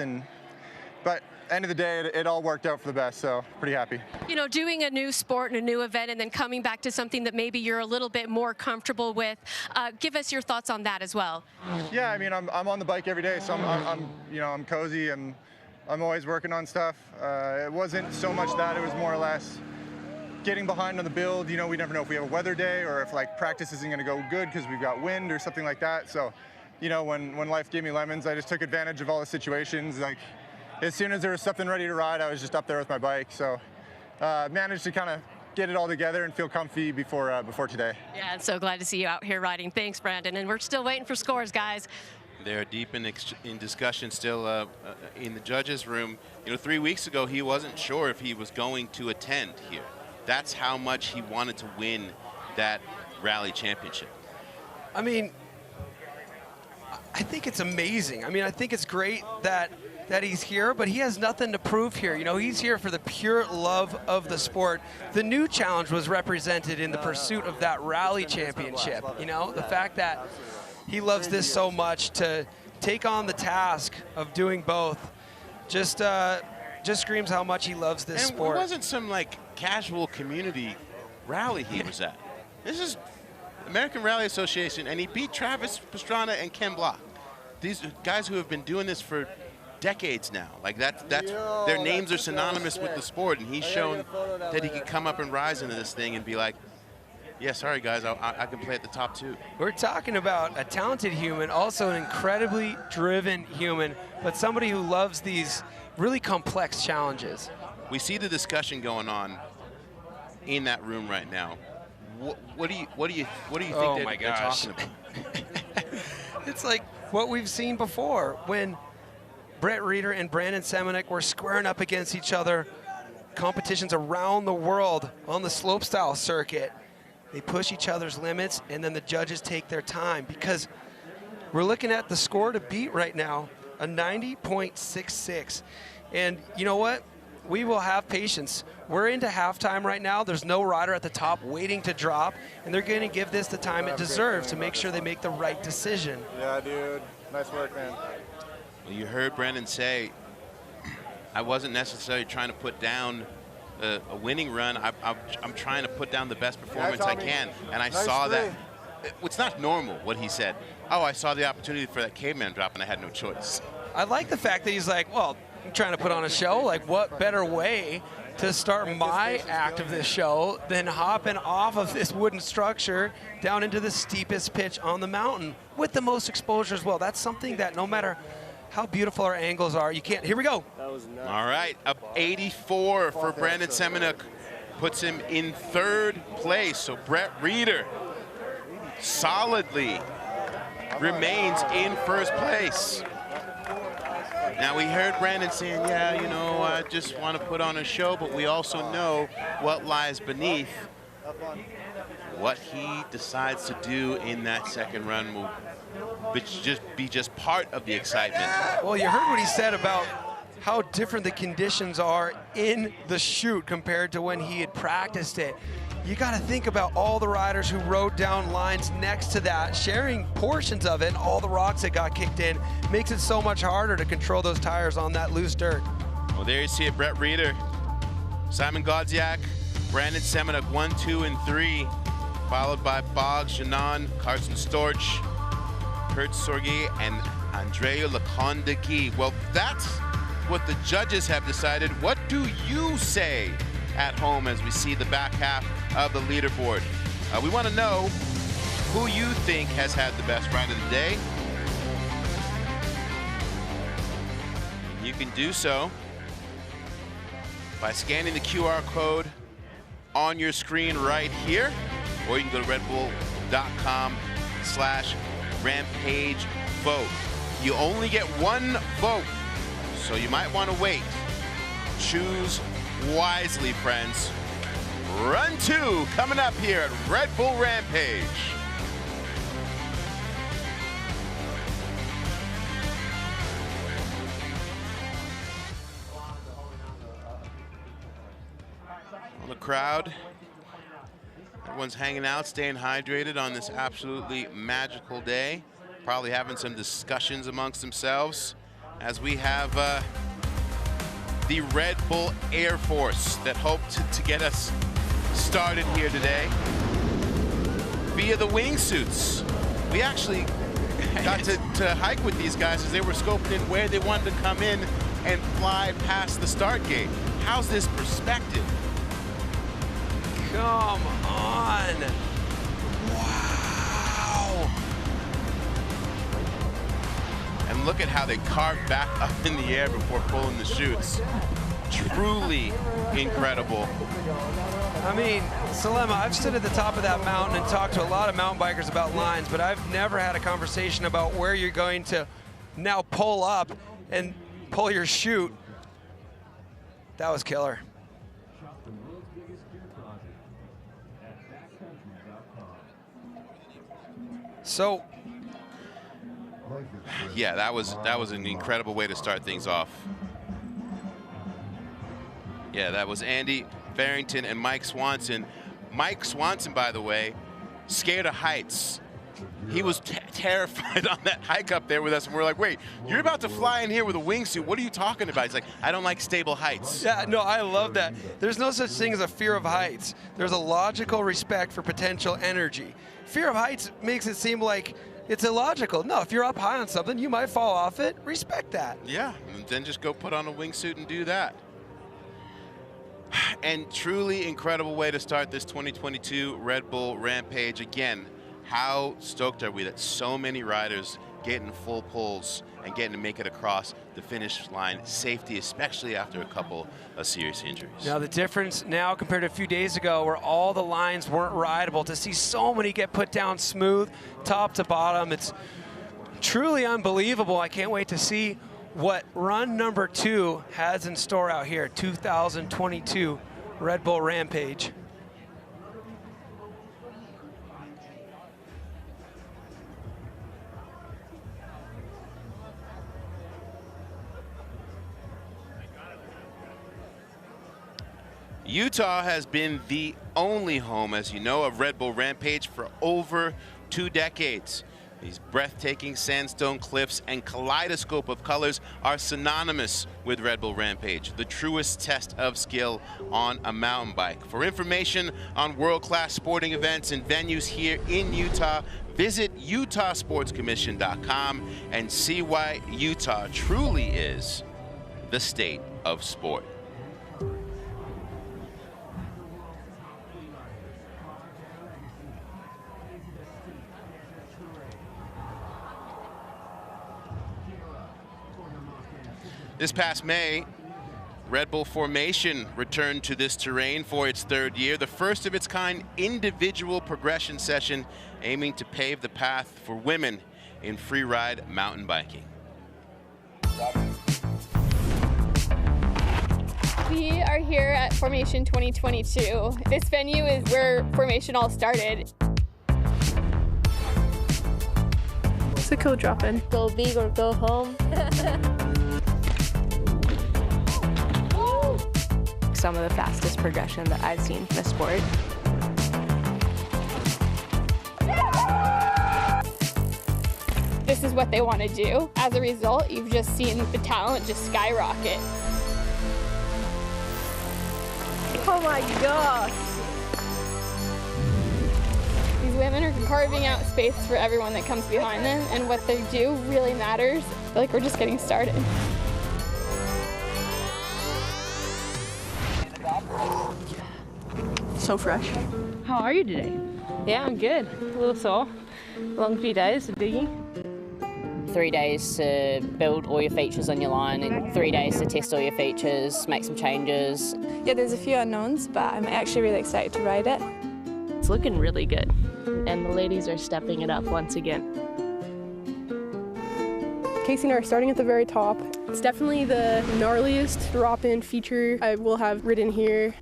But end of the day, it all worked out for the best, so pretty happy. You know, doing a new sport and a new event and then coming back to something that maybe you're a little bit more comfortable with, give us your thoughts on that as well. Yeah, I mean, I'm on the bike every day, so I'm cozy, and I'm always working on stuff. It wasn't so much that, it was more or less getting behind on the build. You know, we never know if we have a weather day or if like practice isn't gonna go good because we've got wind or something like that. So, you know, when life gave me lemons, I just took advantage of all the situations. Like, as soon as there was something ready to ride, I was just up there with my bike. So managed to kind of get it all together and feel comfy before today. Yeah, I'm so glad to see you out here riding. Thanks, Brandon. And we're still waiting for scores, guys. They're deep in discussion still in the judges' room. You know, 3 weeks ago, he wasn't sure if he was going to attend here. That's how much he wanted to win that rally championship. I mean, I think it's amazing. I mean, I think it's great that he's here, but he has nothing to prove here. You know, he's here for the pure love of the sport. The new challenge was represented in the pursuit of that rally championship. You know, the fact that he loves this so much to take on the task of doing both just screams how much he loves this sport. It wasn't some like casual community rally he was at. This is American Rally Association, and he beat Travis Pastrana and Ken Block. These guys who have been doing this for decades now. Like that's their names are synonymous with the sport, and he's shown that he could come up and rise into this thing and be like, yeah, sorry guys, I can play at the top too. We're talking about a talented human, also an incredibly driven human, but somebody who loves these really complex challenges. We see the discussion going on in that room right now. What do you think they're talking about? It's like what we've seen before when Brett Rheeder and Brandon Semenuk were squaring up against each other. Competitions around the world on the slopestyle circuit. They push each other's limits, and then the judges take their time, because we're looking at the score to beat right now, a 90.66. And you know what? We will have patience. We're into halftime right now. There's no rider at the top waiting to drop, and they're going to give this the time it deserves to make sure they make the right decision. Yeah, dude. Nice work, man. Well, you heard Brandon say, I wasn't necessarily trying to put down a winning run. I'm trying to put down the best performance I can. And I saw that. It's not normal what he said. Oh, I saw the opportunity for that caveman drop, and I had no choice. I like the fact that he's like, well, I'm trying to put on a show. Like, what better way to start my act of this show than hopping off of this wooden structure down into the steepest pitch on the mountain with the most exposure as well. That's something that no matter how beautiful our angles are, you can't. Here we go. That was nuts. All right, up 84 for Brandon Semenuk. Puts him in third place. So Brett Rheeder solidly remains in first place. Now, we heard Brandon saying, yeah, you know, I just want to put on a show, but we also know what lies beneath. What he decides to do in that second run will be just part of the excitement. Well, you heard what he said about how different the conditions are in the chute compared to when he had practiced it. You got to think about all the riders who rode down lines next to that, sharing portions of it, and all the rocks that got kicked in. Makes it so much harder to control those tires on that loose dirt. Well, there you see it, Brett Rheeder, Szymon Godziek, Brandon Semenuk, 1, 2, and 3, followed by Boggs, Genon, Carson Storch, Sorge, and Andreu Lacondeguy. Well, that's what the judges have decided. What do you say at home as we see the back half of the leaderboard? We want to know who you think has had the best ride of the day. You can do so by scanning the QR code on your screen right here, or you can go to redbull.com/Rampage vote. You only get one vote, so you might want to wait. Choose wisely, friends. Run 2 coming up here at Red Bull Rampage. Well, the crowd, everyone's hanging out, staying hydrated on this absolutely magical day. Probably having some discussions amongst themselves as we have the Red Bull Air Force that hoped to get us started here today via the wingsuits. We actually got to hike with these guys as they were scoping in where they wanted to come in and fly past the start gate. How's this perspective? Come on. Wow. And look at how they carved back up in the air before pulling the chutes. Truly incredible. I mean, Salema, I've stood at the top of that mountain and talked to a lot of mountain bikers about lines, but I've never had a conversation about where you're going to now pull up and pull your chute. That was killer. So, yeah, that was an incredible way to start things off. Yeah, that was Andy Farrington and Mike Swanson. Mike Swanson, by the way, scared of heights. He was terrified on that hike up there with us, and we're like, wait, you're about to fly in here with a wingsuit. What are you talking about? He's like, I don't like stable heights. Yeah, no, I love that. There's no such thing as a fear of heights. There's a logical respect for potential energy. Fear of heights makes it seem like it's illogical. No, if you're up high on something, you might fall off it. Respect that. Yeah, and then just go put on a wingsuit and do that. And truly incredible way to start this 2022 Red Bull Rampage. Again, how stoked are we that so many riders getting full pulls and getting to make it across the finish line. Safety, especially after a couple of serious injuries. Now the difference now compared to a few days ago where all the lines weren't rideable, to see so many get put down smooth, top to bottom, it's truly unbelievable. I can't wait to see what run number 2 has in store out here, 2022 Red Bull Rampage. Utah has been the only home, as you know, of Red Bull Rampage for over 2 decades. These breathtaking sandstone cliffs and kaleidoscope of colors are synonymous with Red Bull Rampage, the truest test of skill on a mountain bike. For information on world-class sporting events and venues here in Utah, visit utahsportscommission.com and see why Utah truly is the state of sport. This past May, Red Bull Formation returned to this terrain for its 3rd year, the first of its kind individual progression session aiming to pave the path for women in freeride mountain biking. We are here at Formation 2022. This venue is where Formation all started. It's a cool drop-in. Go big or go home. Some of the fastest progression that I've seen in the sport. This is what they want to do. As a result, you've just seen the talent just skyrocket. Oh my gosh. These women are carving out space for everyone that comes behind them, and what they do really matters. I feel like we're just getting started. So fresh. How are you today? Yeah, I'm good. A little sore. Long few days of digging. 3 days to build all your features on your line and 3 days to test all your features, make some changes. Yeah, there's a few unknowns, but I'm actually really excited to ride it. It's looking really good, and the ladies are stepping it up once again. Casey and I are starting at the very top. It's definitely the gnarliest drop-in feature I will have ridden here.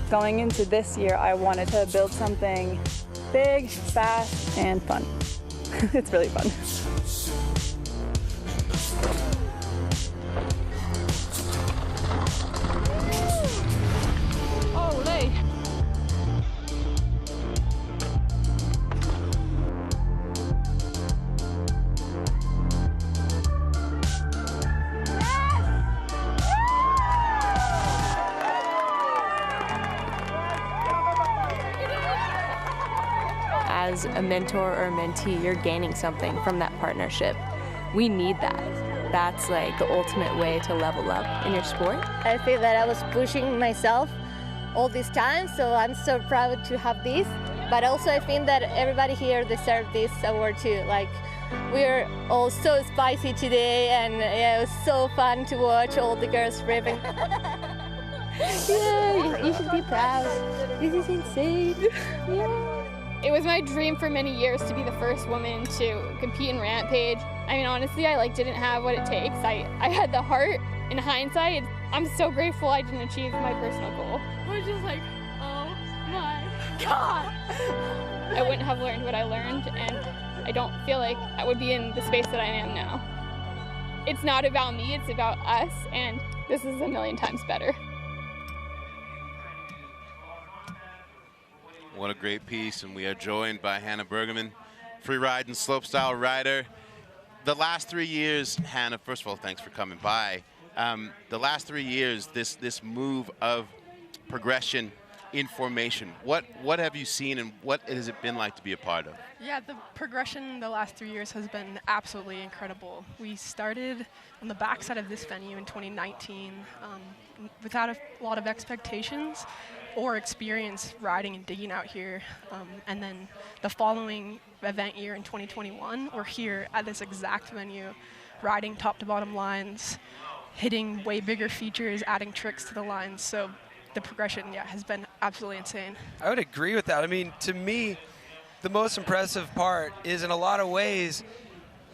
Going into this year, I wanted to build something big, fast, and fun. It's really fun. Olé! As a mentor or a mentee, you're gaining something from that partnership. We need that. That's like the ultimate way to level up in your sport. I feel that I was pushing myself all this time, so I'm so proud to have this. But also I think that everybody here deserves this award too. Like, we're all so spicy today, and yeah, it was so fun to watch all the girls ripping. Yeah, you should be proud. This is insane. Yeah. It was my dream for many years to be the first woman to compete in Rampage. I mean, honestly, I didn't have what it takes. I had the heart. In hindsight, I'm so grateful I didn't achieve my personal goal. I was just like, oh my God. I wouldn't have learned what I learned, and I don't feel like I would be in the space that I am now. It's not about me, it's about us, and this is a million times better. What a great piece, and we are joined by Hannah Bergerman, freeride and slopestyle rider. The last 3 years, Hannah, first of all, thanks for coming by. The last 3 years, this move of progression in formation, what have you seen, and what has it been like to be a part of? Yeah, the progression the last 3 years has been absolutely incredible. We started on the backside of this venue in 2019 without a lot of expectations or experience riding and digging out here. And then the following event year in 2021, we're here at this exact venue, riding top to bottom lines, hitting way bigger features, adding tricks to the lines. So the progression, yeah, has been absolutely insane. I would agree with that. I mean, to me, the most impressive part is, in a lot of ways,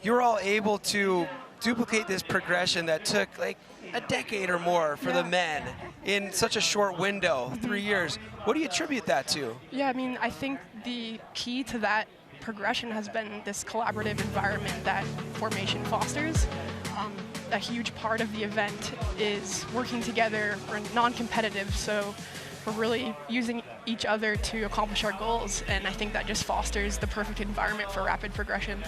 you're all able to duplicate this progression that took like a decade or more for the men in such a short window, 3 years. What do you attribute that to? Yeah, I mean, I think the key to that progression has been this collaborative environment that formation fosters. A huge part of the event is working together. We're non-competitive, so we're really using each other to accomplish our goals, and I think that just fosters the perfect environment for rapid progression.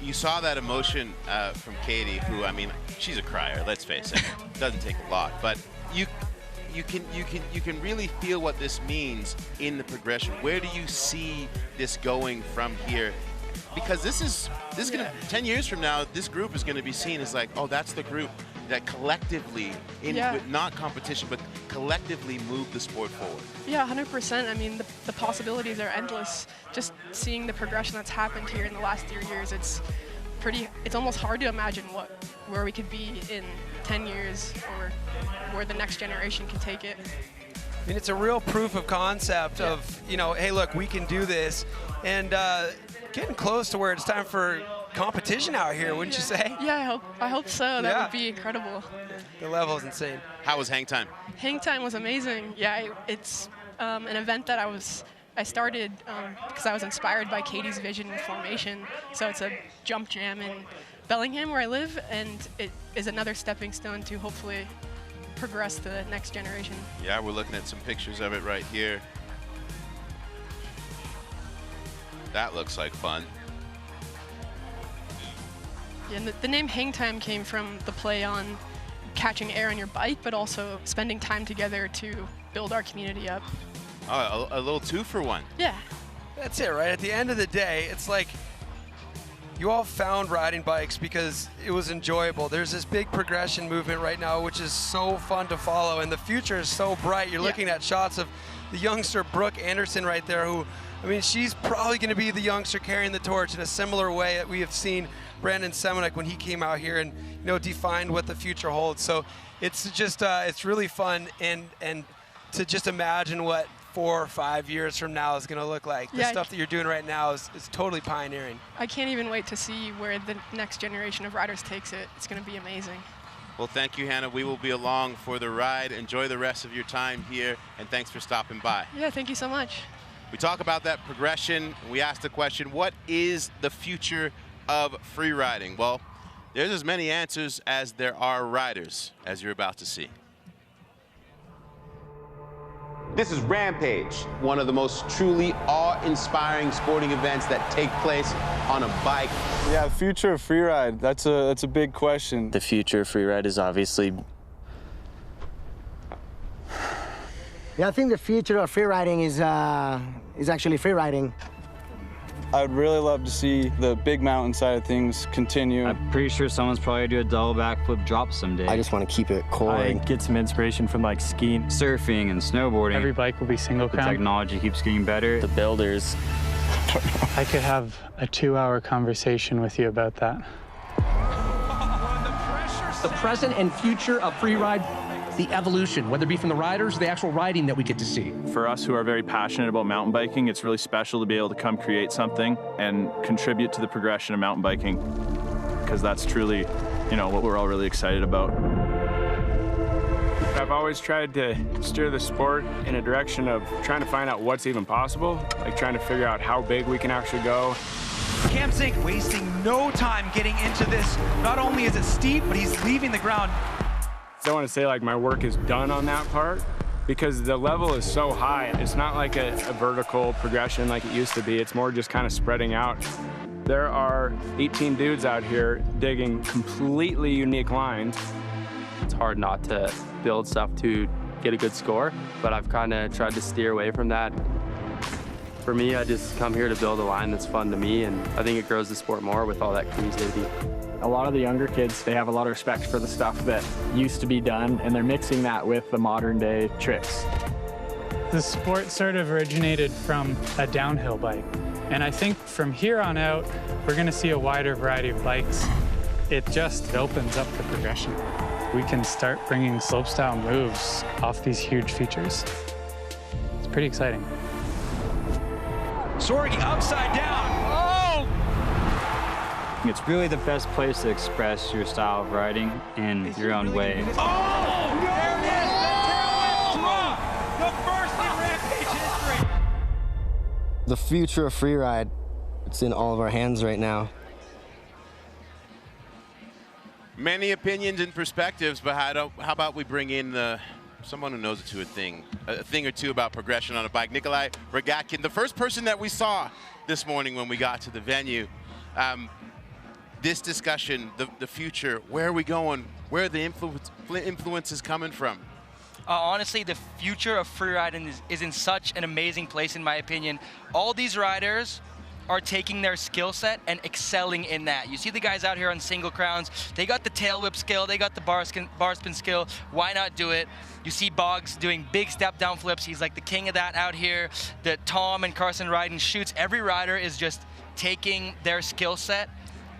You saw that emotion from Katie, who, I mean, she's a crier, let's face it. Doesn't take a lot, but you can really feel what this means in the progression. Where do you see this going from here? Because this is gonna, 10 years from now, this group is gonna be seen as like, oh, that's the group that collectively, not competition, but collectively move the sport forward. Yeah, 100%. I mean, the possibilities are endless. Just seeing the progression that's happened here in the last 3 years, it's almost hard to imagine where we could be in 10 years or where the next generation can take it. I mean, it's a real proof of concept of, you know, hey, look, we can do this. And getting close to where it's time for competition out here, wouldn't you say? Yeah, I hope so. That would be incredible. The level is insane. How was hang time? Hang time was amazing. Yeah, it's an event that I started because I was inspired by Katie's vision and formation. So it's a jump jam in Bellingham, where I live, and it is another stepping stone to hopefully progress to the next generation. Yeah, we're looking at some pictures of it right here. That looks like fun. Yeah, and the name Hang Time came from the play on catching air on your bike, but also spending time together to build our community up. Oh, a little 2-for-1. Yeah. That's it, right? At the end of the day, it's like you all found riding bikes because it was enjoyable. There's this big progression movement right now, which is so fun to follow, and the future is so bright. You're looking at shots of the youngster Brooke Anderson right there, who, I mean, she's probably going to be the youngster carrying the torch in a similar way that we have seen Brandon Semenuk when he came out here and, you know, defined what the future holds. So it's just, it's really fun, and to just imagine what 4 or 5 years from now is going to look like. The stuff that you're doing right now is totally pioneering. I can't even wait to see where the next generation of riders takes it. It's going to be amazing. Well, thank you, Hannah. We will be along for the ride. Enjoy the rest of your time here, and thanks for stopping by. Yeah, thank you so much. We talk about that progression. We asked the question, what is the future of free riding? Well, there's as many answers as there are riders, as you're about to see. This is Rampage, one of the most truly awe-inspiring sporting events that take place on a bike. Yeah, the future of freeride, that's a big question. The future of freeride is obviously... Yeah, I think the future of freeriding is actually freeriding. I would really love to see the big mountain side of things continue. I'm pretty sure someone's probably gonna do a double backflip drop someday. I just want to keep it core. I and get some inspiration from like skiing, surfing, and snowboarding. Every bike will be single crown. The technology keeps getting better. The builders. I could have a 2-hour conversation with you about that. The present and future of freeride, the evolution, whether it be from the riders or the actual riding that we get to see. For us who are very passionate about mountain biking, it's really special to be able to come create something and contribute to the progression of mountain biking, because that's truly, you know, what we're all really excited about. I've always tried to steer the sport in a direction of trying to find out what's even possible, like trying to figure out how big we can actually go. Cam Zink wasting no time getting into this. Not only is it steep, but he's leaving the ground. I don't want to say like my work is done on that part, because the level is so high. It's not like a vertical progression like it used to be. It's more just kind of spreading out. There are 18 dudes out here digging completely unique lines. It's hard not to build stuff to get a good score, but I've kind of tried to steer away from that. For me, I just come here to build a line that's fun to me, and I think it grows the sport more with all that creativity. A lot of the younger kids, they have a lot of respect for the stuff that used to be done, and they're mixing that with the modern day tricks. The sport sort of originated from a downhill bike. And I think from here on out, we're gonna see a wider variety of bikes. It just opens up the progression. We can start bringing slopestyle moves off these huge features. It's pretty exciting. Sorge upside down. It's really the best place to express your style of riding in your own way. Oh, there it is! The tailwind drop! The first in Rampage history! the future of freeride, it's in all of our hands right now. Many opinions and perspectives, but how about we bring in someone who knows a thing or two about progression on a bike. Nikolai Rogatkin, the first person that we saw this morning when we got to the venue. This discussion, the future, where are we going, where are the influences coming from? Honestly, the future of freeriding is in such an amazing place, in my opinion. All these riders are taking their skill set and excelling in that. You see the guys out here on single crowns, they got the tail whip skill, they got the bar spin skill, why not do it? You see Boggs doing big step down flips, he's like the king of that out here. The Tom and Carson riding shoots, every rider is just taking their skill set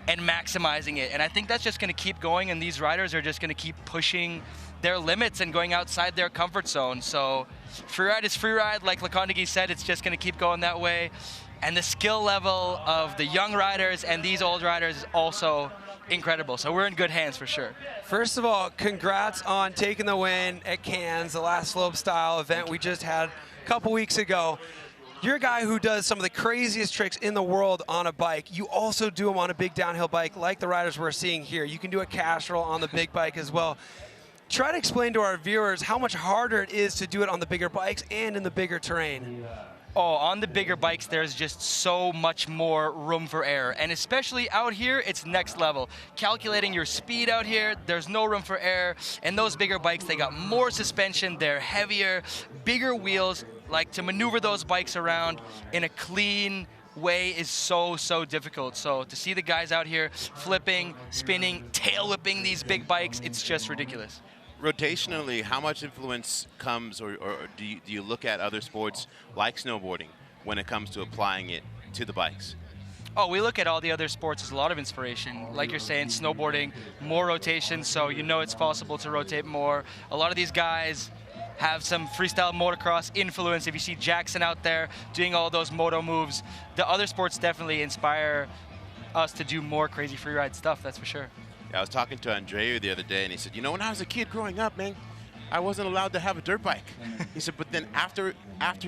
and maximizing it. And I think that's just gonna keep going, and these riders are just gonna keep pushing their limits and going outside their comfort zone. So freeride is freeride, like Lacondeguy said, it's just gonna keep going that way. And the skill level of the young riders and these old riders is also incredible. So we're in good hands for sure. First of all, congrats on taking the win at Cannes, the last slopestyle event we just had a couple weeks ago. You're a guy who does some of the craziest tricks in the world on a bike. You also do them on a big downhill bike like the riders we're seeing here. You can do a castrol on the big bike as well. Try to explain to our viewers how much harder it is to do it on the bigger bikes and in the bigger terrain. Oh, on the bigger bikes, there's just so much more room for error. And especially out here, it's next level. Calculating your speed out here, there's no room for error. And those bigger bikes, they got more suspension, they're heavier, bigger wheels. Like, to maneuver those bikes around in a clean way is so difficult. So to see the guys out here flipping, spinning, tail whipping these big bikes, it's just ridiculous. Rotationally, how much influence comes, or do you look at other sports like snowboarding when it comes to applying it to the bikes? Oh, we look at all the other sports as a lot of inspiration. Like you're saying, snowboarding, more rotation, so you know it's possible to rotate more. A lot of these guys have some freestyle motocross influence. If you see Jaxson out there doing all those moto moves, the other sports definitely inspire us to do more crazy freeride stuff, that's for sure. Yeah, I was talking to Andreu the other day, and he said, you know, when I was a kid growing up, man, I wasn't allowed to have a dirt bike. He said, but then after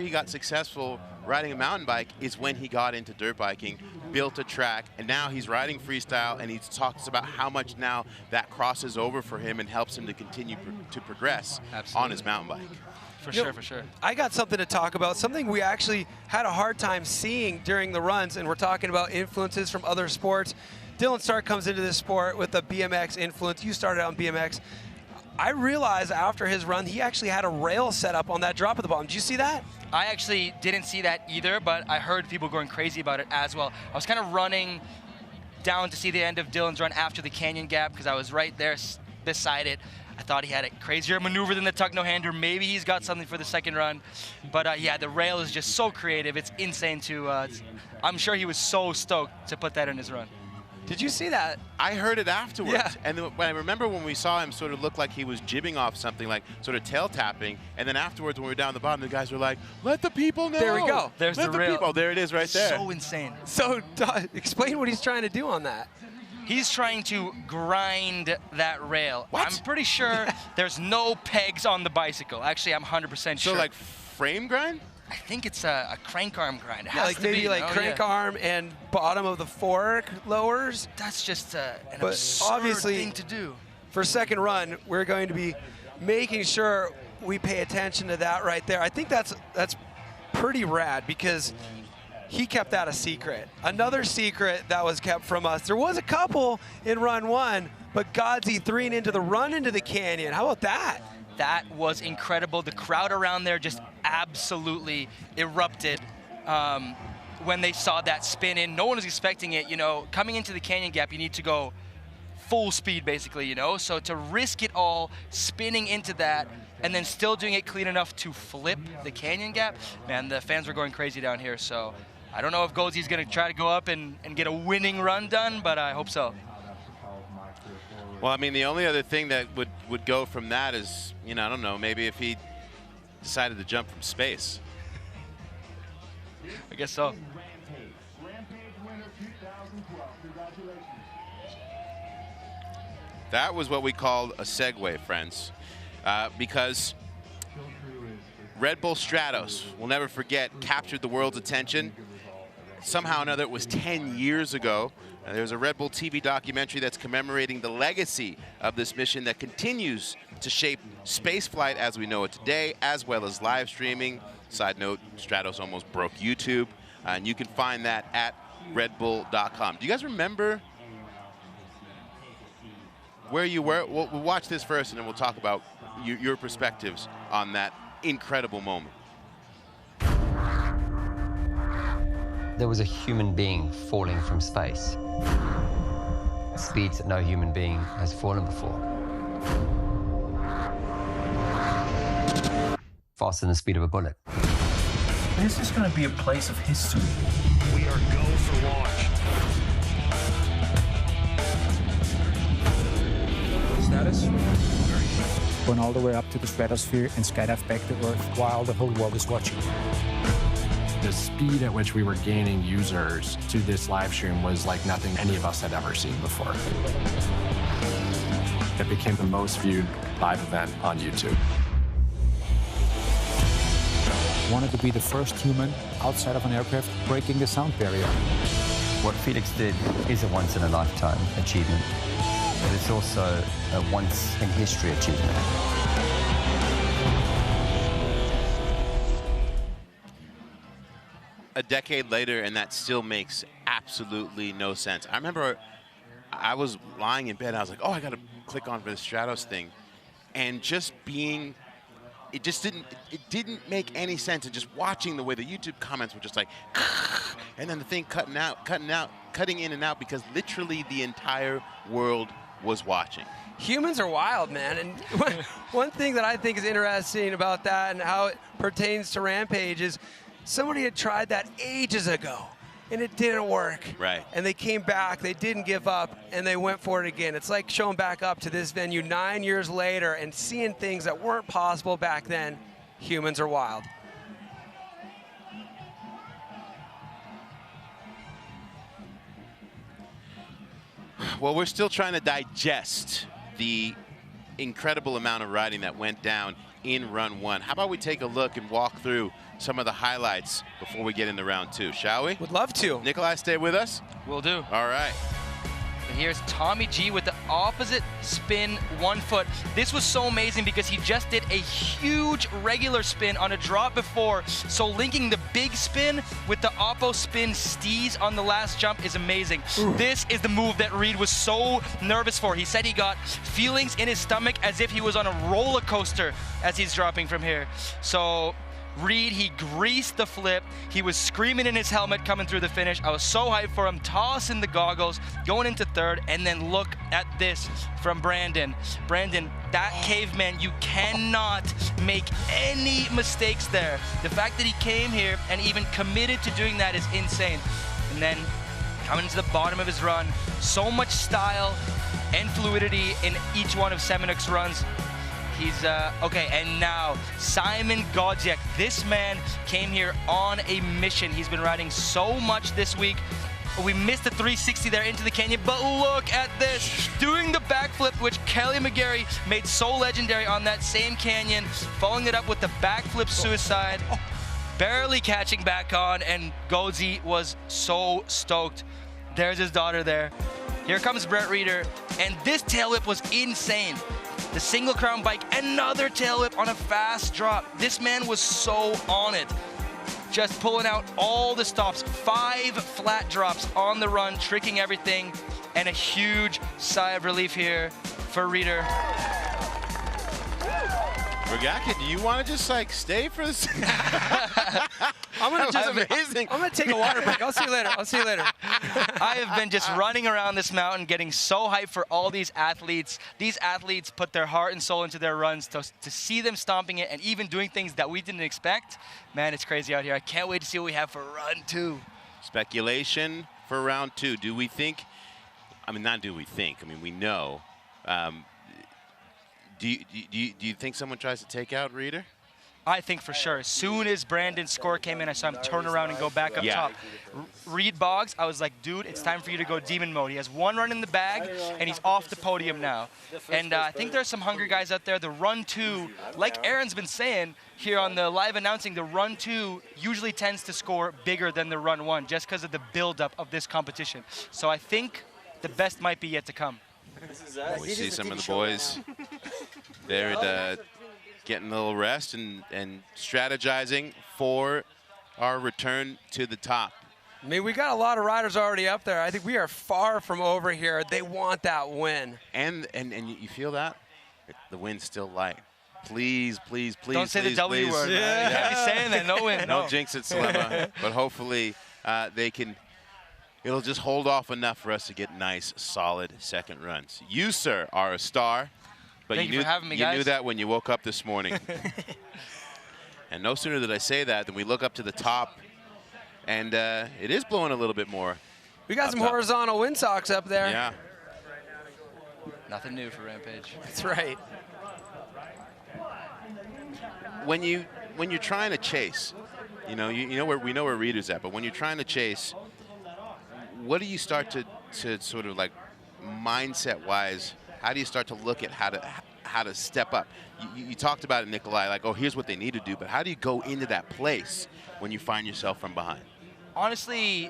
he got successful riding a mountain bike is when he got into dirt biking, built a track, and now he's riding freestyle, and he talks about how much now that crosses over for him and helps him to continue to progress on his mountain bike. For sure, for sure. I got something to talk about, something we actually had a hard time seeing during the runs, and we're talking about influences from other sports. Dylan Stark comes into this sport with a BMX influence. You started out on BMX. I realized after his run, he actually had a rail set up on that drop at the bottom. Did you see that? I actually didn't see that either, but I heard people going crazy about it as well. I was kind of running down to see the end of Dylan's run after the canyon gap because I was right there beside it. I thought he had a crazier maneuver than the tuck no-hander. Maybe he's got something for the second run. But yeah, the rail is just so creative. It's insane to, I'm sure he was so stoked to put that in his run. Did you see that? I heard it afterwards. Yeah. And when I remember when we saw him sort of look like he was jibbing off something, like sort of tail tapping. And then afterwards, when we were down the bottom, the guys were like, let the people know. There we go. There's let the rail. people. There it is right there. So insane. So explain what he's trying to do on that. He's trying to grind that rail. What? I'm pretty sure there's no pegs on the bicycle. Actually, I'm 100% sure. So like frame grind? I think it's a crank arm grind. It Yeah, has like to maybe be, like crank arm and bottom of the fork lowers. That's just an But absurd obviously, thing to do. For second run, we're going to be making sure we pay attention to that right there. I think that's pretty rad because he kept that a secret. Another secret that was kept from us. There was a couple in run one, but Godsey 3 into the run into the canyon. How about that? That was incredible. The crowd around there just absolutely erupted when they saw that spin in. No one was expecting it. You know, coming into the canyon gap, you need to go full speed, basically, you know? So to risk it all, spinning into that, and then still doing it clean enough to flip the canyon gap, man, the fans were going crazy down here. So I don't know if Godsey's going to try to go up and get a winning run done, but I hope so. Well, I mean, the only other thing that would go from that is, you know, I don't know, maybe if he decided to jump from space. I guess so. That was what we called a segue, friends, because Red Bull Stratos, we'll never forget, captured the world's attention. Somehow or another, it was 10 years ago. There's a Red Bull TV documentary that's commemorating the legacy of this mission that continues to shape spaceflight as we know it today, as well as live streaming. Side note, Stratos almost broke YouTube, and you can find that at redbull.com. Do you guys remember where you were? We'll watch this first, and then we'll talk about your perspectives on that incredible moment. There was a human being falling from space. Speeds that no human being has fallen before. Faster than the speed of a bullet. This is going to be a place of history. We are go for launch. Status? Going all the way up to the stratosphere and skydive back to Earth while the whole world is watching. The speed at which we were gaining users to this live stream was like nothing any of us had ever seen before. It became the most viewed live event on YouTube. Wanted to be the first human outside of an aircraft breaking the sound barrier. What Felix did is a once-in-a-lifetime achievement, but it's also a once-in-history achievement. A decade later, and that still makes absolutely no sense. I remember I was lying in bed, and I was like, oh, I got to click on for the Stratos thing. And just being, it didn't make any sense. And just watching the way the YouTube comments were just like, and then the thing cutting in and out because literally the entire world was watching. Humans are wild, man. And one thing that I think is interesting about that and how it pertains to Rampage is somebody had tried that ages ago. and it didn't work. Right. And they came back, they didn't give up, and they went for it again. It's like showing back up to this venue 9 years later and seeing things that weren't possible back then. Humans are wild. Well, we're still trying to digest the incredible amount of riding that went down in run 1. How about we take a look and walk through some of the highlights before we get into round 2, shall we? Would love to. Nikolai, stay with us? Will do. All right. And here's Tommy G with the opposite spin 1 foot. This was so amazing because he just did a huge regular spin on a drop before. So linking the big spin with the oppo spin stees on the last jump is amazing. Ooh. This is the move that Reed was so nervous for. He said he got feelings in his stomach as if he was on a roller coaster as he's dropping from here. So Reed, he greased the flip. He was screaming in his helmet coming through the finish. I was so hyped for him, tossing the goggles, going into third, and then look at this from Brandon. Brandon, that caveman, you cannot make any mistakes there. The fact that he came here and even committed to doing that is insane. And then coming to the bottom of his run, so much style and fluidity in each one of Semenuk's runs. He's, okay, and now Szymon Godziek. This man came here on a mission. He's been riding so much this week. We missed the 360 there into the canyon, but look at this. Doing the backflip, which Kelly McGarry made so legendary on that same canyon, following it up with the backflip suicide, barely catching back on, and Godzi was so stoked. There's his daughter there. Here comes Brett Rheeder, and this tail whip was insane. The single crown bike, another tail whip on a fast drop. This man was so on it. Just pulling out all the stops. 5 flat drops on the run, tricking everything, and a huge sigh of relief here for Rheeder. Rogacki, do you want to just like stay for this? I'm gonna take a water break. I'll see you later. I'll see you later. I have been just running around this mountain, getting so hyped for all these athletes. These athletes put their heart and soul into their runs. To see them stomping it and even doing things that we didn't expect, man, it's crazy out here. I can't wait to see what we have for run 2. Speculation for round 2. Do we think? I mean, not do we think. I mean, we know. Do you think someone tries to take out Rheeder? I think for sure. As soon as Brandon's score came in, I saw him turn around and go back up top. Reed Boggs, I was like, dude, it's time for you to go demon mode. He has 1 run in the bag, and he's off the podium now. And I think there's some hungry guys out there. The run 2, like Aaron's been saying here on the live announcing, the run 2 usually tends to score bigger than the run 1 just because of the buildup of this competition. So I think the best might be yet to come. We see some of the boys there getting a little rest and strategizing for our return to the top. I mean, we got a lot of riders already up there. I think we are far from over here. They want that win. And you feel that? The wind's still light. Please, please, please, don't say please, the W please. word. Yeah. You can't be saying that. No win. No jinx it, Salema. But hopefully they can. It'll just hold off enough for us to get nice, solid second runs. You, sir, are a star. But Thank you for having me, you guys. knew that when you woke up this morning. And no sooner did I say that than we look up to the top, and it is blowing a little bit more. We got some horizontal windsocks up there. Yeah. Nothing new for Rampage. That's right. When you're trying to chase, you know where we know where Rheeder's at, but when you're trying to chase, what do you start to sort of like mindset-wise? How do you start to look at how to step up? You talked about it, Nikolai, like, oh, here's what they need to do, but how do you go into that place when you find yourself from behind? Honestly,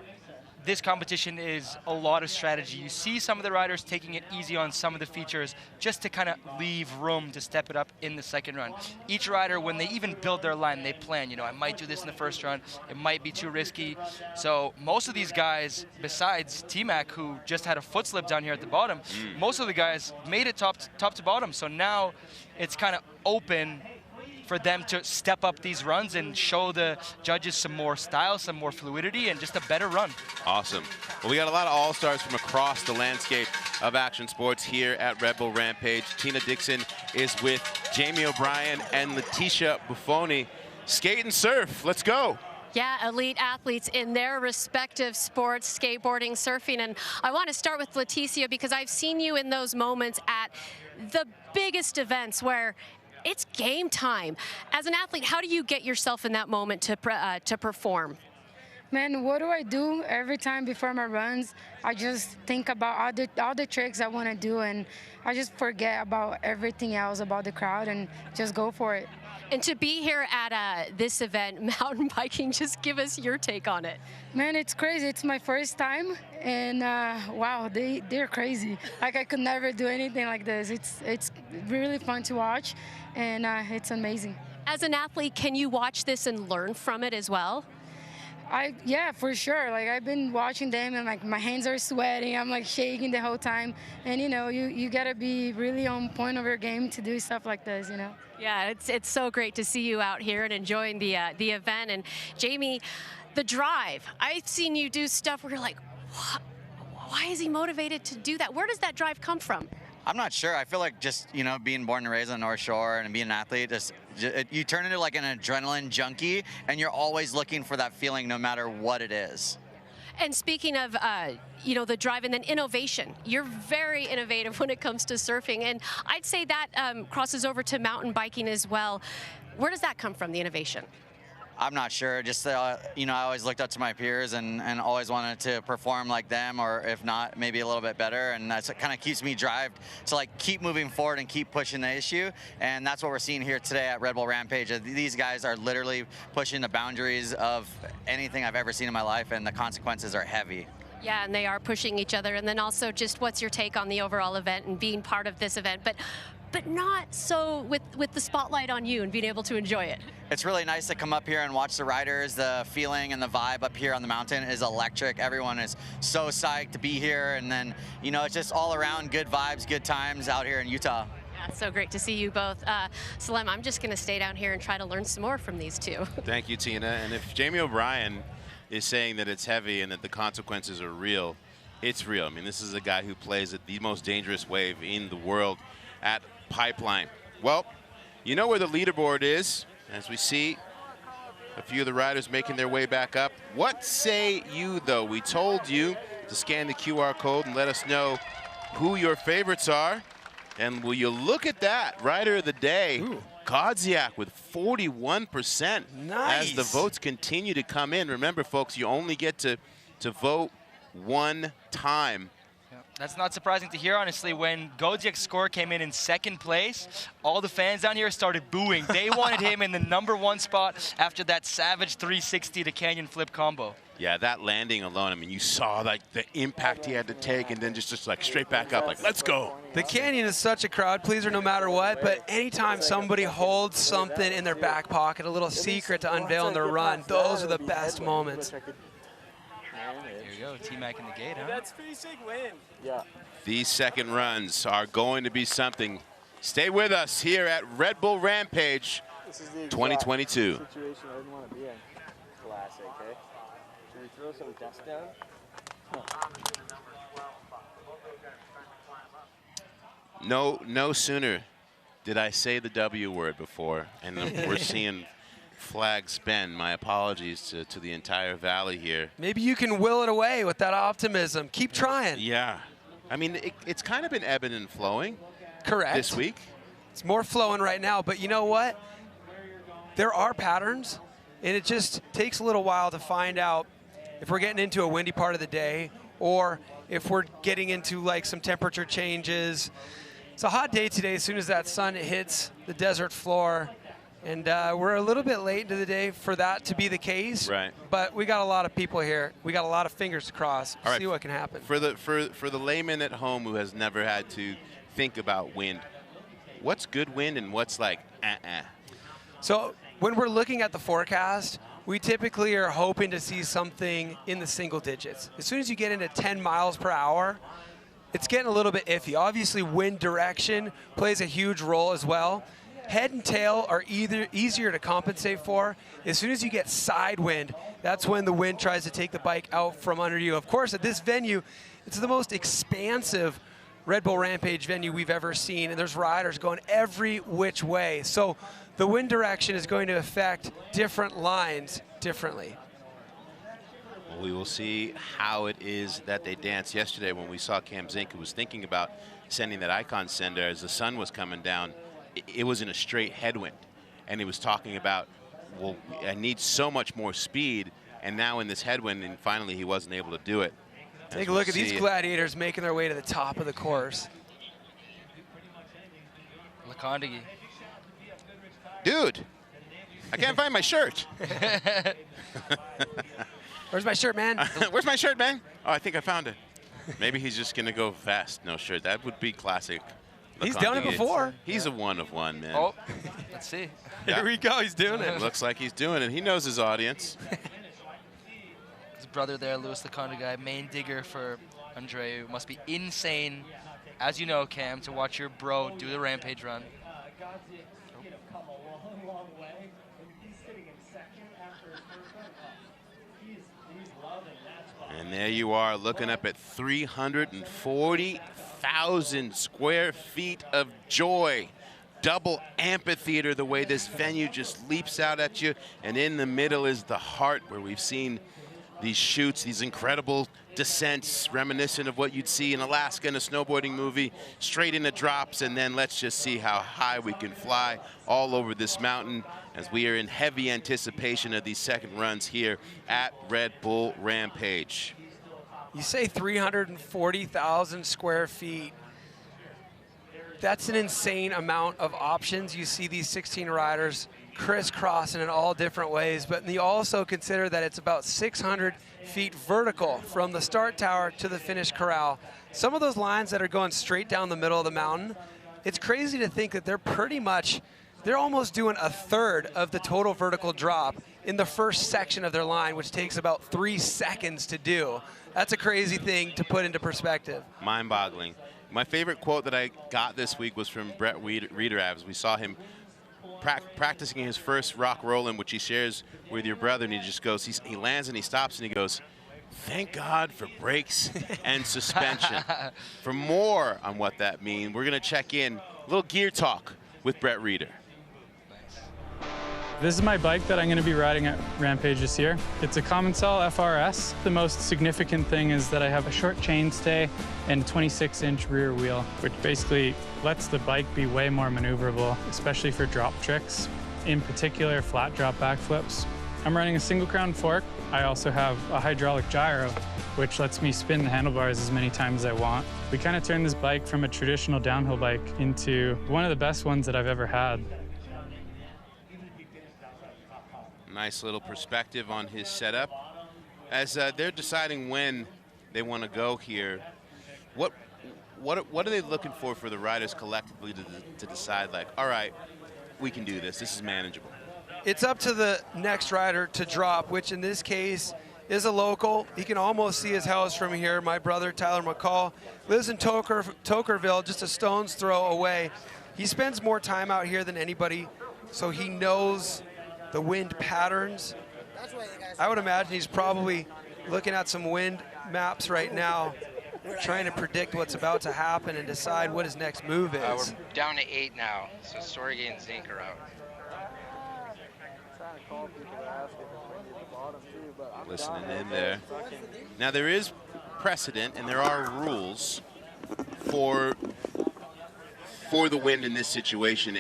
this competition is a lot of strategy. You see some of the riders taking it easy on some of the features just to kind of leave room to step it up in the second run. Each rider, when they even build their line, they plan, I might do this in the first run. It might be too risky. So most of these guys, besides T-Mac, who just had a foot slip down here at the bottom, most of the guys made it top to bottom. So now it's kind of open for them to step up these runs and show the judges some more style, some more fluidity, and just a better run. Awesome. Well, we got a lot of all-stars from across the landscape of action sports here at Red Bull Rampage. Tina Dixon is with Jamie O'Brien and Letitia Buffoni. Skate and surf. Let's go. Yeah, elite athletes in their respective sports, skateboarding, surfing. And I want to start with Leticia because I've seen you in those moments at the biggest events where it's game time. As an athlete, how do you get yourself in that moment to perform? Man, what do I do every time before my runs? I just think about all the tricks I want to do, and I just forget about everything else, about the crowd, and just go for it. And to be here at this event, mountain biking, just give us your take on it. Man, it's crazy. It's my first time, and wow, they're crazy. Like, I could never do anything like this. It's really fun to watch, and it's amazing. As an athlete, can you watch this and learn from it as well? Yeah, for sure. Like, I've been watching them, and like my hands are sweating. I'm like shaking the whole time, and you know, you gotta be really on point of your game to do stuff like this, you know. Yeah, it's so great to see you out here and enjoying the event. And Jamie, the drive. I've seen you do stuff where you're like, what? Why is he motivated to do that? Where does that drive come from? I'm not sure. I feel like just, you know, being born and raised on the North Shore and being an athlete, you turn into like an adrenaline junkie, and you're always looking for that feeling no matter what it is. And speaking of, you know, the drive and then innovation, you're very innovative when it comes to surfing. And I'd say that crosses over to mountain biking as well. Where does that come from, the innovation? I'm not sure. Just, you know, I always looked up to my peers and always wanted to perform like them, or if not, maybe a little bit better. And that's what kind of keeps me drived to like keep moving forward and keep pushing the issue. And that's what we're seeing here today at Red Bull Rampage. These guys are literally pushing the boundaries of anything I've ever seen in my life, and the consequences are heavy. Yeah, and they are pushing each other. And then also just what's your take on the overall event and being part of this event, but not so with the spotlight on you and being able to enjoy it. It's really nice to come up here and watch the riders. The feeling and the vibe up here on the mountain is electric. Everyone is so psyched to be here, and then, you know, it's just all around good vibes, good times out here in Utah. Yeah, it's so great to see you both. Salem, I'm just going to stay down here and try to learn some more from these two. Thank you, Tina. And if Jamie O'Brien is saying that it's heavy and that the consequences are real, it's real. I mean, this is a guy who plays at the most dangerous wave in the world at Pipeline. Well, you know where the leaderboard is, as we see a few of the riders making their way back up. What say you, though? We told you to scan the QR code and let us know who your favorites are. And will you look at that, rider of the day, Godziek with 41%. Nice. As the votes continue to come in. Remember, folks, you only get to vote one time. That's not surprising to hear, honestly. When Godziek's score came in second place, all the fans down here started booing. They wanted him in the #1 spot after that savage 360 to canyon flip combo. Yeah, that landing alone, I mean, you saw like the impact he had to take, and then just like straight back up, like, let's go. The canyon is such a crowd pleaser no matter what, but anytime somebody holds something in their back pocket, a little secret to unveil in their run, those are the best moments. There you go, T-Mac in the gate, huh? That's pretty sick win. Yeah. These second runs are going to be something. Stay with us here at Red Bull Rampage 2022. Situation I didn't want to be in. Classic, eh? Should we throw some dust down? No sooner did I say the W word before, and we're seeing flags bend. My apologies to the entire valley here. Maybe you can will it away with that optimism. Keep trying. Yeah. I mean, it's kind of been ebbing and flowing. Correct. This week. It's more flowing right now, but you know what? There are patterns, and it just takes a little while to find out if we're getting into a windy part of the day or if we're getting into like some temperature changes. It's a hot day today as soon as that sun hits the desert floor. And we're a little bit late into the day for that to be the case. Right. But we got a lot of people here. We got a lot of fingers to cross. All right. See what can happen. For the layman at home who has never had to think about wind, what's good wind and what's like So when we're looking at the forecast, we typically are hoping to see something in the single digits. As soon as you get into 10 miles per hour, it's getting a little bit iffy. Obviously, wind direction plays a huge role as well. Head and tail are easier to compensate for. As soon as you get side wind, that's when the wind tries to take the bike out from under you. Of course, at this venue, it's the most expansive Red Bull Rampage venue we've ever seen, and there's riders going every which way. So the wind direction is going to affect different lines differently. We will see how it is that they dance. Yesterday when we saw Cam Zink, who was thinking about sending that icon sender as the sun was coming down, it was in a straight headwind. And he was talking about, well, I need so much more speed, and now in this headwind, and finally he wasn't able to do it. Take a look at these gladiators making their way to the top of the course. Lacondeguy. Dude, I can't find my shirt. Where's my shirt, man? Where's my shirt, man? Oh, I think I found it. Maybe he's just going to go fast, no shirt. That would be classic. He's done it before. He's a one of one, man. Oh, let's see. Here we go, he's doing it. Looks like he's doing it. He knows his audience. His brother there, Louis Lacondeguy, main digger for Andreu. Must be insane, as you know, Cam, to watch your bro do the Rampage run. And there you are, looking up at 340,000 square feet of joy. Double amphitheater, the way this venue just leaps out at you. And in the middle is the heart, where we've seen these chutes, these incredible descents, reminiscent of what you'd see in Alaska in a snowboarding movie, straight into drops. And then let's just see how high we can fly all over this mountain, as we are in heavy anticipation of these second runs here at Red Bull Rampage. You say 340,000 square feet. That's an insane amount of options. You see these 16 riders crisscrossing in all different ways, but you also consider that it's about 600 feet vertical from the start tower to the finish corral. Some of those lines that are going straight down the middle of the mountain, it's crazy to think that they're almost doing a third of the total vertical drop in the first section of their line, which takes about 3 seconds to do. That's a crazy thing to put into perspective. Mind-boggling. My favorite quote that I got this week was from Brett Rheeder, as we saw him practicing his first rock roll-in, which he shares with your brother, and he just goes, he lands and he stops and he goes, "Thank God for brakes and suspension." For more on what that means, we're going to check in, a little gear talk with Brett Rheeder. This is my bike that I'm going to be riding at Rampage this year. It's a Commencal FRS. The most significant thing is that I have a short chainstay and a 26-inch rear wheel, which basically lets the bike be way more maneuverable, especially for drop tricks, in particular flat drop backflips. I'm running a single crown fork. I also have a hydraulic gyro, which lets me spin the handlebars as many times as I want. We kind of turned this bike from a traditional downhill bike into one of the best ones that I've ever had. Nice little perspective on his setup. As they're deciding when they want to go here, what are they looking for the riders collectively to decide, like, all right, we can do this, this is manageable? It's up to the next rider to drop, which in this case is a local. He can almost see his house from here. My brother, Tyler McCaul, lives in Tokerville, just a stone's throw away. He spends more time out here than anybody, so he knows the wind patterns. I would imagine he's probably looking at some wind maps right now, trying to predict what's about to happen and decide what his next move is. We're down to 8 now, so Sorge and Zink are out. Listening in there. Now there is precedent and there are rules for the wind in this situation.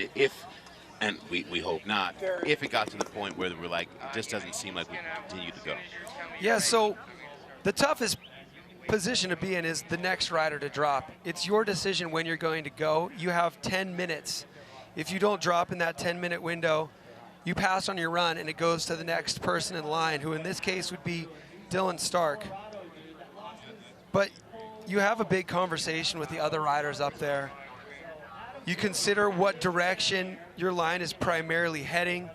And we hope not, if it got to the point where we're like, it just doesn't seem like we can continue to go. Yeah, so the toughest position to be in is the next rider to drop. It's your decision when you're going to go. You have 10 minutes. If you don't drop in that 10-minute window, you pass on your run and it goes to the next person in line, who in this case would be Dylan Stark. But you have a big conversation with the other riders up there. You consider what direction your line is primarily heading,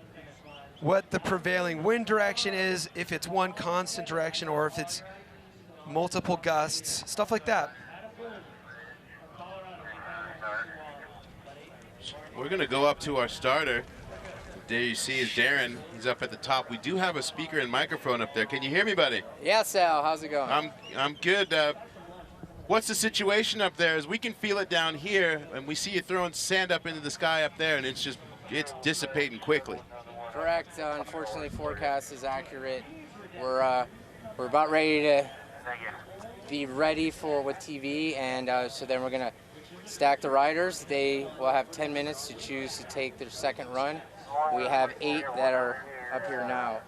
what the prevailing wind direction is, if it's one constant direction or if it's multiple gusts, stuff like that. We're going to go up to our starter. There you see is Darren. He's up at the top. We do have a speaker and microphone up there. Can you hear me, buddy? Yeah, Sal. How's it going? I'm good. What's the situation up there? As we can feel it down here, and we see you throwing sand up into the sky up there, and it's just it's dissipating quickly. Correct. Unfortunately, forecast is accurate. We're about ready to be ready with TV, and so then we're gonna stack the riders. They will have 10 minutes to choose to take their second run. We have 8 that are up here now.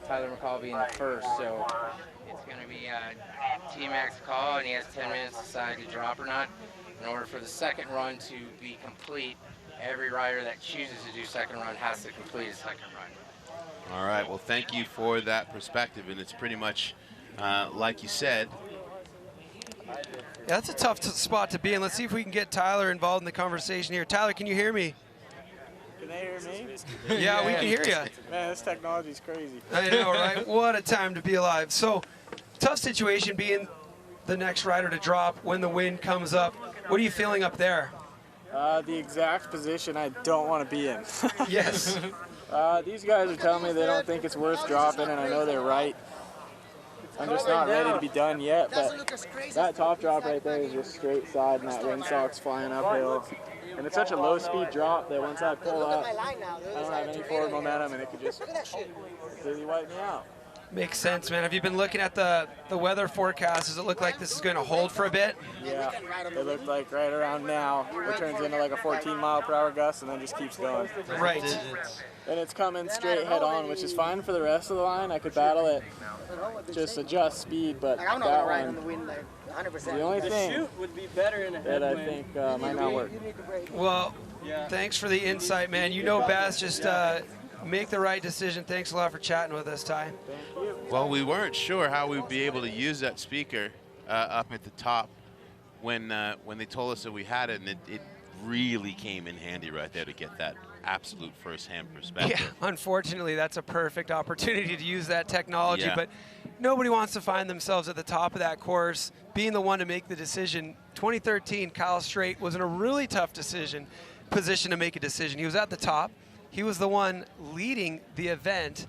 Tyler McCaul being the first, so it's gonna be T-Mac's call, and he has 10 minutes to decide to drop or not. In order for the second run to be complete, every rider that chooses to do second run has to complete a second run. All right, well, thank you for that perspective, and it's pretty much like you said. Yeah, that's a tough spot to be in. Let's see if we can get Tyler involved in the conversation here. Tyler, can you hear me? Can they hear me? Yeah, we can hear you. Man, this technology's crazy. I know, right? What a time to be alive. So, tough situation being the next rider to drop when the wind comes up. What are you feeling up there? The exact position I don't want to be in. Yes. These guys are telling me they don't think it's worth dropping, and I know they're right. I'm just not ready to be done yet, but that top drop right there is just straight side, and that windsock's flying uphill. And it's such a low-speed drop that once I pull up, I don't have any forward momentum, and it could just completely wipe me out. Makes sense, man. Have you been looking at the weather forecast? Does it look like this is going to hold for a bit? Yeah, it looked like right around now, it turns into like a 14-mile-per-hour gust and then just keeps going. Right. And it's coming straight head-on, which is fine for the rest of the line. I could battle it, just adjust speed, but that one, the only thing that I think might not work. Well, thanks for the insight, man. You know best. Just make the right decision. Thanks a lot for chatting with us, Ty. Well, we weren't sure how we'd be able to use that speaker up at the top when they told us that we had it, and it really came in handy right there to get that absolute first-hand perspective. Yeah, unfortunately, that's a perfect opportunity to use that technology, Yeah. but nobody wants to find themselves at the top of that course, being the one to make the decision. 2013, Kyle Straight was in a really tough position to make a decision. He was at the top. He was the one leading the event,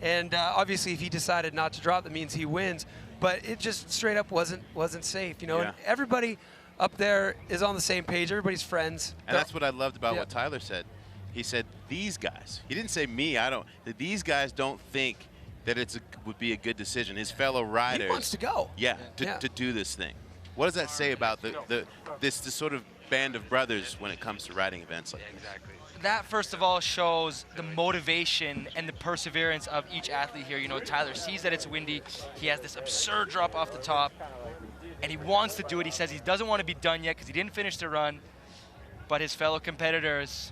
and obviously if he decided not to drop, that means he wins, but it just straight up wasn't safe, you know. Yeah. And everybody up there is on the same page. Everybody's friends. And that's what I loved about what Tyler said. He said, these guys. He didn't say me. That these guys don't think that would be a good decision. His fellow riders. He wants to go. Yeah, to do this thing. What does that say about this sort of band of brothers when it comes to riding events like this? Exactly. That, first of all, shows the motivation and the perseverance of each athlete here. You know, Tyler sees that it's windy. He has this absurd drop off the top, and he wants to do it. He says he doesn't want to be done yet because he didn't finish the run, but his fellow competitors,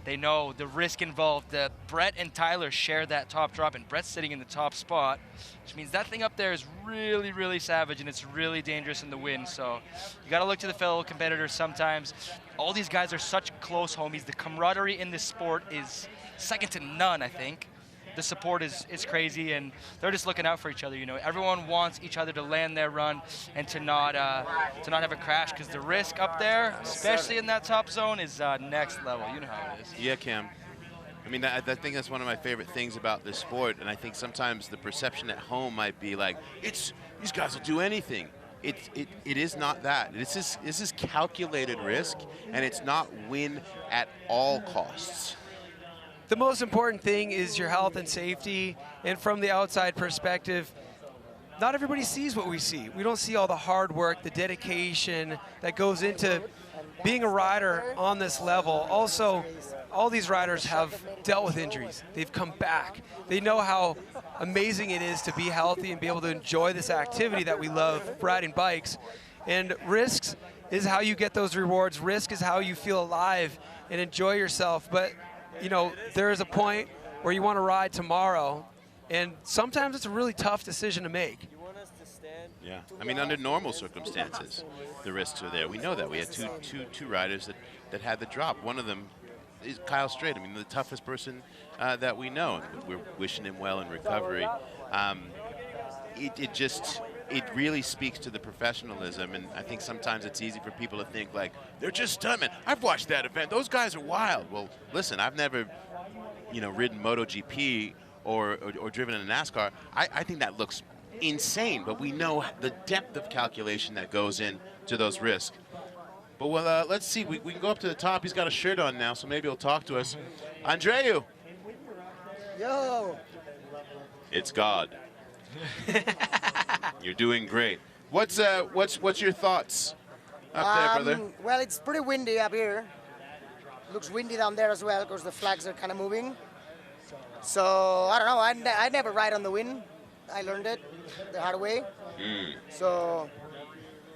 they know the risk involved. Brett and Tyler share that top drop, and Brett's sitting in the top spot, which means that thing up there is really, really savage, and it's really dangerous in the wind. So you got to look to the fellow competitors sometimes. All these guys are such close homies. The camaraderie in this sport is second to none, I think. The support is crazy, and they're just looking out for each other. You know, everyone wants each other to land their run and to not have a crash, because the risk up there, especially in that top zone, is next level. You know how it is. Yeah, Cam. I mean, I think that's one of my favorite things about this sport, and I think sometimes the perception at home might be like, these guys will do anything. It is not that. This is calculated risk, and it's not win at all costs. The most important thing is your health and safety, and from the outside perspective, not everybody sees what we see. We don't see all the hard work, the dedication that goes into being a rider on this level. Also, all these riders have dealt with injuries. They've come back. They know how amazing it is to be healthy and be able to enjoy this activity that we love, riding bikes. And risks is how you get those rewards. Risk is how you feel alive and enjoy yourself. But you know, there is a point where you want to ride tomorrow, and sometimes it's a really tough decision to make. Yeah, I mean, under normal circumstances, the risks are there. We know that. We had two riders that had the drop. One of them is Kyle Straight. I mean, the toughest person that we know. And we're wishing him well in recovery. It really speaks to the professionalism, and I think sometimes it's easy for people to think like, they're just stuntmen. I've watched that event. Those guys are wild. Well, listen, I've never, ridden MotoGP or driven in a NASCAR. I think that looks insane, but we know the depth of calculation that goes into those risks. But well, let's see. We can go up to the top. He's got a shirt on now, so maybe he'll talk to us. Andreu. Yo. It's God. You're doing great. What's your thoughts up there, brother? Well, it's pretty windy up here. Looks windy down there as well because the flags are kind of moving. So I don't know. I never ride on the wind. I learned it the hard way. So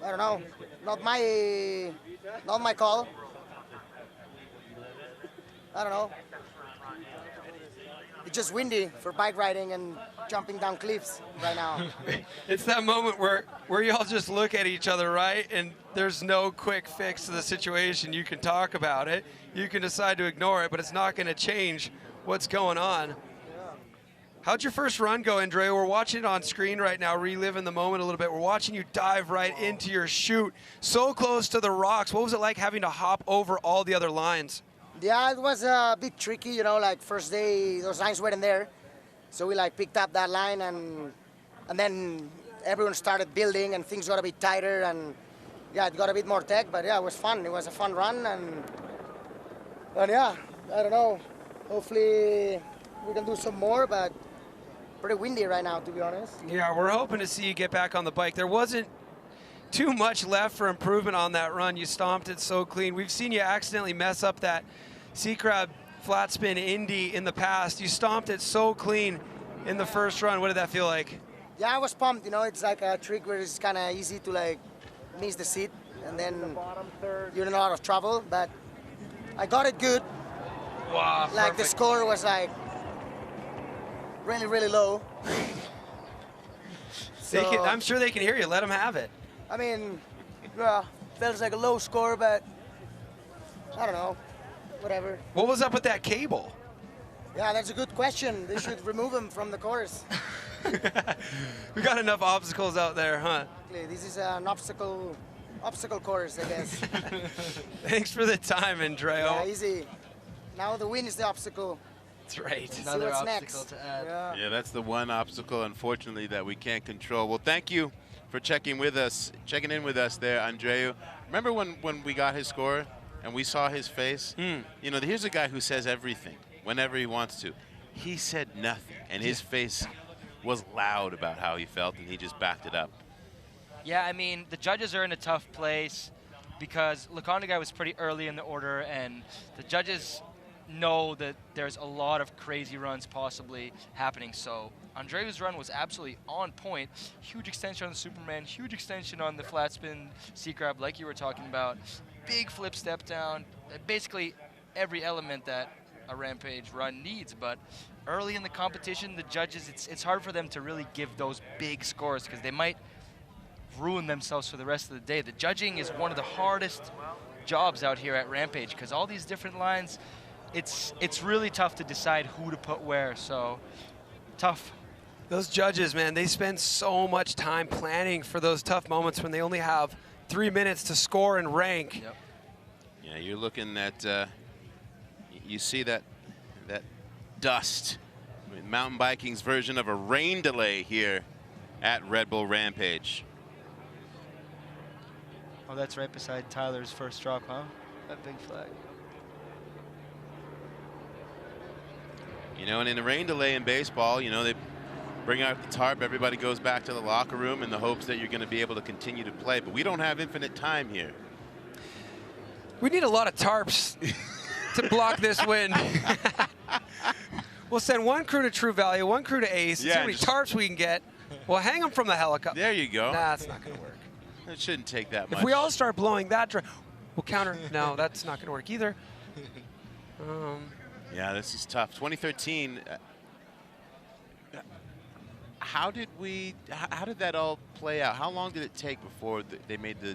I don't know. Not my call. I don't know. It's just windy for bike riding and jumping down cliffs right now. It's that moment where you all just look at each other, right? And there's no quick fix to the situation. You can talk about it. You can decide to ignore it, but it's not going to change what's going on. How'd your first run go, Andreu? We're watching it on screen right now, reliving the moment a little bit. We're watching you dive right into your chute, so close to the rocks. What was it like having to hop over all the other lines? Yeah, it was a bit tricky, you know, like first day, those lines weren't there. So we like picked up that line and then everyone started building and things got a bit tighter and yeah, it got a bit more tech, but yeah, it was fun. It was a fun run and yeah, I don't know. Hopefully we can do some more, but pretty windy right now, to be honest. Yeah, we're hoping to see you get back on the bike. There wasn't too much left for improvement on that run. You stomped it so clean. We've seen you accidentally mess up that sea crab flat spin Indy in the past. You stomped it so clean in the first run. What did that feel like? Yeah, I was pumped. You know, it's like a trick where it's kind of easy to like miss the seat and then you're in a lot of trouble. But I got it good. Wow, like perfect. the score was like really, really low. So, I'm sure they can hear you. Let them have it. I mean, yeah, feels like a low score, but I don't know. Whatever. What was up with that cable? Yeah, that's a good question. They should remove him from the course. We got enough obstacles out there, huh? This is an obstacle course, I guess. Thanks for the time, Andreu. Yeah, easy. Now the wind is the obstacle. That's right. Another obstacle to add. Yeah, that's the one obstacle, unfortunately, that we can't control. Well, thank you for checking in with us there, Andreu. Remember when we got his score and we saw his face? You know, here's a guy who says everything whenever he wants to. He said nothing, and his face was loud about how he felt, and he just backed it up. Yeah, I mean, the judges are in a tough place because Lacondeguy was pretty early in the order, and the judges know that there's a lot of crazy runs possibly happening. So Andreu's run was absolutely on point. Huge extension on the Superman, huge extension on the flat spin sea crab like you were talking about. Big flip step down, basically every element that a Rampage run needs. But early in the competition, the judges, it's hard for them to really give those big scores because they might ruin themselves for the rest of the day. The judging is one of the hardest jobs out here at Rampage because all these different lines, it's really tough to decide who to put where, so tough. Those judges, man, they spend so much time planning for those tough moments when they only have 3 minutes to score and rank. Yep. Yeah, you're looking at, you see that dust. I mean, mountain biking's version of a rain delay here at Red Bull Rampage. Oh, that's right beside Tyler's first drop, huh? That big flag. You know, and in a rain delay in baseball, you know, they bring out the tarp, everybody goes back to the locker room in the hopes that you're going to be able to continue to play. But we don't have infinite time here. We need a lot of tarps to block this wind. We'll send one crew to True Value, one crew to Ace, see how many tarps we can get. We'll hang them from the helicopter. There you go. Nah, that's not going to work. It shouldn't take that much. If we all start blowing that dry, we'll counter. No, that's not going to work either. Yeah, this is tough. 2013. How did that all play out? How long did it take before they made the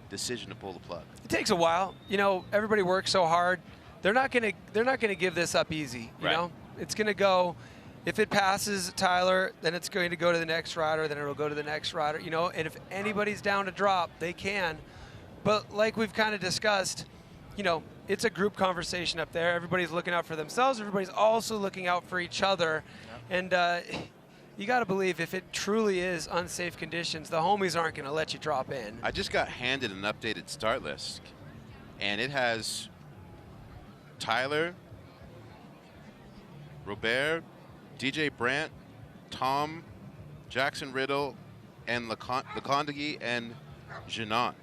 decision to pull the plug? It takes a while. You know, everybody works so hard. They're not going to give this up easy. You know, it's going to go. If it passes Tyler, then it's going to go to the next rider. Then it'll go to the next rider. You know, and if anybody's down to drop, they can. But like we've kind of discussed, you know, it's a group conversation up there. Everybody's looking out for themselves. Everybody's also looking out for each other. And you got to believe if it truly is unsafe conditions, the homies aren't going to let you drop in. I just got handed an updated start list. And it has Tyler, Robert, DJ Brandt, Tom, Jaxson Riddle, and Lacondeguy and Genon.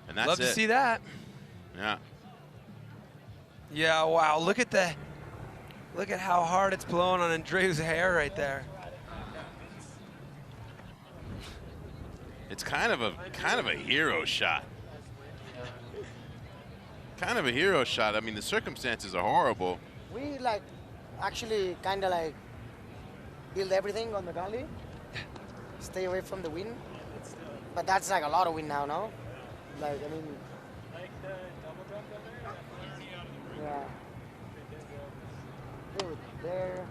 And that's Love it. to see that. Yeah. Yeah, wow, look at how hard it's blowing on Andreu's hair right there. It's kind of a hero shot. Kind of a hero shot. I mean, the circumstances are horrible. We like actually kind of like build everything on the gully, stay away from the wind. But that's like a lot of wind now, no? Like, I mean, yeah. Dude, there.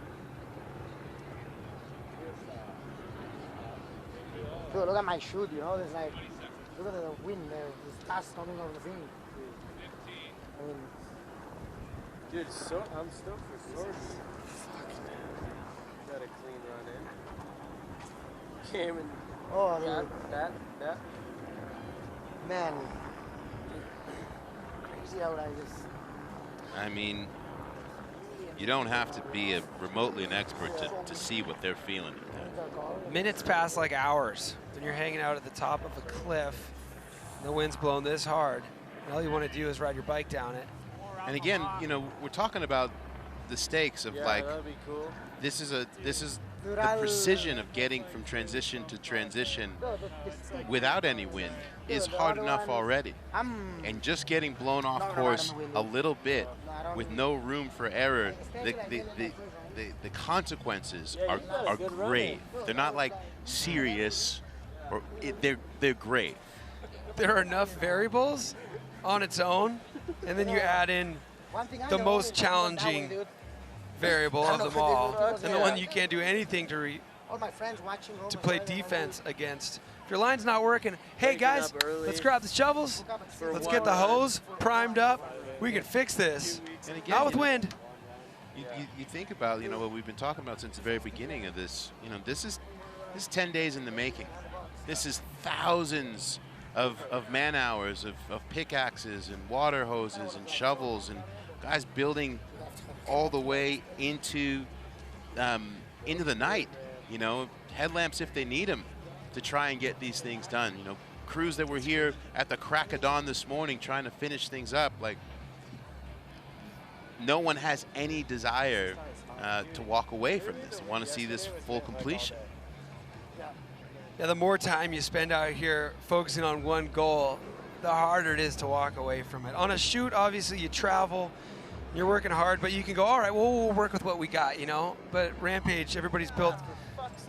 Dude, look at my shoot, you know? There's like, look at the wind there. There's dust coming over the thing. I mean, dude, so I'm stoked for Sorge. Got a clean run in. Came and that. Man, crazy how I just. I mean, you don't have to be remotely an expert to see what they're feeling. Minutes pass like hours when you're hanging out at the top of a cliff. The wind's blowing this hard. And all you want to do is ride your bike down it. And again, you know, we're talking about the stakes of like, that'd be cool. this is the precision of getting from transition to transition without any wind is hard enough already. And just getting blown off course a little bit with no room for error, the consequences are grave. They're not like serious, or they're grave. There are enough variables on its own, and then you add in the most challenging variable of them all, and the one you can't do anything to play defense against. If your line's not working, hey guys, let's grab the shovels, let's get the hose primed up. We can fix this. And again, Not with wind. You think about, you know, what we've been talking about since the very beginning of this. You know, this is 10 days in the making. This is thousands of man hours of pickaxes and water hoses and shovels and guys building all the way into the night. You know, headlamps if they need them to try and get these things done. You know, crews that were here at the crack of dawn this morning trying to finish things up. Like, no one has any desire to walk away from this. They want to see this full completion. Yeah, the more time you spend out here focusing on one goal, the harder it is to walk away from it. On a shoot, obviously you travel, you're working hard, but you can go, all right, well, we'll work with what we got, you know? But Rampage, everybody's built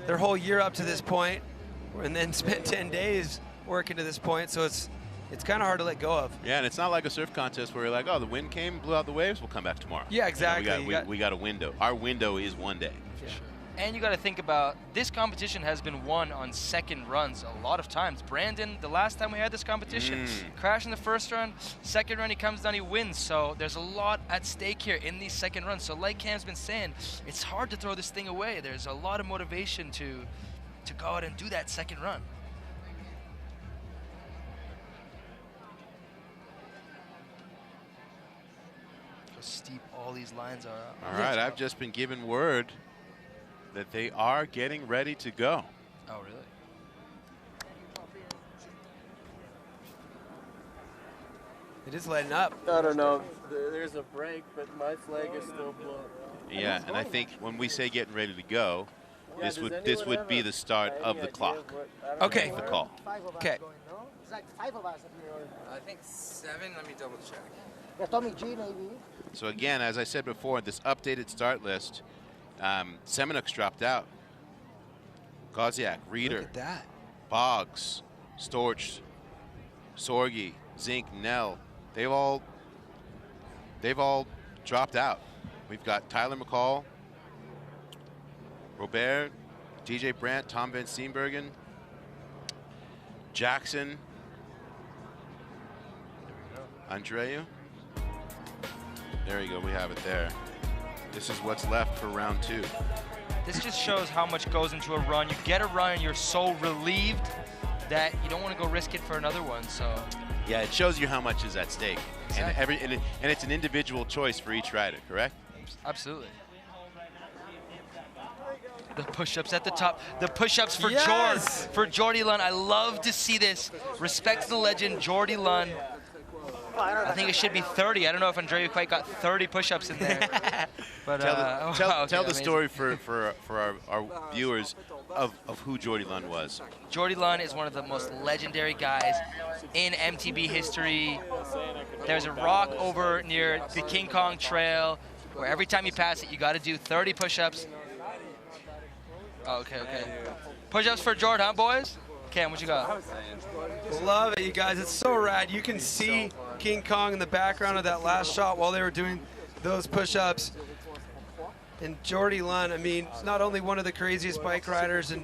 their whole year up to this point and then spent 10 days working to this point, so it's kind of hard to let go of. Yeah, and it's not like a surf contest where you're like, oh, the wind came, blew out the waves, we'll come back tomorrow. Yeah, exactly. You know, we got a window. Our window is one day. Yeah. And you got to think about, this competition has been won on second runs a lot of times. Brandon, the last time we had this competition, crashed in the first run, second run he comes down, he wins. So there's a lot at stake here in these second runs. So like Cam's been saying, it's hard to throw this thing away. There's a lot of motivation to go out and do that second run. How steep all these lines are. All right, I've just been given word that they are getting ready to go. Oh, really? It is letting up. I don't know. There's a break, but my flag is still blown. Yeah, and I think when we say getting ready to go, this would be the start of the clock. Okay. The call. Okay. It's like 5 of us up here. I think 7. Let me double check. Yeah, Tommy G maybe. So again, as I said before, this updated start list, Semenuk's dropped out. Godziek, Rheeder, Look at that. Boggs, Storch, Sorge, Zink, Nell. They've all dropped out. We've got Tyler McCaul, Robert, DJ Brandt, Tom Van Steenbergen, Jaxson, Andreu. There you go, we have it there. This is what's left for round 2. This just shows how much goes into a run. You get a run and you're so relieved that you don't want to go risk it for another one. So Yeah, it shows you how much is at stake. Exactly. And it's an individual choice for each rider, correct? Absolutely. The push-ups at the top. The push-ups for Jordy Lunn. I love to see this. Respect to the legend, Jordy Lunn. I think it should be 30. I don't know if Andreu quite got 30 push-ups in there. But tell the story for our viewers of who Jordy Lunn was. Jordy Lunn is one of the most legendary guys in MTB history. There's a rock over near the King Kong Trail where every time you pass it, you got to do 30 push-ups. Oh, okay. Push-ups for Jord, huh, boys? Cam, what you got? Love it, you guys. It's so rad. You can see King Kong in the background of that last shot while they were doing those push-ups. And Jordy Lunn, I mean, not only one of the craziest bike riders and,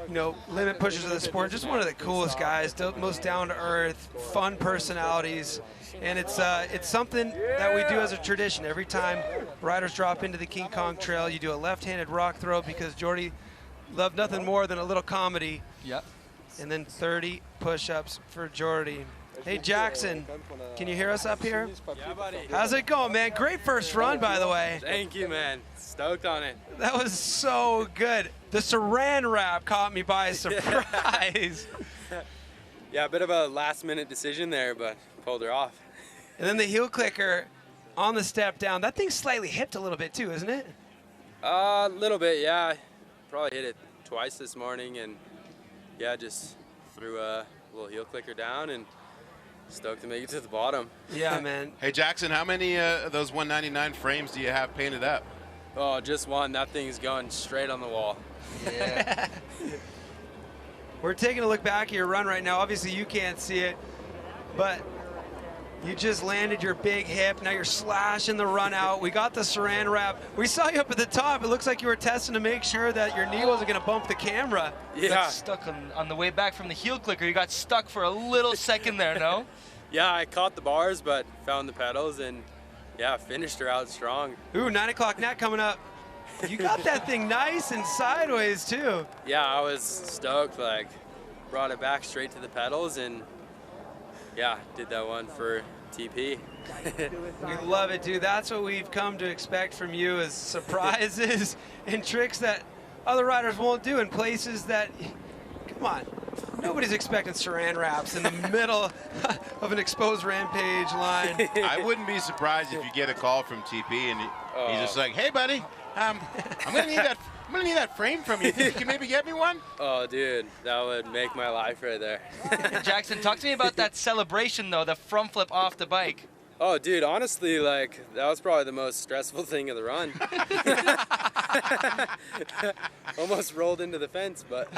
you know, limit pushers of the sport, just one of the coolest guys, most down-to-earth, fun personalities. And it's something that we do as a tradition. Every time riders drop into the King Kong Trail, you do a left-handed rock throw because Jordy loved nothing more than a little comedy. Yep. And then 30 push-ups for Jordy. Hey, Jaxson, can you hear us up here? Yeah, buddy. How's it going, man? Great first run, by the way. Thank you, man. Stoked on it. That was so good. The Saran wrap caught me by surprise. Yeah, a bit of a last-minute decision there, but pulled her off. And then the heel clicker on the step down. That thing's slightly hipped a little bit too, isn't it? A little bit, yeah. Probably hit it twice this morning, and yeah, just threw a little heel clicker down and stoked to make it to the bottom. Yeah, man. Hey, Jaxson, how many of those 199 frames do you have painted up? Oh, just one. That thing's going straight on the wall. Yeah. We're taking a look back at your run right now. Obviously, you can't see it, but you just landed your big hip. Now you're slashing the run out. We got the Saran wrap. We saw you up at the top. It looks like you were testing to make sure that your knee wasn't going to bump the camera. You got stuck on the way back from the heel clicker. You got stuck for a little second there, no? Yeah, I caught the bars, but found the pedals, and yeah, finished her out strong. Ooh, 9 o'clock nat coming up. You got that thing nice and sideways, too. Yeah, I was stoked. Like, brought it back straight to the pedals, and yeah, did that one for TP. We love it, dude. That's what we've come to expect from you, is surprises and tricks that other riders won't do in places that, come on, nobody's expecting Saran wraps in the middle of an exposed Rampage line. I wouldn't be surprised if you get a call from TP and he's just like, hey, buddy, I'm gonna need that frame from you. Think you can maybe get me one? Oh, dude, that would make my life right there. Jaxson, talk to me about that celebration, though, the front flip off the bike. Oh, dude, honestly, like, that was probably the most stressful thing of the run. Almost rolled into the fence, but...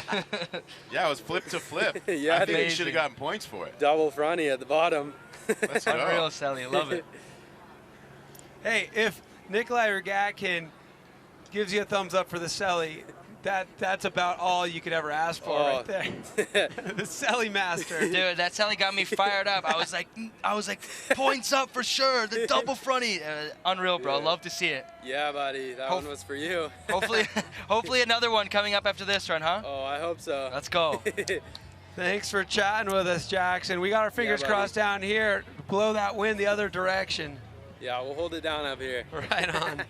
Yeah, it was flip to flip. Yeah, I think you should have gotten points for it. Double fronty at the bottom. Let's go. Unreal, Sally. Love it. Hey, if Nikolai Rogatkin gives you a thumbs up for the Selly, that's about all you could ever ask for right there. The Selly master. Dude, that Selly got me fired up. I was like, points up for sure. The double fronty. Unreal, bro. Love to see it. Yeah, buddy. That one was for you. Hopefully another one coming up after this run, huh? Oh, I hope so. Let's go. Thanks for chatting with us, Jaxson. We got our fingers crossed down here. Blow that wind the other direction. Yeah, we'll hold it down up here. Right on.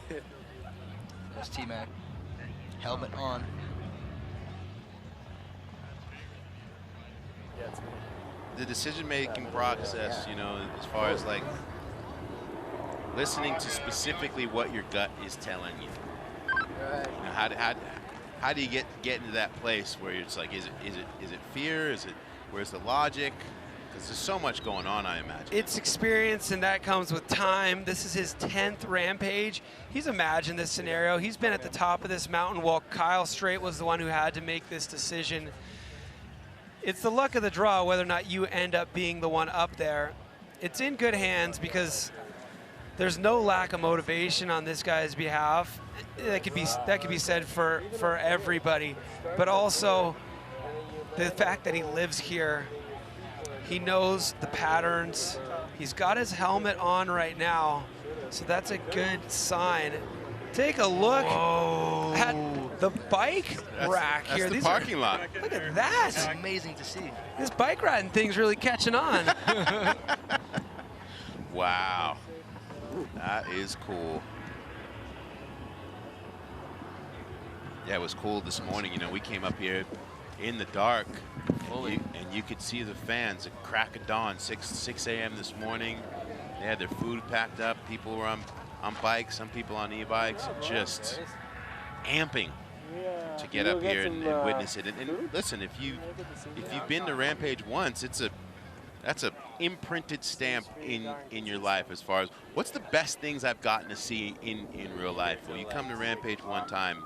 There's T-Mac. Helmet on. The decision-making process, you know, as far as like listening to specifically what your gut is telling you. You know, how do you get into that place where it's like, is it fear? Where's the logic? Because there's so much going on, I imagine. It's experience, and that comes with time. This is his 10th Rampage. He's imagined this scenario. He's been at the top of this mountain while Kyle Straight was the one who had to make this decision. It's the luck of the draw whether or not you end up being the one up there. It's in good hands because there's no lack of motivation on this guy's behalf. That could be said for everybody. But also the fact that he lives here. He knows the patterns. He's got his helmet on right now, so that's a good sign. Take a look at The bike rack here. That's the These parking lot. Look at that. It's amazing to see. This bike riding thing's really catching on. Wow. That is cool. Yeah, it was cool this morning. You know, we came up here in the dark, and you could see the fans at crack of dawn, 6 a.m. this morning. They had their food packed up. People were on bikes, some people on e-bikes, just amping to get up here and witness it. And listen, if you've been to Rampage once, that's a imprinted stamp in your life as far as what's the best things I've gotten to see in real life. Well, you come to Rampage one time,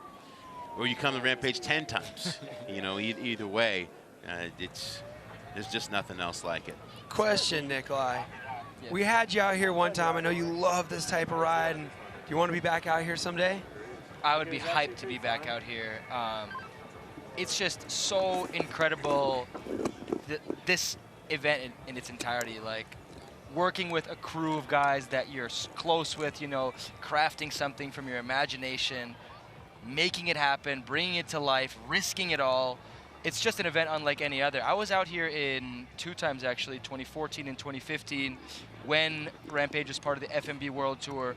or you come to Rampage 10 times. You know, either way, there's just nothing else like it. Question, Nikolai. We had you out here one time. I know you love this type of ride. And do you want to be back out here someday? I would be hyped to be back out here. It's just so incredible, this event in its entirety. Like, working with a crew of guys that you're close with, you know, crafting something from your imagination, making it happen, bringing it to life, risking it all. It's just an event unlike any other. I was out here in 2 times, actually, 2014 and 2015, when Rampage was part of the FMB World Tour.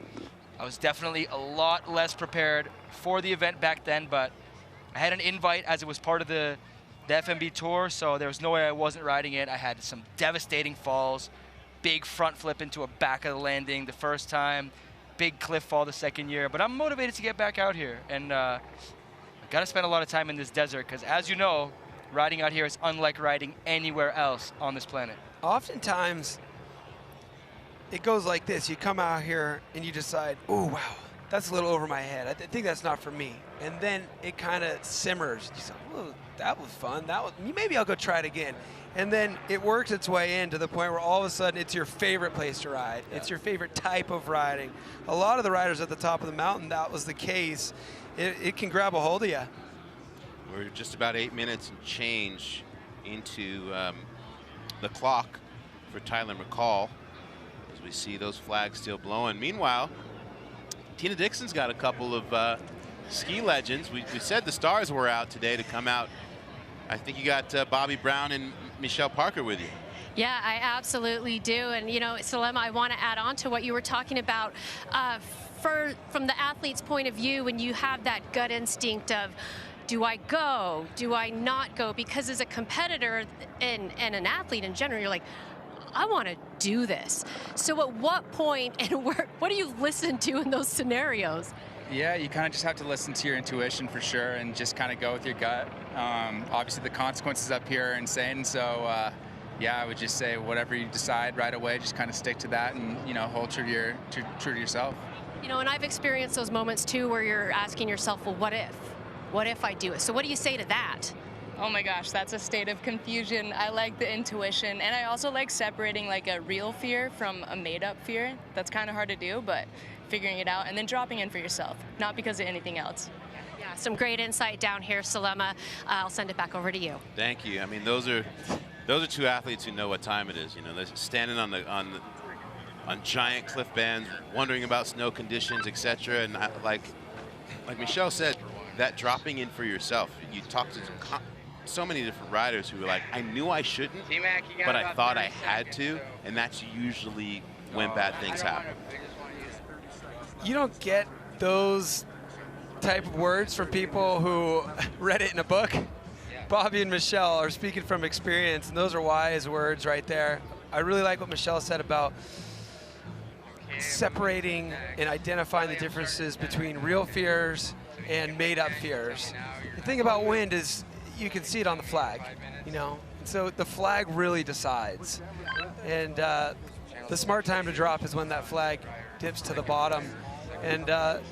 I was definitely a lot less prepared for the event back then, but I had an invite as it was part of the FMB Tour, so there was no way I wasn't riding it. I had some devastating falls, big front flip into a back of the landing the first time, big cliff fall the second year, but I'm motivated to get back out here, and I got to spend a lot of time in this desert, because as you know, riding out here is unlike riding anywhere else on this planet. Oftentimes, it goes like this. You come out here and you decide, oh, wow, that's a little over my head. I think that's not for me. And then it kind of simmers. You say, oh, that was fun. Maybe I'll go try it again. And then it works its way in to the point where all of a sudden it's your favorite place to ride. Yeah. It's your favorite type of riding. A lot of the riders at the top of the mountain, that was the case. It can grab a hold of you. We're just about 8 minutes and change into the clock for Tyler McCaul, as we see those flags still blowing. Meanwhile, Tina Dixon's got a couple of ski legends. We said the stars were out today to come out. I think you got Bobby Brown and Michelle Parker with you. Yeah, I absolutely do. And, you know, Salema, I want to add on to what you were talking about. From the athlete's point of view, when you have that gut instinct of, do I go? Do I not go? Because as a competitor and an athlete in general, you're like, I want to do this. So at what point and what do you listen to in those scenarios? Yeah, you kind of just have to listen to your intuition for sure and just kind of go with your gut. Obviously, the consequences up here are insane. So, yeah, I would just say whatever you decide right away, just kind of stick to that and, you know, hold true to yourself. You know, and I've experienced those moments, too, where you're asking yourself, well, what if? What if I do it? So what do you say to that? Oh my gosh, that's a state of confusion. I like the intuition, and I also like separating like a real fear from a made-up fear. That's kind of hard to do, but figuring it out and then dropping in for yourself, not because of anything else. Yeah, some great insight down here, Salema. I'll send it back over to you. Thank you. I mean, those are 2 athletes who know what time it is. You know, they're standing on giant cliff bands, wondering about snow conditions, etc. And like Michelle said, that dropping in for yourself. You talk to so many different riders who were like, I knew I shouldn't, but I thought I had to, and that's usually when bad things happen. You don't get those type of words from people who read it in a book. Bobby and Michelle are speaking from experience, and those are wise words right there. I really like what Michelle said about separating and identifying the differences between real fears and made-up fears. The thing about wind is you can see it on the flag, you know? So the flag really decides. And the smart time to drop is when that flag dips to the bottom. And the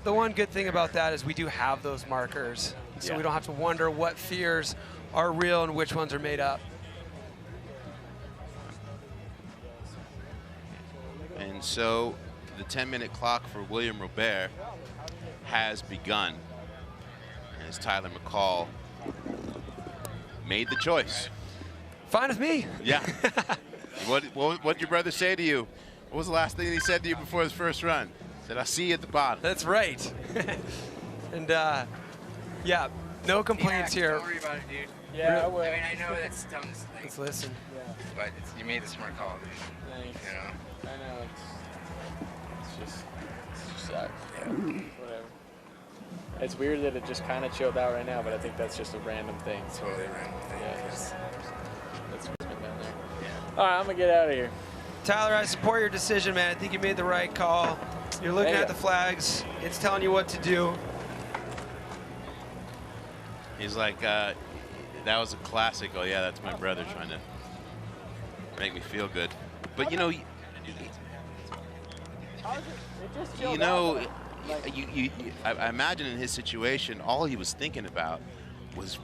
one good thing about that is we do have those markers. So we don't have to wonder what fears are real and which ones are made up. And so the 10-minute clock for William Robert has begun as Tyler McCaul made the choice. Fine with me. Yeah. What did your brother say to you? What was the last thing he said to you before his first run? He said, I'll see you at the bottom. That's right. And Yeah, no complaints here. Don't worry about it, dude. Yeah, I will. I mean, I know that's dumb to think. Let's listen. Yeah. But you made the smart call, dude. Thanks. You know? I know, it's just sucks. Yeah. Whatever. It's weird that it just kind of chilled out right now, but I think that's just a random thing. Totally random thing. Yeah, that's what's been down there. Yeah. All right, I'm gonna get out of here. Tyler, I support your decision, man. I think you made the right call. You're looking Hey. at the flags. It's telling you what to do. He's like, that was a classic. Oh yeah, that's my brother trying to make me feel good. But you know, I imagine in his situation, all he was thinking about was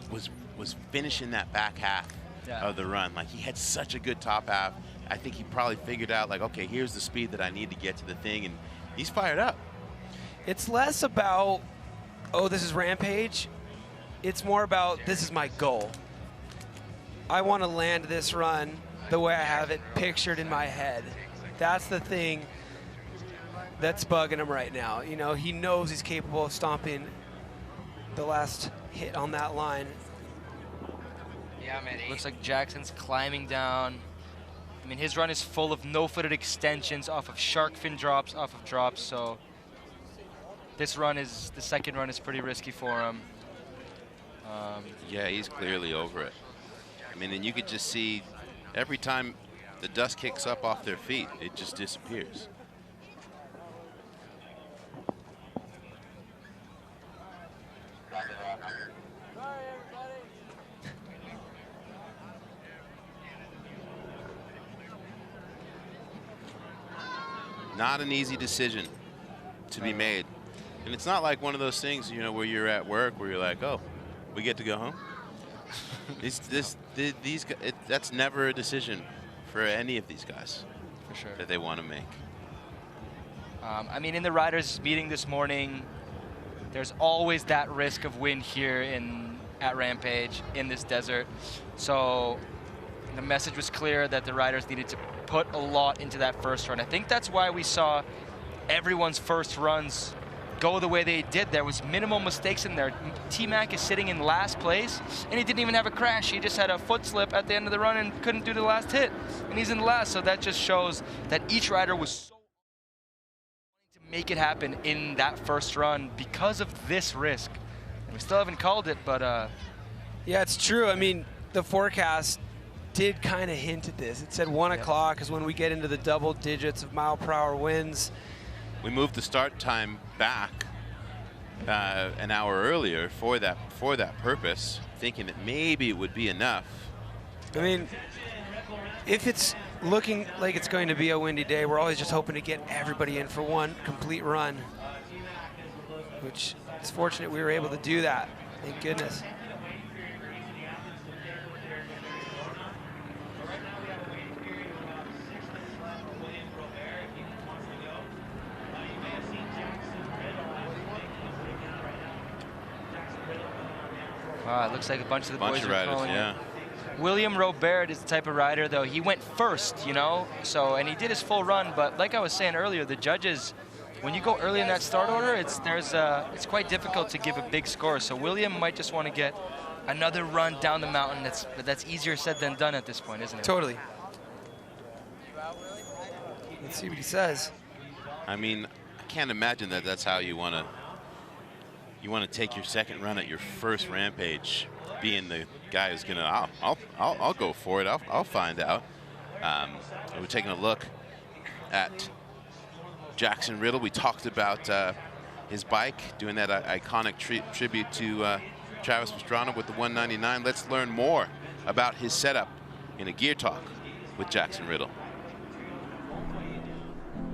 finishing that back half of the run. Like, he had such a good top half. I think he probably figured out, like, okay, here's the speed that I need to get to the thing, and he's fired up. It's less about, oh, this is Rampage. It's more about, this is my goal. I want to land this run the way I have it pictured in my head. That's the thing that's bugging him right now. You know, he knows he's capable of stomping the last hit on that line. Yeah, man. Looks like Jackson's climbing down. I mean, his run is full of no-footed extensions off of shark fin drops, off of drops, so this run is, the second run is pretty risky for him. Yeah, he's clearly over it. I mean, and you could just see every time the dust kicks up off their feet, it just disappears. Not an easy decision to be made. And it's not like one of those things, you know, where you're at work where you're like, oh, we get to go home. That's never a decision for any of these guys. For sure. That they want to make. I mean, in the riders' meeting this morning, there's always that risk of wind here at Rampage in this desert. So the message was clear that the riders needed to put a lot into that first run. I think that's why we saw everyone's first runs go the way they did. There was minimal mistakes in there. T-Mac is sitting in last place, and he didn't even have a crash. He just had a foot slip at the end of the run and couldn't do the last hit, and he's in last. So that just shows that each rider was so wanting to make it happen in that first run because of this risk. And we still haven't called it, but yeah, it's true. I mean, the forecast did kind of hint at this. It said 1 o'clock is when we get into the double digits of mile-per-hour winds. We moved the start time back an hour earlier for that purpose, thinking that maybe it would be enough. I mean, if it's looking like it's going to be a windy day, we're always just hoping to get everybody in for one complete run, which it's fortunate we were able to do that. Thank goodness. It looks like a bunch of the boys are riders, calling yeah. it. William Robert is the type of rider, though. He went first, you know, and he did his full run. But like I was saying earlier, the judges, when you go early in that start order, it's quite difficult to give a big score. So William might just want to get another run down the mountain. That's easier said than done at this point, isn't it? Totally. Let's see what he says. I mean, I can't imagine that that's how you want to take your second run at your first Rampage, being the guy who's gonna, I'll go for it. I'll find out. We're taking a look at Jaxson Riddle. We talked about his bike, doing that iconic tribute to Travis Pastrana with the 199. Let's learn more about his setup in a Gear Talk with Jaxson Riddle.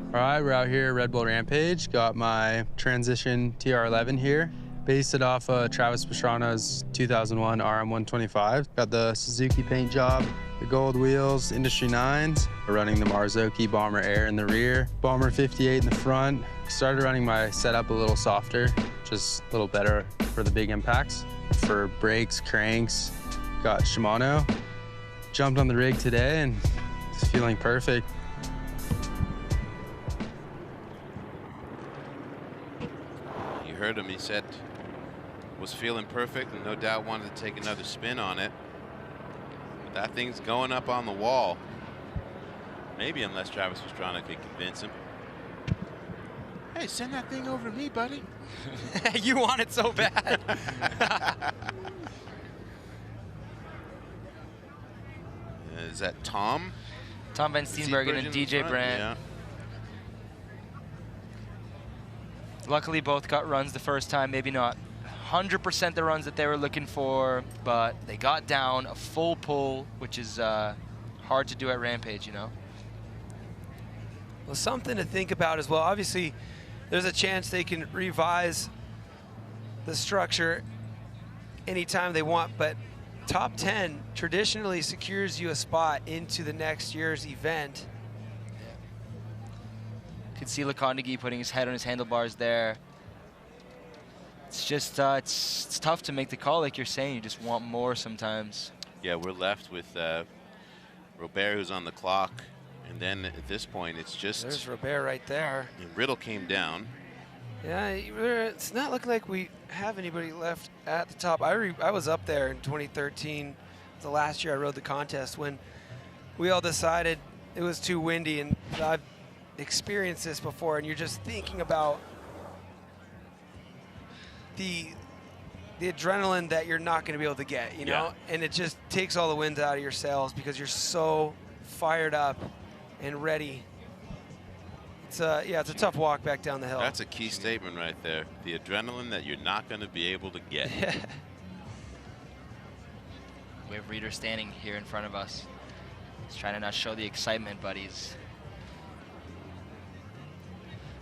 All right, we're out here at Bull Rampage. Got my Transition TR11 here. Based it off Travis Pastrana's 2001 RM125. Got the Suzuki paint job, the gold wheels, Industry 9s. We're running the Marzocchi Bomber Air in the rear, Bomber 58 in the front. Started running my setup a little softer, just a little better for the big impacts. For brakes, cranks, got Shimano. Jumped on the rig today and it's feeling perfect. Heard him, he said was feeling perfect and no doubt wanted to take another spin on it. But that thing's going up on the wall. Maybe unless Travis Pastrana could convince him. Hey, send that thing over to me, buddy. You want it so bad. Is that Tom? Tom Van Steenbergen and DJ Brandt. Yeah. Luckily, both got runs the first time. Maybe not 100% the runs that they were looking for, but they got down a full pull, which is hard to do at Rampage, you know. Well, something to think about as well. Obviously, there's a chance they can revise the structure anytime they want, but top 10 traditionally secures you a spot into the next year's event. Could see Lacondeguy putting his head on his handlebars there. It's just, it's tough to make the call, like you're saying. You just want more sometimes. Yeah, we're left with Robert, who's on the clock. And then at this point, it's just... There's Robert right there. And Riddle came down. Yeah, it's not looking like we have anybody left at the top. I was up there in 2013, the last year I rode the contest, when we all decided it was too windy, and I've experienced this before, and you're just thinking about the adrenaline that you're not going to be able to get, you know? And it just takes all the wind out of your sails because you're so fired up and ready. It's it's a tough walk back down the hill. That's a key statement right there. The adrenaline that you're not going to be able to get. We have Rheeder standing here in front of us. He's trying to not show the excitement, but he's...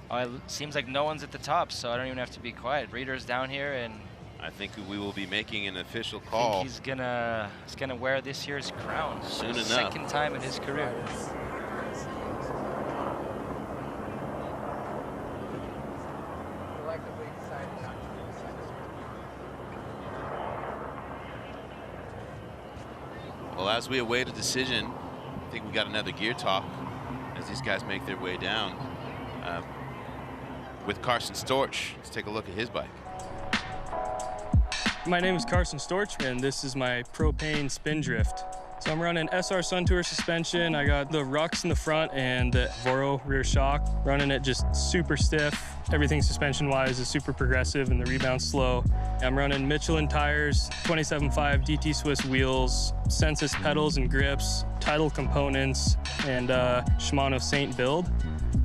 Oh, it seems like no one's at the top, so I don't even have to be quiet. Rheeder's down here, and I think we will be making an official call. I think he's gonna wear this year's crown soon for the enough. Second time in his career. Well, as we await a decision, I think we got another gear talk as these guys make their way down. With Carson Storch, let's take a look at his bike. My name is Carson Storch, and this is my propane spin drift. So I'm running SR Sun Tour suspension. I got the Rux in the front and the Voro rear shock. Running it just super stiff. Everything suspension-wise is super progressive and the rebound's slow. I'm running Michelin tires, 27.5 DT Swiss wheels, Sensus pedals and grips, Tidal components, and Shimano Saint build.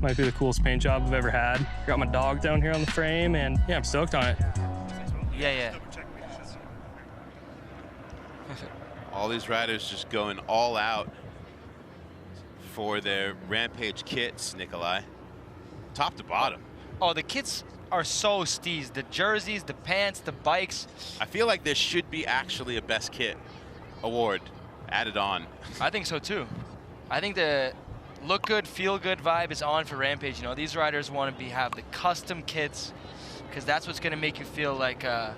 Might be the coolest paint job I've ever had. Got my dog down here on the frame, and yeah, I'm stoked on it. Yeah. All these riders just going all out for their Rampage kits, Nikolai. Top to bottom. Oh, the kits are so steez. The jerseys, the pants, the bikes. I feel like there should be actually a best kit award added on. I think so too. I think the look good, feel good vibe is on for Rampage. You know, these riders want to have the custom kits because that's what's going to make you feel like a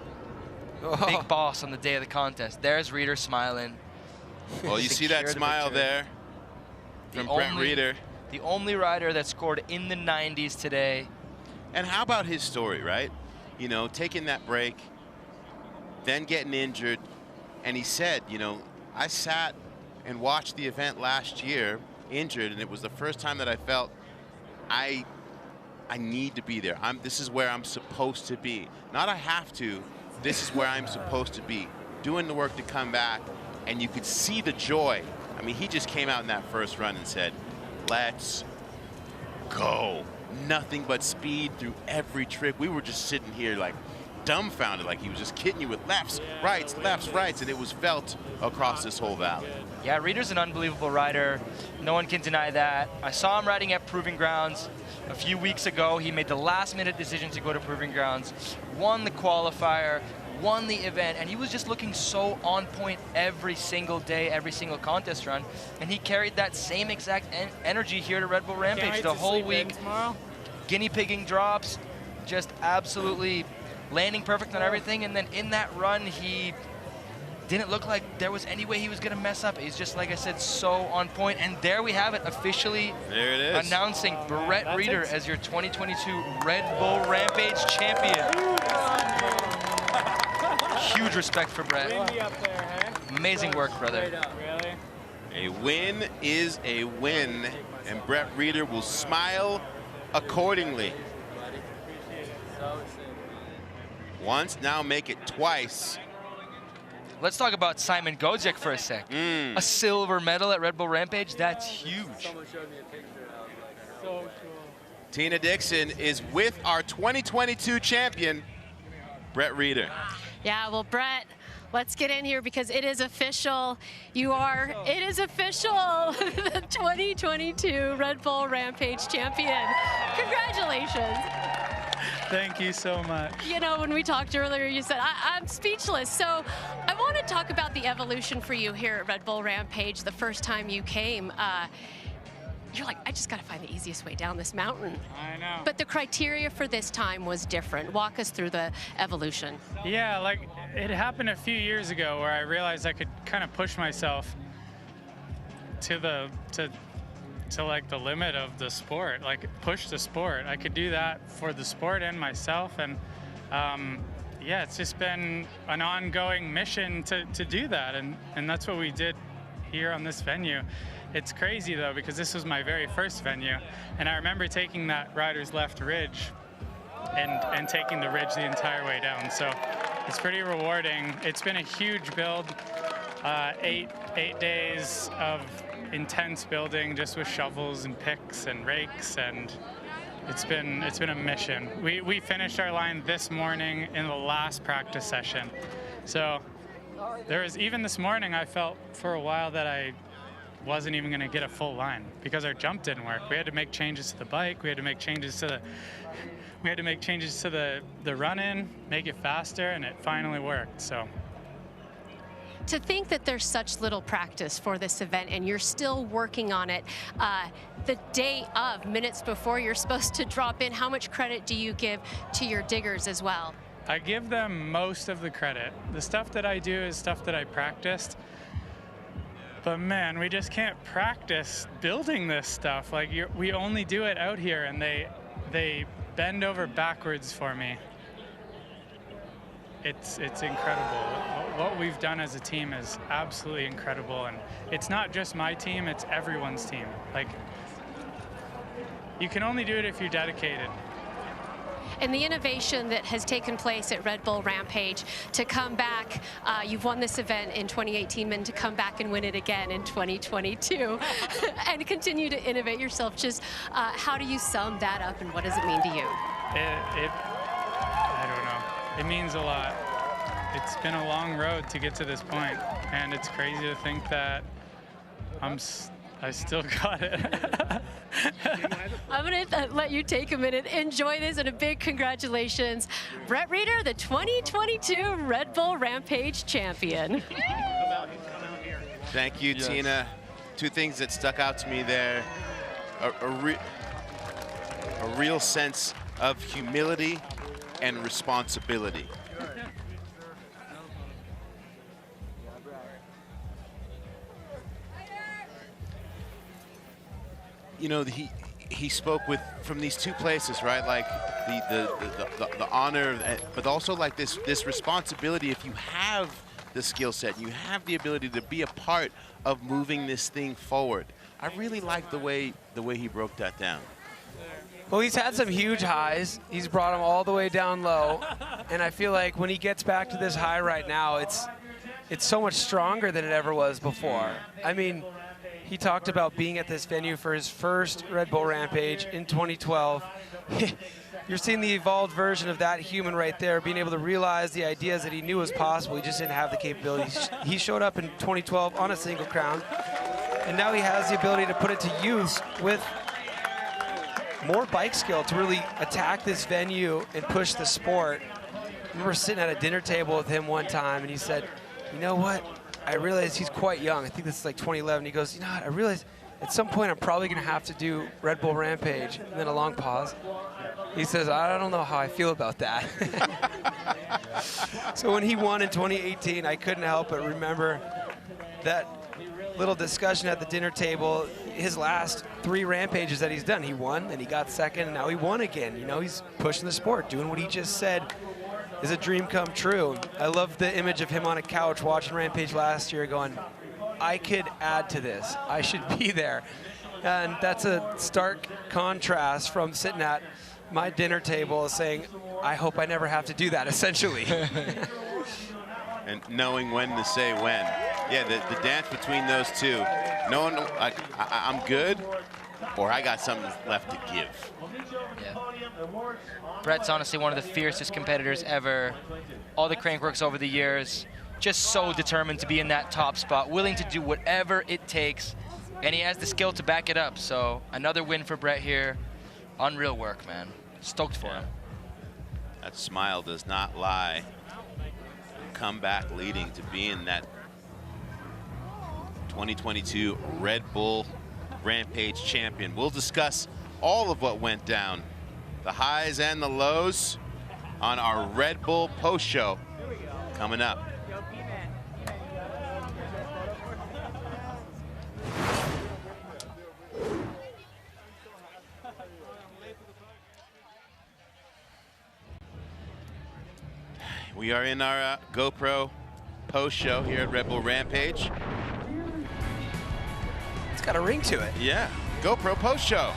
big boss on the day of the contest. There's Rheeder smiling. Well, you see that smile there from Brent Rheeder. The only rider that scored in the 90s today. And how about his story, right? You know, taking that break, then getting injured. And he said, you know, I sat and watched the event last year injured, and it was the first time that I felt I need to be there. This is where I'm supposed to be. Not I have to. This is where I'm supposed to be. Doing the work to come back, and you could see the joy. I mean, he just came out in that first run and said, let's go. Nothing but speed through every trick. We were just sitting here like dumbfounded, like he was just hitting you with lefts, rights, and it was felt across this whole valley. Yeah, Rheeder's an unbelievable rider. No one can deny that. I saw him riding at Proving Grounds a few weeks ago. He made the last-minute decision to go to Proving Grounds, won the qualifier, won the event, and he was just looking so on point every single day, every single contest run, and he carried that same exact energy here to Red Bull Rampage the whole week. Guinea pigging drops, just absolutely landing perfect on everything, and then in that run, he didn't look like there was any way he was going to mess up. He's just, like I said, so on point. And there we have it, officially there it is. Announcing Brett Rheeder as your 2022 Red Bull Rampage champion. Huge respect for Brett. Amazing work, brother. A win is a win, and Brett Rheeder will smile accordingly. Once, now make it twice. Let's talk about Szymon Godziek for a sec. A silver medal at Red Bull Rampage, that's huge. Tina Dixon is with our 2022 champion, Brett Rheeder. Yeah, well, Brett, let's get in here because it is official. It is official, the 2022 Red Bull Rampage champion. Congratulations. Thank you so much. You know, when we talked earlier, you said, I'm speechless. So I want to talk about the evolution for you here at Red Bull Rampage. The first time you came, you're like, I just got to find the easiest way down this mountain. I know. But the criteria for this time was different. Walk us through the evolution. Yeah, like it happened a few years ago where I realized I could kind of push myself to like the limit of the sport, like push the sport. I could do that for the sport and myself, and yeah, it's just been an ongoing mission to do that, and that's what we did here on this venue. It's crazy though, because this was my very first venue, and I remember taking that rider's left ridge and taking the ridge the entire way down, so it's pretty rewarding. It's been a huge build, 8 days of intense building just with shovels and picks and rakes, and it's been a mission. We finished our line this morning in the last practice session. So even this morning I felt for a while that I wasn't even going to get a full line because our jump didn't work. We had to make changes to the bike, we had to make changes to the run-in, make it faster, and it finally worked. So to think that there's such little practice for this event and you're still working on it the day of, minutes before you're supposed to drop in, how much credit do you give to your diggers as well? I give them most of the credit. The stuff that I do is stuff that I practiced. But man, we just can't practice building this stuff. Like we only do it out here, and they bend over backwards for me. It's incredible. What we've done as a team is absolutely incredible, and it's not just my team, it's everyone's team. Like, you can only do it if you're dedicated. And the innovation that has taken place at Red Bull Rampage to come back, you've won this event in 2018, and to come back and win it again in 2022 and continue to innovate yourself. Just how do you sum that up, and what does it mean to you? I don't know. It means a lot. It's been a long road to get to this point, and it's crazy to think that I still got it. I'm going to let you take a minute, enjoy this, and a big congratulations. Brett Rheeder, the 2022 Red Bull Rampage champion. Thank you, Tina. Two things that stuck out to me there. A real sense of humility and responsibility. You know, he spoke from these two places, right? Like the honor, but also like this responsibility. If you have the skill set, you have the ability to be a part of moving this thing forward. I really like the way he broke that down. Well, he's had some huge highs. He's brought them all the way down low, and I feel like when he gets back to this high right now, it's so much stronger than it ever was before. I mean, he talked about being at this venue for his first Red Bull Rampage in 2012. You're seeing the evolved version of that human right there, being able to realize the ideas that he knew was possible. He just didn't have the capabilities. He showed up in 2012 on a single crown, and now he has the ability to put it to use with more bike skill to really attack this venue and push the sport. I remember sitting at a dinner table with him one time, and he said, you know what? I realized he's quite young. I think this is like 2011. He goes, you know what? I realized at some point I'm probably going to have to do Red Bull Rampage. And then a long pause. He says, I don't know how I feel about that. So when he won in 2018, I couldn't help but remember that little discussion at the dinner table. His last 3 Rampages that he's done, he won, then he got second, and now he won again. You know, he's pushing the sport, doing what he just said is a dream come true. I love the image of him on a couch watching Rampage last year going, I could add to this. I should be there. And that's a stark contrast from sitting at my dinner table saying, I hope I never have to do that, essentially. And knowing when to say when. Yeah, the dance between those two. Knowing like I'm good, or I got something left to give. Yeah. Brett's honestly one of the fiercest competitors ever. All the crankworks over the years, just so determined to be in that top spot, willing to do whatever it takes, and he has the skill to back it up. So another win for Brett here. Unreal work, man. Stoked for him. That smile does not lie. Comeback leading to being that 2022 Red Bull Rampage champion. We'll discuss all of what went down, the highs and the lows, on our Red Bull post show coming up. We are in our GoPro post show here at Red Bull Rampage. It's got a ring to it. Yeah, GoPro post show.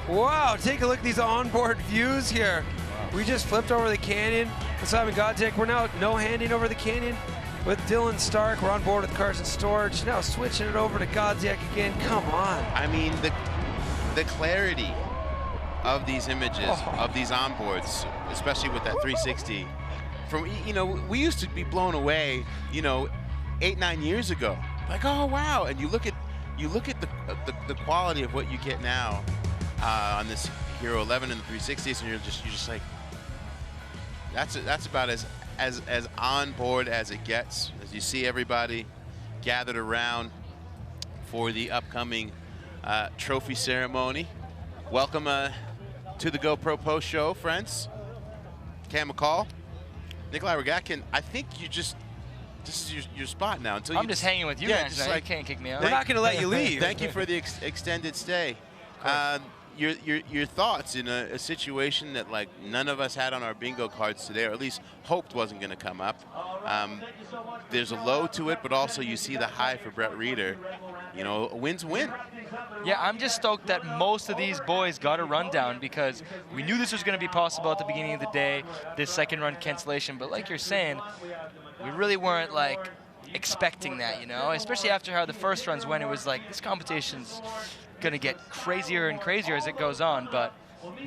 Wow, take a look at these onboard views here. Wow. We just flipped over the canyon with Szymon Godziek. We're now no-handing over the canyon with Dylan Stark. We're on board with Carson Storch. Now switching it over to Godziek again. Come on. I mean, the clarity of these images, of these onboards, especially with that 360. From, you know, we used to be blown away, you know, 8-9 years ago. Like, oh wow! And you look at the quality of what you get now on this Hero 11 and the 360s, and you're just like, that's about as on board as it gets. As you see everybody gathered around for the upcoming trophy ceremony. Welcome to the GoPro post show, friends. Cam McCaul. Nikolai Rogatkin, I think this is your spot now. Until I'm just hanging with you, man. You can't kick me out. We're not going to let you leave. Thank you for the extended stay. Your thoughts in a situation that like none of us had on our bingo cards today, or at least hoped wasn't going to come up. There's a low to it, but also you see the high for Brett Rheeder. You know, a win's a win. Yeah, I'm just stoked that most of these boys got a rundown because we knew this was going to be possible at the beginning of the day, this second run cancellation. But like you're saying, we really weren't like expecting that, you know, especially after how the first runs went. It was like this competition's going to get crazier and crazier as it goes on. But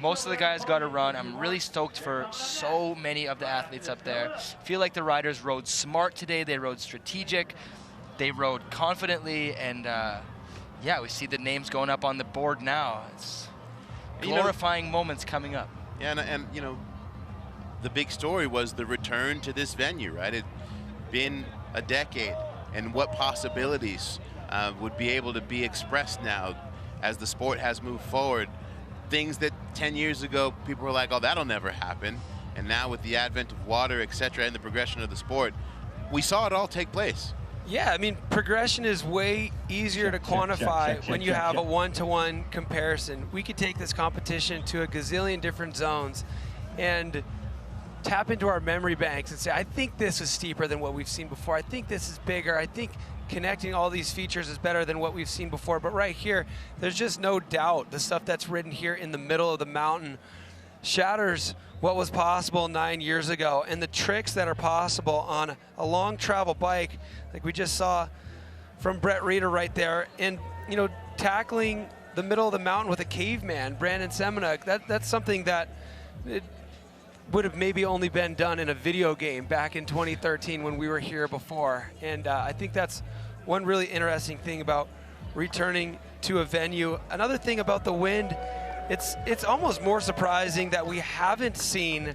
most of the guys got a run. I'm really stoked for so many of the athletes up there. I feel like the riders rode smart today. They rode strategic. They rode confidently, and yeah, we see the names going up on the board now. It's glorifying moments coming up. Yeah, and you know, the big story was the return to this venue, right? It'd been a decade, and what possibilities would be able to be expressed now as the sport has moved forward. Things that 10 years ago people were like, oh, that'll never happen. And now with the advent of water, et cetera, and the progression of the sport, we saw it all take place. Yeah, I mean, progression is way easier to quantify when you have a one-to-one comparison. We could take this competition to a gazillion different zones and tap into our memory banks and say, I think this is steeper than what we've seen before. I think this is bigger. I think connecting all these features is better than what we've seen before. But right here, there's just no doubt the stuff that's ridden here in the middle of the mountain shatters what was possible 9 years ago, and the tricks that are possible on a long travel bike, like we just saw from Brett Rheeder right there, and you know, tackling the middle of the mountain with a caveman, Brandon Semenuk, that's something that it would have maybe only been done in a video game back in 2013 when we were here before. And I think that's one really interesting thing about returning to a venue. Another thing about the wind, it's almost more surprising that we haven't seen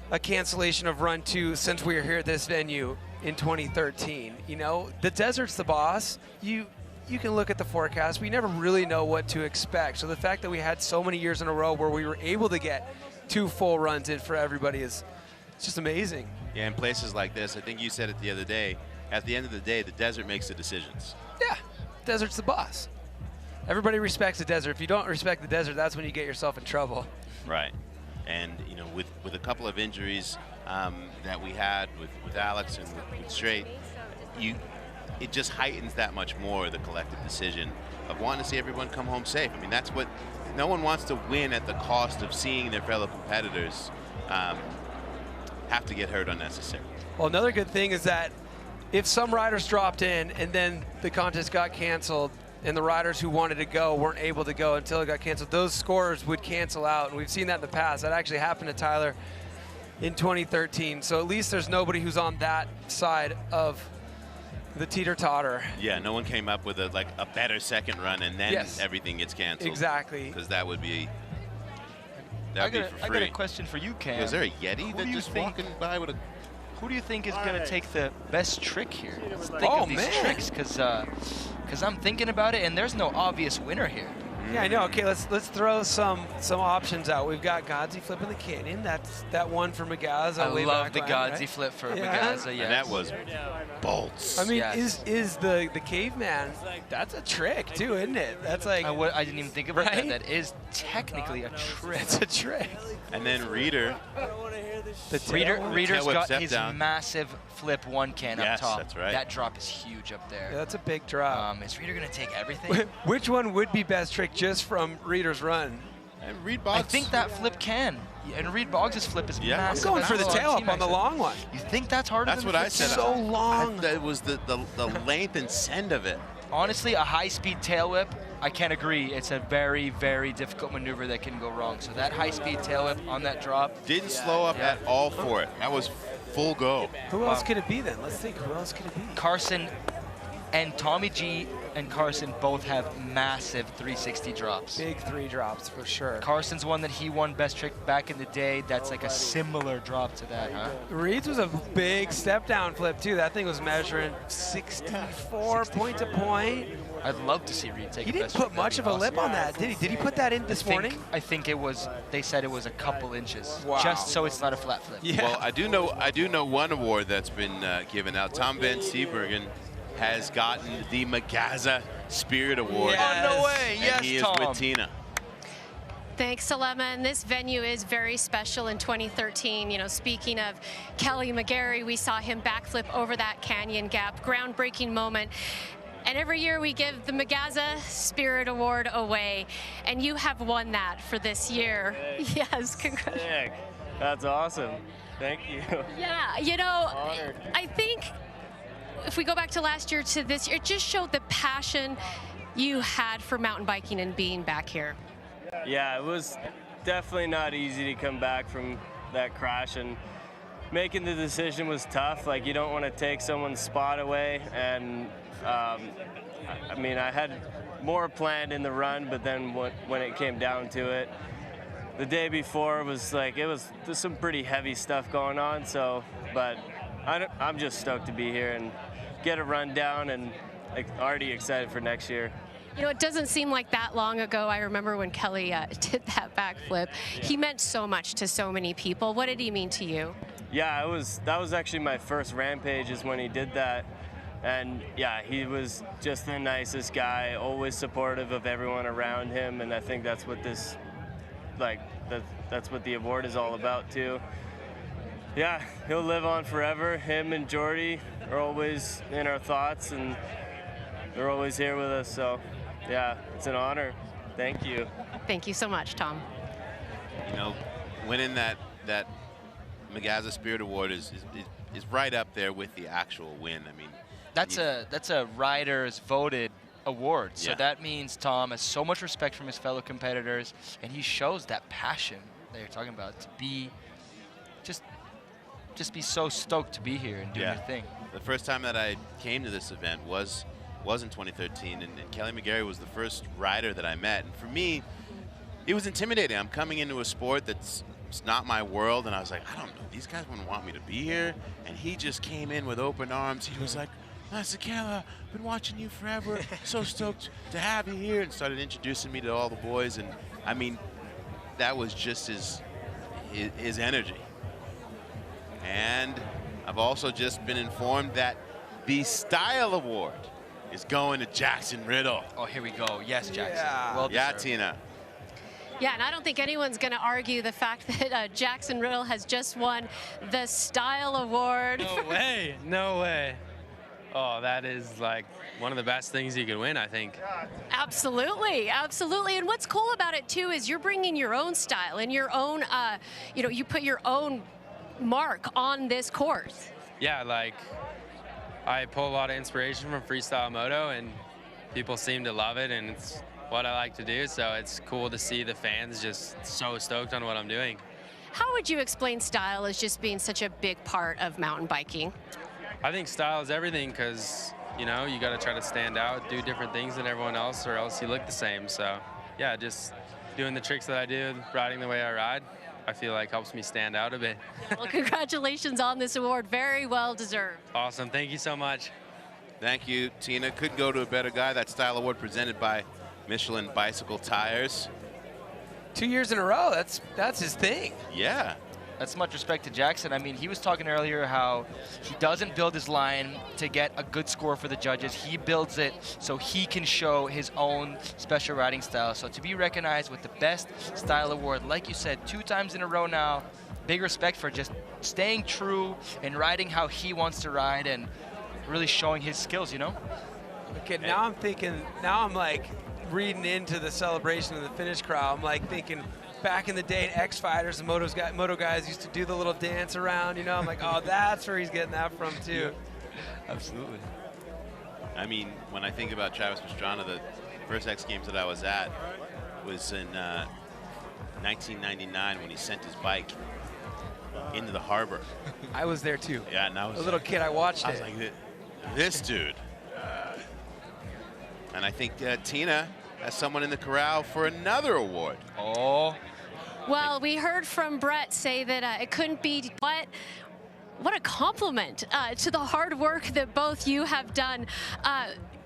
a cancellation of Run 2 since we were here at this venue in 2013. You know, the desert's the boss. You can look at the forecast. We never really know what to expect. So the fact that we had so many years in a row where we were able to get 2 full runs in for everybody it's just amazing. Yeah, in places like this, I think you said it the other day, at the end of the day, the desert makes the decisions. Yeah, desert's the boss. Everybody respects the desert. If you don't respect the desert, that's when you get yourself in trouble. Right. And, you know, with a couple of injuries that we had with Alex and with Straight, it just heightens that much more the collective decision of wanting to see everyone come home safe. I mean, that's what, no one wants to win at the cost of seeing their fellow competitors have to get hurt unnecessarily. Well, another good thing is that if some riders dropped in and then the contest got canceled and the riders who wanted to go weren't able to go until it got canceled, those scores would cancel out. And we've seen that in the past. That actually happened to Tyler in 2013. So at least there's nobody who's on that side of the teeter-totter. Yeah, no one came up with a better second run and then everything gets canceled. Exactly. Because that would be, I got a question for you, Cam. Is there a Yeti that just walking by with a... Who do you think is going to take the best trick here? Let's think of these tricks, because I'm thinking about it, and there's no obvious winner here. Yeah, I know. Okay, let's throw some options out. We've got Godziek flipping the canyon. That's that one for Magaza. I love the Godziek flip for Magaza. Yeah, and that was bolts. I mean, is the caveman? That's a trick too, isn't it? That's like I didn't even think about that. That is technically a trick. It's a trick. And then Rheeder. Rheeder's got his massive flip one can up top. That's right. That drop is huge up there. Yeah, that's a big drop. Is Rheeder going to take everything? Which one would be best trick just from Rheeder's run? And Reed Boggs. I think that flip can. And Reed Boggs' flip is massive. I'm going for the tail up on the long one. You think that's harder than the flip? That's what I said. So long. That was the length and send of it. Honestly, a high-speed tail whip, I can't agree. It's a very, very difficult maneuver that can go wrong. So that high-speed tail whip on that drop. Didn't slow up at all for it. That was full go. Who else could it be then? Let's think. Who else could it be? Carson and Tommy G and Carson both have massive 360 drops. Big 3 drops for sure. Carson's one that he won best trick back in the day. That's like a similar drop to that, huh? Reed's was a big step down flip too. That thing was measuring 64 point to point. I'd love to see Reed take. He didn't put much of a lip on that, did he? Did he put that in this morning? I think it was. They said it was a couple inches, wow. Just so it's not a flat flip. Yeah. Well, I do know one award that's been given out. Tom Van Steenbergen has gotten the Magaza Spirit Award. Yes. Oh, no way. And he is Tom. with Tina. Thanks, Salema. And this venue is very special in 2013. You know, speaking of Kelly McGarry, we saw him backflip over that canyon gap. Groundbreaking moment. And every year we give the Magaza Spirit Award away. And you have won that for this year. Yes, congratulations. That's awesome. Thank you. Yeah, you know, honored. I think if we go back to last year to this year, it just showed the passion you had for mountain biking and being back here. Yeah, it was definitely not easy to come back from that crash, and making the decision was tough. Like, you don't want to take someone's spot away, and I mean, I had more planned in the run, but then when it came down to it, the day before was like, there's some pretty heavy stuff going on, so, but I'm just stoked to be here and get a run down, and already excited for next year. You know, it doesn't seem like that long ago. I remember when Kelly did that backflip. He meant so much to so many people. What did he mean to you? Yeah, that was actually my first Rampage is when he did that. And yeah, he was just the nicest guy, always supportive of everyone around him. And I think that's what this, that's what the award is all about too. Yeah, he'll live on forever. Him and Jordy are always in our thoughts, and they're always here with us. So yeah, it's an honor. Thank you. Thank you so much, Tom. You know, winning that Magaza Spirit Award is right up there with the actual win. I mean, that's a riders voted award. So that means Tom has so much respect from his fellow competitors, and he shows that passion that you're talking about to be just be so stoked to be here and do your thing. The first time that I came to this event was in 2013, and Kelly McGarry was the first rider that I met. And for me, it was intimidating. I'm coming into a sport it's not my world, and I was like, I don't know, these guys wouldn't want me to be here. And he just came in with open arms. He was like, Master Kayla, been watching you forever. So stoked to have you here, and started introducing me to all the boys. And I mean, that was just his energy. And I've also just been informed that the Style Award is going to Jaxson Riddle. Oh, here we go. Yes, Jaxson. Yeah, Well yeah, Tina. Yeah, and I don't think anyone's going to argue the fact that Jaxson Riddle has just won the Style Award. No way, no way. Oh, that is like one of the best things you could win, I think. Absolutely, absolutely. And what's cool about it too is you're bringing your own style and your own, you know, you put your own mark on this course. Yeah, like I pull a lot of inspiration from freestyle moto, and people seem to love it, and it's what I like to do, so it's cool to see the fans just so stoked on what I'm doing. How would you explain style as just being such a big part of mountain biking? I think style is everything, because, you know, you got to try to stand out, do different things than everyone else, or else you look the same. So, yeah, just doing the tricks that I do, riding the way I ride, I feel like helps me stand out a bit. Well, congratulations on this award. Very well deserved. Awesome. Thank you so much. Thank you, Tina. Could go to a better guy. That Style Award presented by Michelin Bicycle Tires. 2 years in a row, that's his thing. Yeah. That's much respect to Jaxson. I mean, he was talking earlier how he doesn't build his line to get a good score for the judges. He builds it so he can show his own special riding style. So to be recognized with the best style award, like you said, 2 times in a row now, big respect for just staying true and riding how he wants to ride and really showing his skills, you know? Okay, now I'm thinking, now I'm like reading into the celebration of the finish crowd. I'm like thinking, back in the day, X Fighters and moto guys used to do the little dance around, you know? I'm like, oh, that's where he's getting that from, too. Absolutely. I mean, when I think about Travis Pastrana, the first X Games that I was at was in 1999 when he sent his bike into the harbor. I was there, too. Yeah, and I was a little kid, I watched it. I was like, this dude. And I think Tina has someone in the corral for another award. Oh. Well, we heard from Brett say that it couldn't be what a compliment to the hard work that both you have done.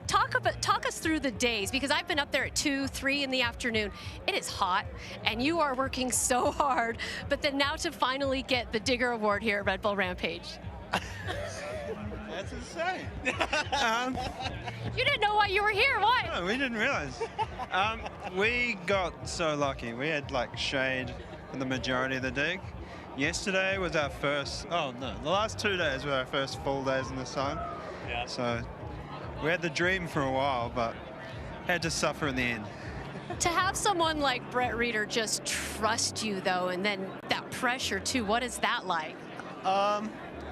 Talk us through the days, because I've been up there at 2, 3 in the afternoon. It is hot, and you are working so hard. But then now to finally get the Digger Award here at Red Bull Rampage. That's insane. You didn't know why you were here, what? No, we didn't realize. We got so lucky. We had like shade for the majority of the dig. Yesterday was our first, the last 2 days were our first full days in the sun. Yeah. So we had the dream for a while, but had to suffer in the end. To have someone like Brett Rheeder just trust you, though, and then that pressure, too, what is that like?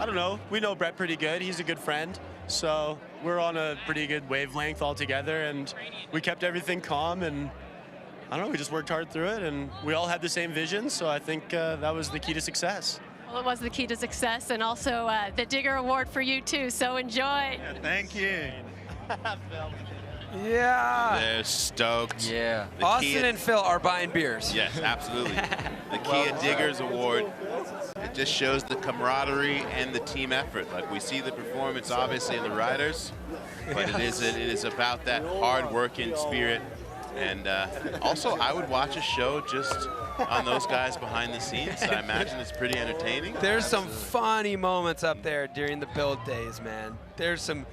I don't know. We know Brett pretty good. He's a good friend. So we're on a pretty good wavelength all together, and we kept everything calm, and I don't know, we just worked hard through it, and we all had the same vision, so I think that was the key to success. Well, it was the key to success, and also the Digger Award for you, too, so enjoy. Yeah, thank you. Yeah. They're stoked. Yeah. Austin and Phil are buying beers. Yes, absolutely. The Kia Diggers Award. It just shows the camaraderie and the team effort. Like, we see the performance, obviously, in the riders, but it is about that hard-working spirit. And also, I would watch a show just on those guys behind the scenes. I imagine it's pretty entertaining. There's some funny moments up there during the build days, man. There's some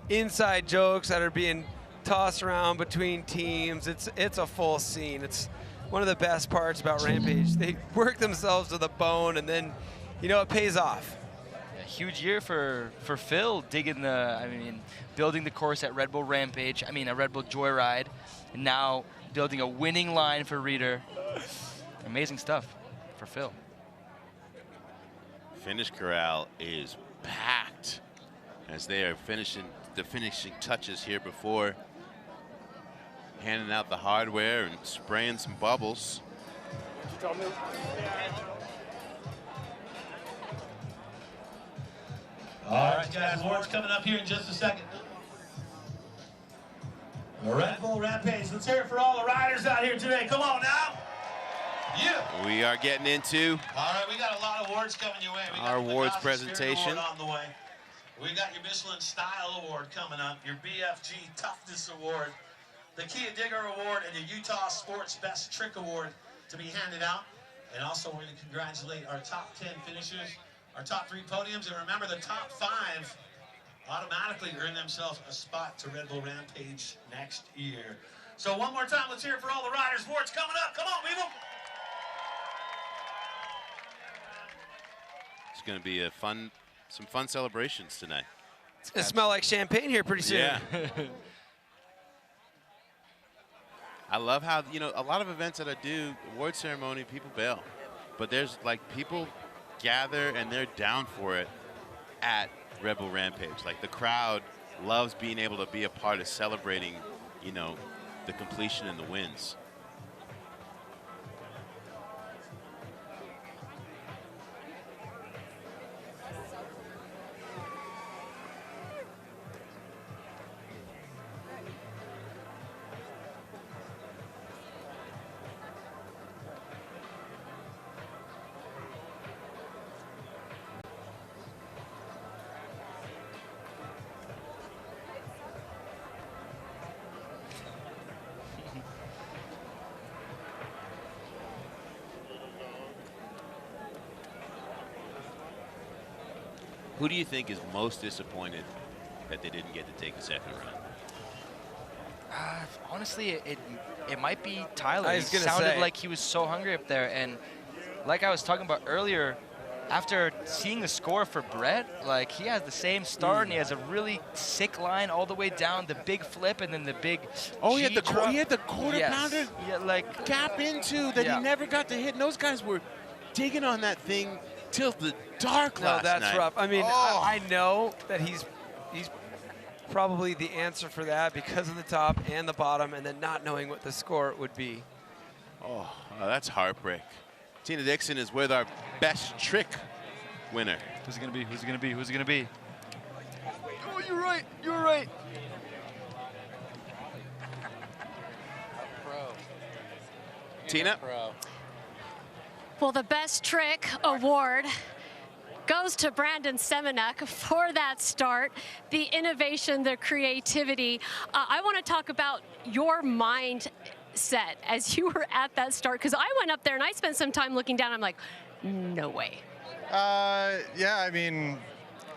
inside jokes that are being tossed around between teams. It's a full scene. It's one of the best parts about Rampage. They work themselves to the bone, and then, you know, it pays off. A huge year for Phil, building the course at Red Bull Rampage, a Red Bull Joyride, and now building a winning line for Rheeder. Amazing stuff for Phil. Finish corral is packed as they are finishing the finishing touches here before handing out the hardware and spraying some bubbles. All right, guys, awards coming up here in just a second. The Red Bull Rampage. Let's hear it for all the riders out here today. Come on now. Yeah. We are getting into all right, we got a lot of awards coming your way. our awards presentation. On the way. We got your Michelin Style Award coming up, your BFG Toughness Award, the Kia Digger Award, and the Utah Sports Best Trick Award to be handed out. And also, we're going to congratulate our top 10 finishers, our top 3 podiums, and remember, the top 5 automatically earn themselves a spot to Red Bull Rampage next year. So one more time, let's hear it for all the riders. Ford's coming up. Come on, people. It's going to be some fun celebrations tonight. It's going to smell like champagne here pretty soon. Yeah. I love how, you know, a lot of events that I do, award ceremony, people bail. But there's like people gather and they're down for it at Red Bull Rampage. Like the crowd loves being able to be a part of celebrating, you know, the completion and the wins. Who do you think is most disappointed that they didn't get to take a second run? Honestly, it might be Tyler. I He was gonna sounded say. like he was so hungry up there. And like I was talking about earlier, after seeing the score for Brett, like he has the same start and he has a really sick line all the way down, the big flip and then the big Oh, he G had drop. the quarter Yes. pounder Yeah, like gap into that Yeah. he never got to hit. And those guys were digging on that thing till the dark No, last that's night. rough. I mean, Oh. I know that he's probably the answer for that because of the top and the bottom and then not knowing what the score would be. Oh, that's heartbreak. Tina Dixon is with our best trick winner. Who's it gonna be? Who's it gonna be? Who's it gonna be? Oh, you're right. You're right. Tina? Well, the best trick award goes to Brandon Semenuk for that start, the innovation, the creativity. I want to talk about your mindset as you were at that start, because I went up there and I spent some time looking down. I'm like, no way. Yeah, I mean,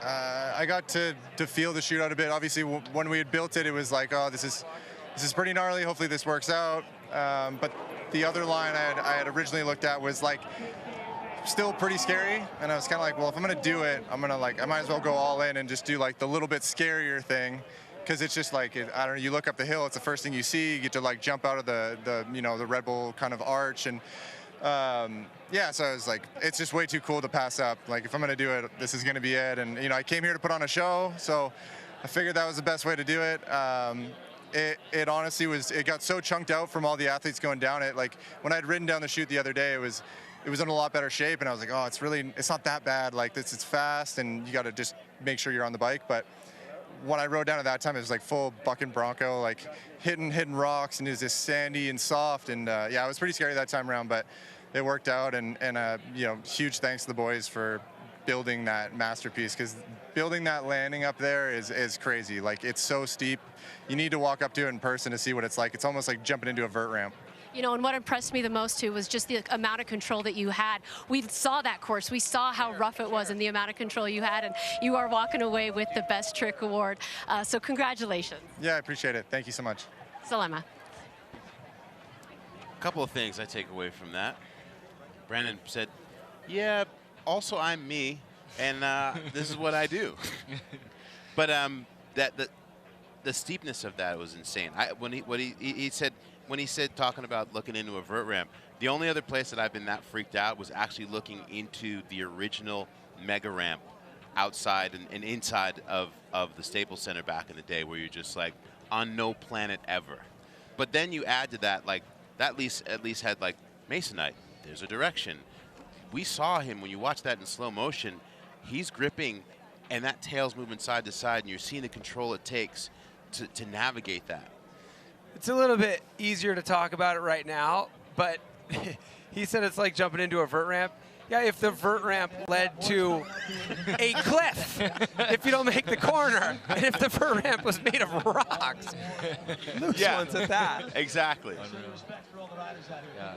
I got to feel the shootout a bit. Obviously, when we had built it, it was like, oh, this is pretty gnarly. Hopefully this works out. But the other line I had originally looked at was like still pretty scary, and I was kind of like, well, if I'm gonna do it, I might as well go all in and just do like the little bit scarier thing, because it's just like I don't know. You look up the hill, it's the first thing you see. You get to like jump out of the you know, the Red Bull kind of arch, and yeah, so I was like, it's just way too cool to pass up. Like if I'm gonna do it, this is gonna be it. And you know, I came here to put on a show, so I figured that was the best way to do it. It honestly was. It got so chunked out from all the athletes going down it. Like when I'd ridden down the chute the other day, it was in a lot better shape, and I was like, oh, it's not that bad. Like this, it's fast, and you got to just make sure you're on the bike. But when I rode down at that time, it was like full bucking bronco, like hitting rocks, and it was just sandy and soft, and yeah, it was pretty scary that time around, but it worked out, and you know, huge thanks to the boys for building that masterpiece, because building that landing up there is crazy. Like it's so steep, you need to walk up to it in person to see what it's like. It's almost like jumping into a vert ramp. You know, and what impressed me the most too was just the amount of control that you had. We saw that course. We saw how rough it was and the amount of control you had, and you are walking away with the Best Trick Award. So congratulations. Yeah, I appreciate it. Thank you so much. Salema. A couple of things I take away from that. Brandon said, yeah, also I'm me, and this is what I do. But the steepness of that was insane. When he said talking about looking into a vert ramp, the only other place that I've been that freaked out was actually looking into the original mega ramp outside and inside of the Staples Center back in the day, where you're just like on no planet ever. But then you add to that, like that at least had like Masonite. There's a direction. We saw him when you watch that in slow motion. He's gripping, and that tail's moving side to side, and you're seeing the control it takes to navigate that. It's a little bit easier to talk about it right now, but he said it's like jumping into a vert ramp. Yeah, if the vert ramp led to a cliff, if you don't make the corner, and if the vert ramp was made of rocks, loose ones at that. Exactly. Yeah.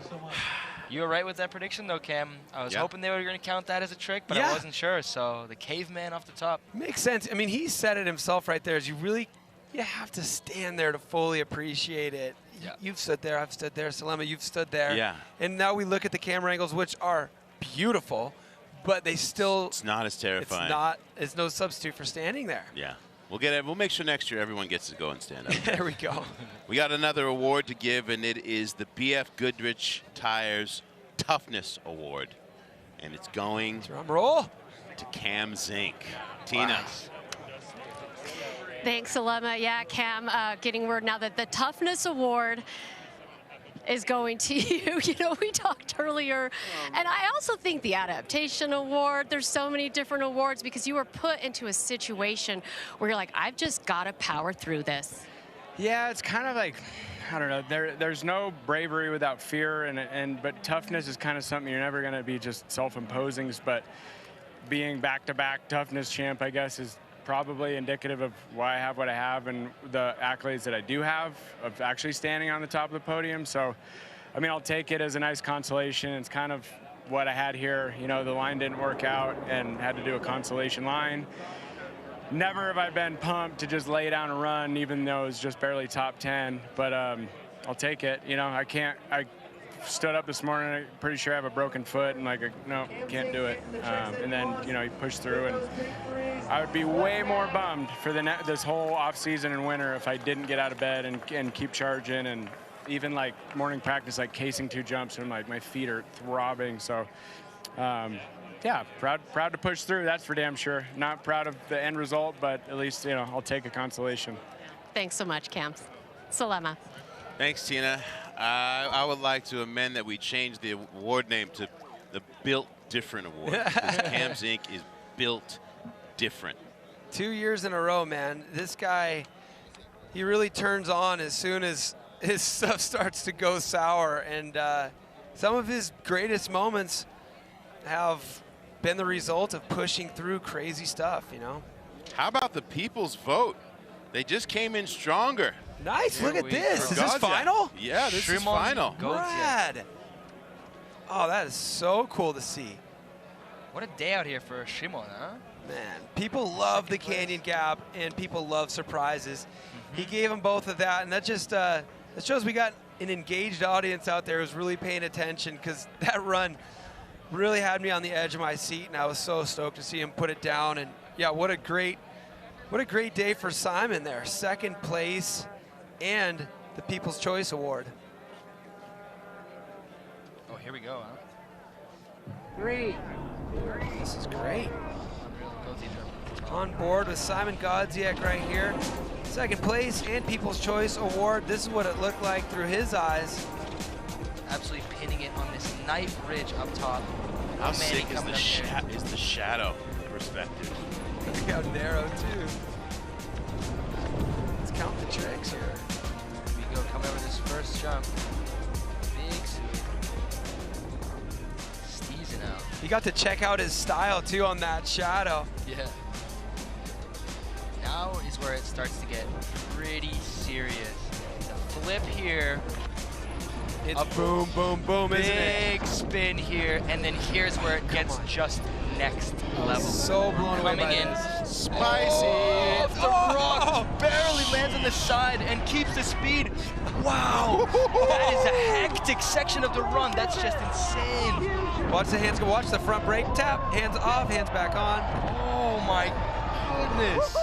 You were right with that prediction, though, Cam. I was hoping they were going to count that as a trick, but Yeah. I wasn't sure. So the caveman off the top. Makes sense. I mean, he said it himself right there. Is you really you have to stand there to fully appreciate it. Yeah. You've stood there, I've stood there, Salema, you've stood there. Yeah. And now we look at the camera angles, which are beautiful, but they still... It's not as terrifying. It's no substitute for standing there. Yeah. We'll make sure next year everyone gets to go and stand up. There we go. We got another award to give, and it is the BF Goodrich Tires Toughness Award. And it's going drum roll to Cam Zink. Tina. Wow. Thanks, Salema. Yeah, Cam, getting word now that the Toughness Award is going to you. You know, we talked earlier. And I also think the Adaptation Award, there's so many different awards because you were put into a situation where you're like, I've just got to power through this. Yeah, it's kind of like, I don't know, there's no bravery without fear, but toughness is kind of something you're never going to be just self-imposing, but being back-to-back toughness champ, I guess, is probably indicative of why I have what I have and the accolades that I do have of actually standing on the top of the podium. So, I mean, I'll take it as a nice consolation. It's kind of what I had here. You know, the line didn't work out and had to do a consolation line. Never have I been pumped to just lay down and run, even though it was just barely top 10. But I'll take it. You know, I stood up this morning, I'm pretty sure I have a broken foot, and like, no, can't do it. And then, you know, you push through, and I would be way more bummed for this whole off season and winter if I didn't get out of bed and keep charging, and even like morning practice, like casing 2 jumps, and like my feet are throbbing. So, yeah, proud to push through. That's for damn sure. Not proud of the end result, but at least, you know, I'll take a consolation. Thanks so much, Cam. Salema. Thanks, Tina. I would like to amend that we change the award name to the Built Different Award. Because Cam Zink is built different. 2 years in a row, man. This guy, he really turns on as soon as his stuff starts to go sour. And some of his greatest moments have been the result of pushing through crazy stuff, you know? How about the people's vote? They just came in stronger. Nice, look at this. Is this final? Yeah, this is final. Rad. Oh, that is so cool to see. What a day out here for Szymon, huh? Man, people love the Canyon Gap, and people love surprises. He gave them both of that, and that just that shows we got an engaged audience out there who's really paying attention, because that run really had me on the edge of my seat, and I was so stoked to see him put it down. And yeah, what a great day for Simon there. Second place and the People's Choice Award. Oh, here we go, huh? 3. This is great. On board with Szymon Godziek right here. Second place and People's Choice Award. This is what it looked like through his eyes. Absolutely pinning it on this knife ridge up top. How sick is the shadow perspective? Look how narrow, too. Let's count the tricks here. Here we go, coming over this first jump. Big sweep. Steezing out. He got to check out his style, too, on that shadow. Yeah. Now is where it starts to get pretty serious. The flip here. It's boom, boom, boom, isn't it? Big spin here, and then here's where it gets just next level. So blown away by in. this. Spicy. Oh, the rock barely lands on the side and keeps the speed. Wow. That is a hectic section of the run. That's just insane. Watch the hands go. Watch the front brake tap. Hands off, hands back on. Oh my goodness.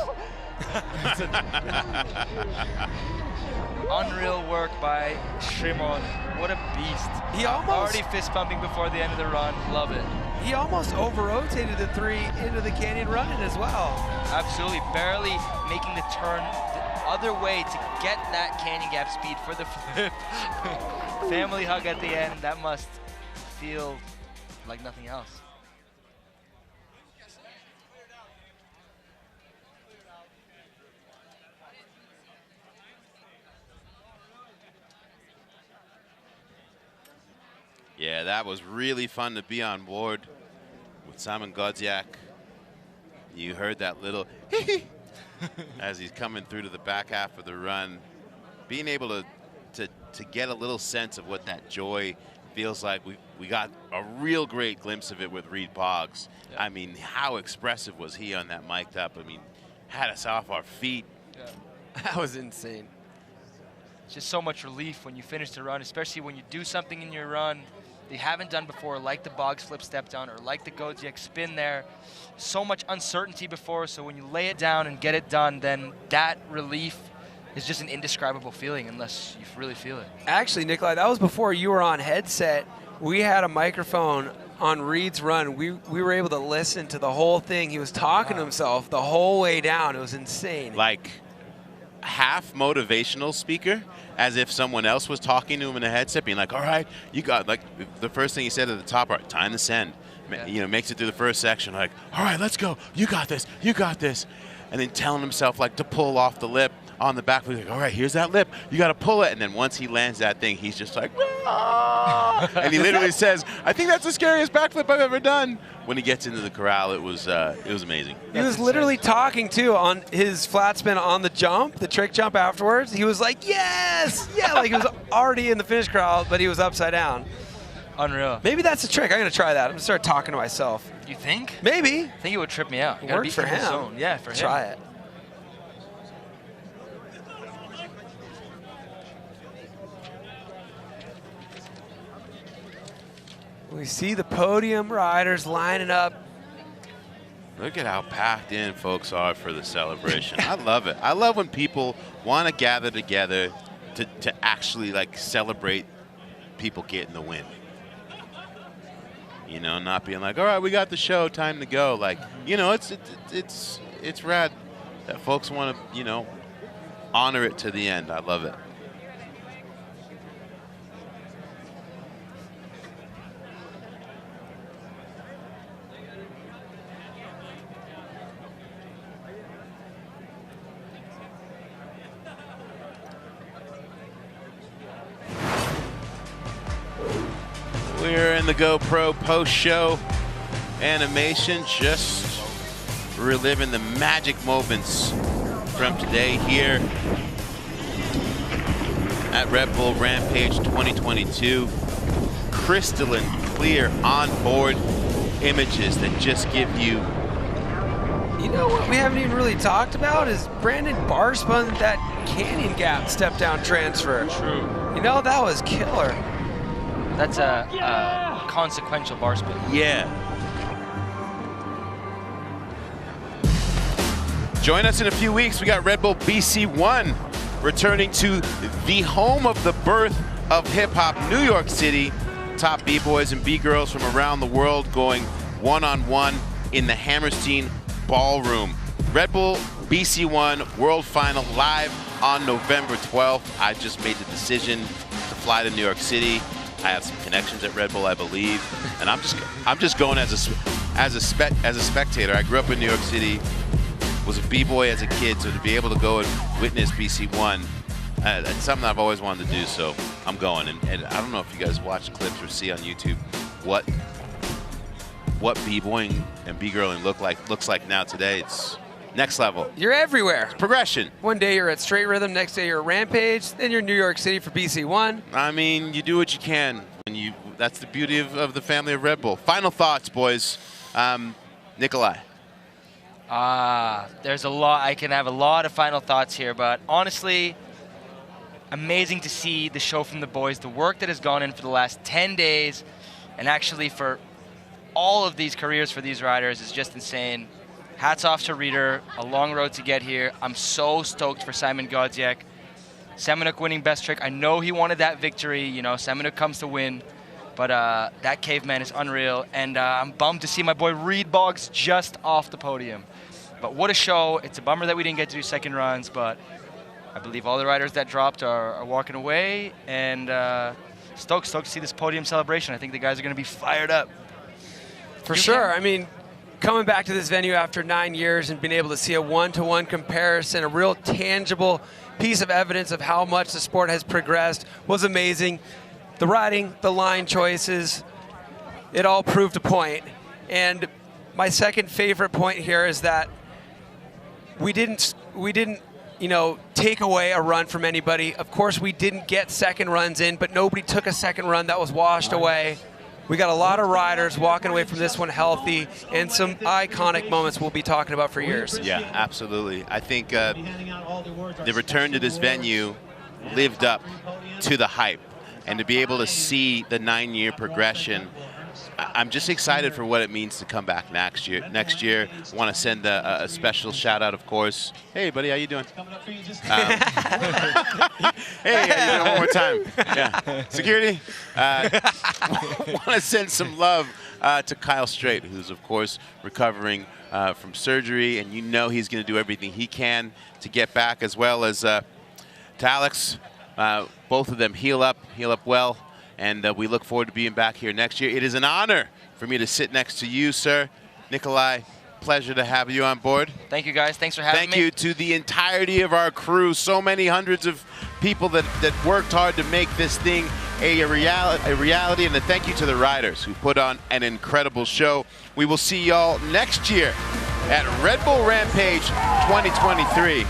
Unreal work by Szymon. What a beast. He almost already fist pumping before the end of the run. Love it. He almost over-rotated the 3 into the canyon running as well. Absolutely. Barely making the turn the other way to get that canyon gap speed for the flip. Family hug at the end. That must feel like nothing else. Yeah, that was really fun to be on board with Szymon Godziek. You heard that little as he's coming through to the back half of the run. Being able to get a little sense of what that joy feels like. We got a real great glimpse of it with Reed Boggs. Yeah. I mean, how expressive was he on that mic'd up? I mean, had us off our feet. Yeah. That was insane. It's just so much relief when you finish the run, especially when you do something in your run that you haven't done before, like the Boggs flip step down or like the Godziek spin there. So much uncertainty before, so when you lay it down and get it done, then that relief is just an indescribable feeling unless you really feel it. Actually, Nikolai, that was before you were on headset. We had a microphone on Reed's run. We were able to listen to the whole thing. He was talking to himself the whole way down. It was insane. Like half motivational speaker, as if someone else was talking to him in a headset, being like, all right, you got, like, the first thing he said at the top, all right, time to send. Yeah. You know, makes it through the first section, like, all right, let's go. You got this. You got this. And then telling himself, like, to pull off the lip on the back. Like, all right, here's that lip. You got to pull it. And then once he lands that thing, he's just like, ah! And he literally says, I think that's the scariest backflip I've ever done. When he gets into the corral, it was amazing. He was literally talking, too, on his flat spin on the jump, the trick jump afterwards. He was like, yes! Yeah, like he was already in the finish corral, but he was upside down. Unreal. Maybe that's the trick. I'm going to try that. I'm going to start talking to myself. You think? Maybe. I think it would trip me out. It worked for him. Zone. Yeah, for him. Try it. We see the podium riders lining up. Look at how packed in folks are for the celebration. I love it. I love when people want to gather together to actually, like, celebrate people getting the win. You know, not being like, all right, we got the show, time to go. Like, you know, it's rad that folks want to, you know, honor it to the end. I love it. We're in the GoPro post-show animation, just reliving the magic moments from today here at Red Bull Rampage 2022. Crystalline clear onboard images that just give you... You know what we haven't even really talked about is Brandon bar spun that Canyon Gap step down transfer. True. You know, that was killer. That's a consequential bar spin. Yeah. Join us in a few weeks. We got Red Bull BC1 returning to the home of the birth of hip-hop, New York City. Top B-boys and B-girls from around the world going one-on-one in the Hammerstein Ballroom. Red Bull BC1 World Final live on November 12th. I just made the decision to fly to New York City. I have some connections at Red Bull, I believe, and I'm just going as a spectator. I grew up in New York City, was a b-boy as a kid, so to be able to go and witness BC1, that's something I've always wanted to do. So I'm going, and I don't know if you guys watch clips or see on YouTube what b-boying and b-girling looks like now today. It's next level. You're everywhere. It's progression. One day you're at Straight Rhythm, next day you're at Rampage, then you're in New York City for BC1. I mean, you do what you can. That's the beauty of the family of Red Bull. Final thoughts, boys. Nikolai. There's a lot. I can have a lot of final thoughts here, but honestly, amazing to see the show from the boys, the work that has gone in for the last 10 days, and actually for all of these careers for these riders is just insane. Hats off to Rheeder, a long road to get here. I'm so stoked for Szymon Godziek. Semenuk winning best trick. I know he wanted that victory. You know, Semenuk comes to win. But that caveman is unreal. And I'm bummed to see my boy Reed Boggs just off the podium. But what a show. It's a bummer that we didn't get to do second runs. But I believe all the riders that dropped are walking away. And stoked to see this podium celebration. I think the guys are going to be fired up. For sure. I mean, coming back to this venue after 9 years and being able to see a one-to-one comparison, a real tangible piece of evidence of how much the sport has progressed was amazing. The riding, the line choices, it all proved a point. And my second favorite point here is that we didn't, you know, take away a run from anybody. Of course, we didn't get second runs in, but nobody took a second run that was washed away. We got a lot of riders walking away from this one healthy, and some iconic moments we'll be talking about for years. Yeah, absolutely. I think the return to this venue lived up to the hype, and to be able to see the 9-year progression, I'm just excited for what it means to come back next year. I want to send a special shout out, of course. Hey, buddy, how you doing? Hey, how you doing? One more time. Yeah, security. Want to send some love to Kyle Straight, who's of course recovering from surgery, and you know he's going to do everything he can to get back, as well as to Alex. Both of them heal up well. And we look forward to being back here next year. It is an honor for me to sit next to you, sir. Nikolai, pleasure to have you on board. Thank you, guys. Thanks for having me. Thank you to the entirety of our crew. So many hundreds of people that worked hard to make this thing a reality. And a thank you to the riders who put on an incredible show. We will see y'all next year at Red Bull Rampage 2023.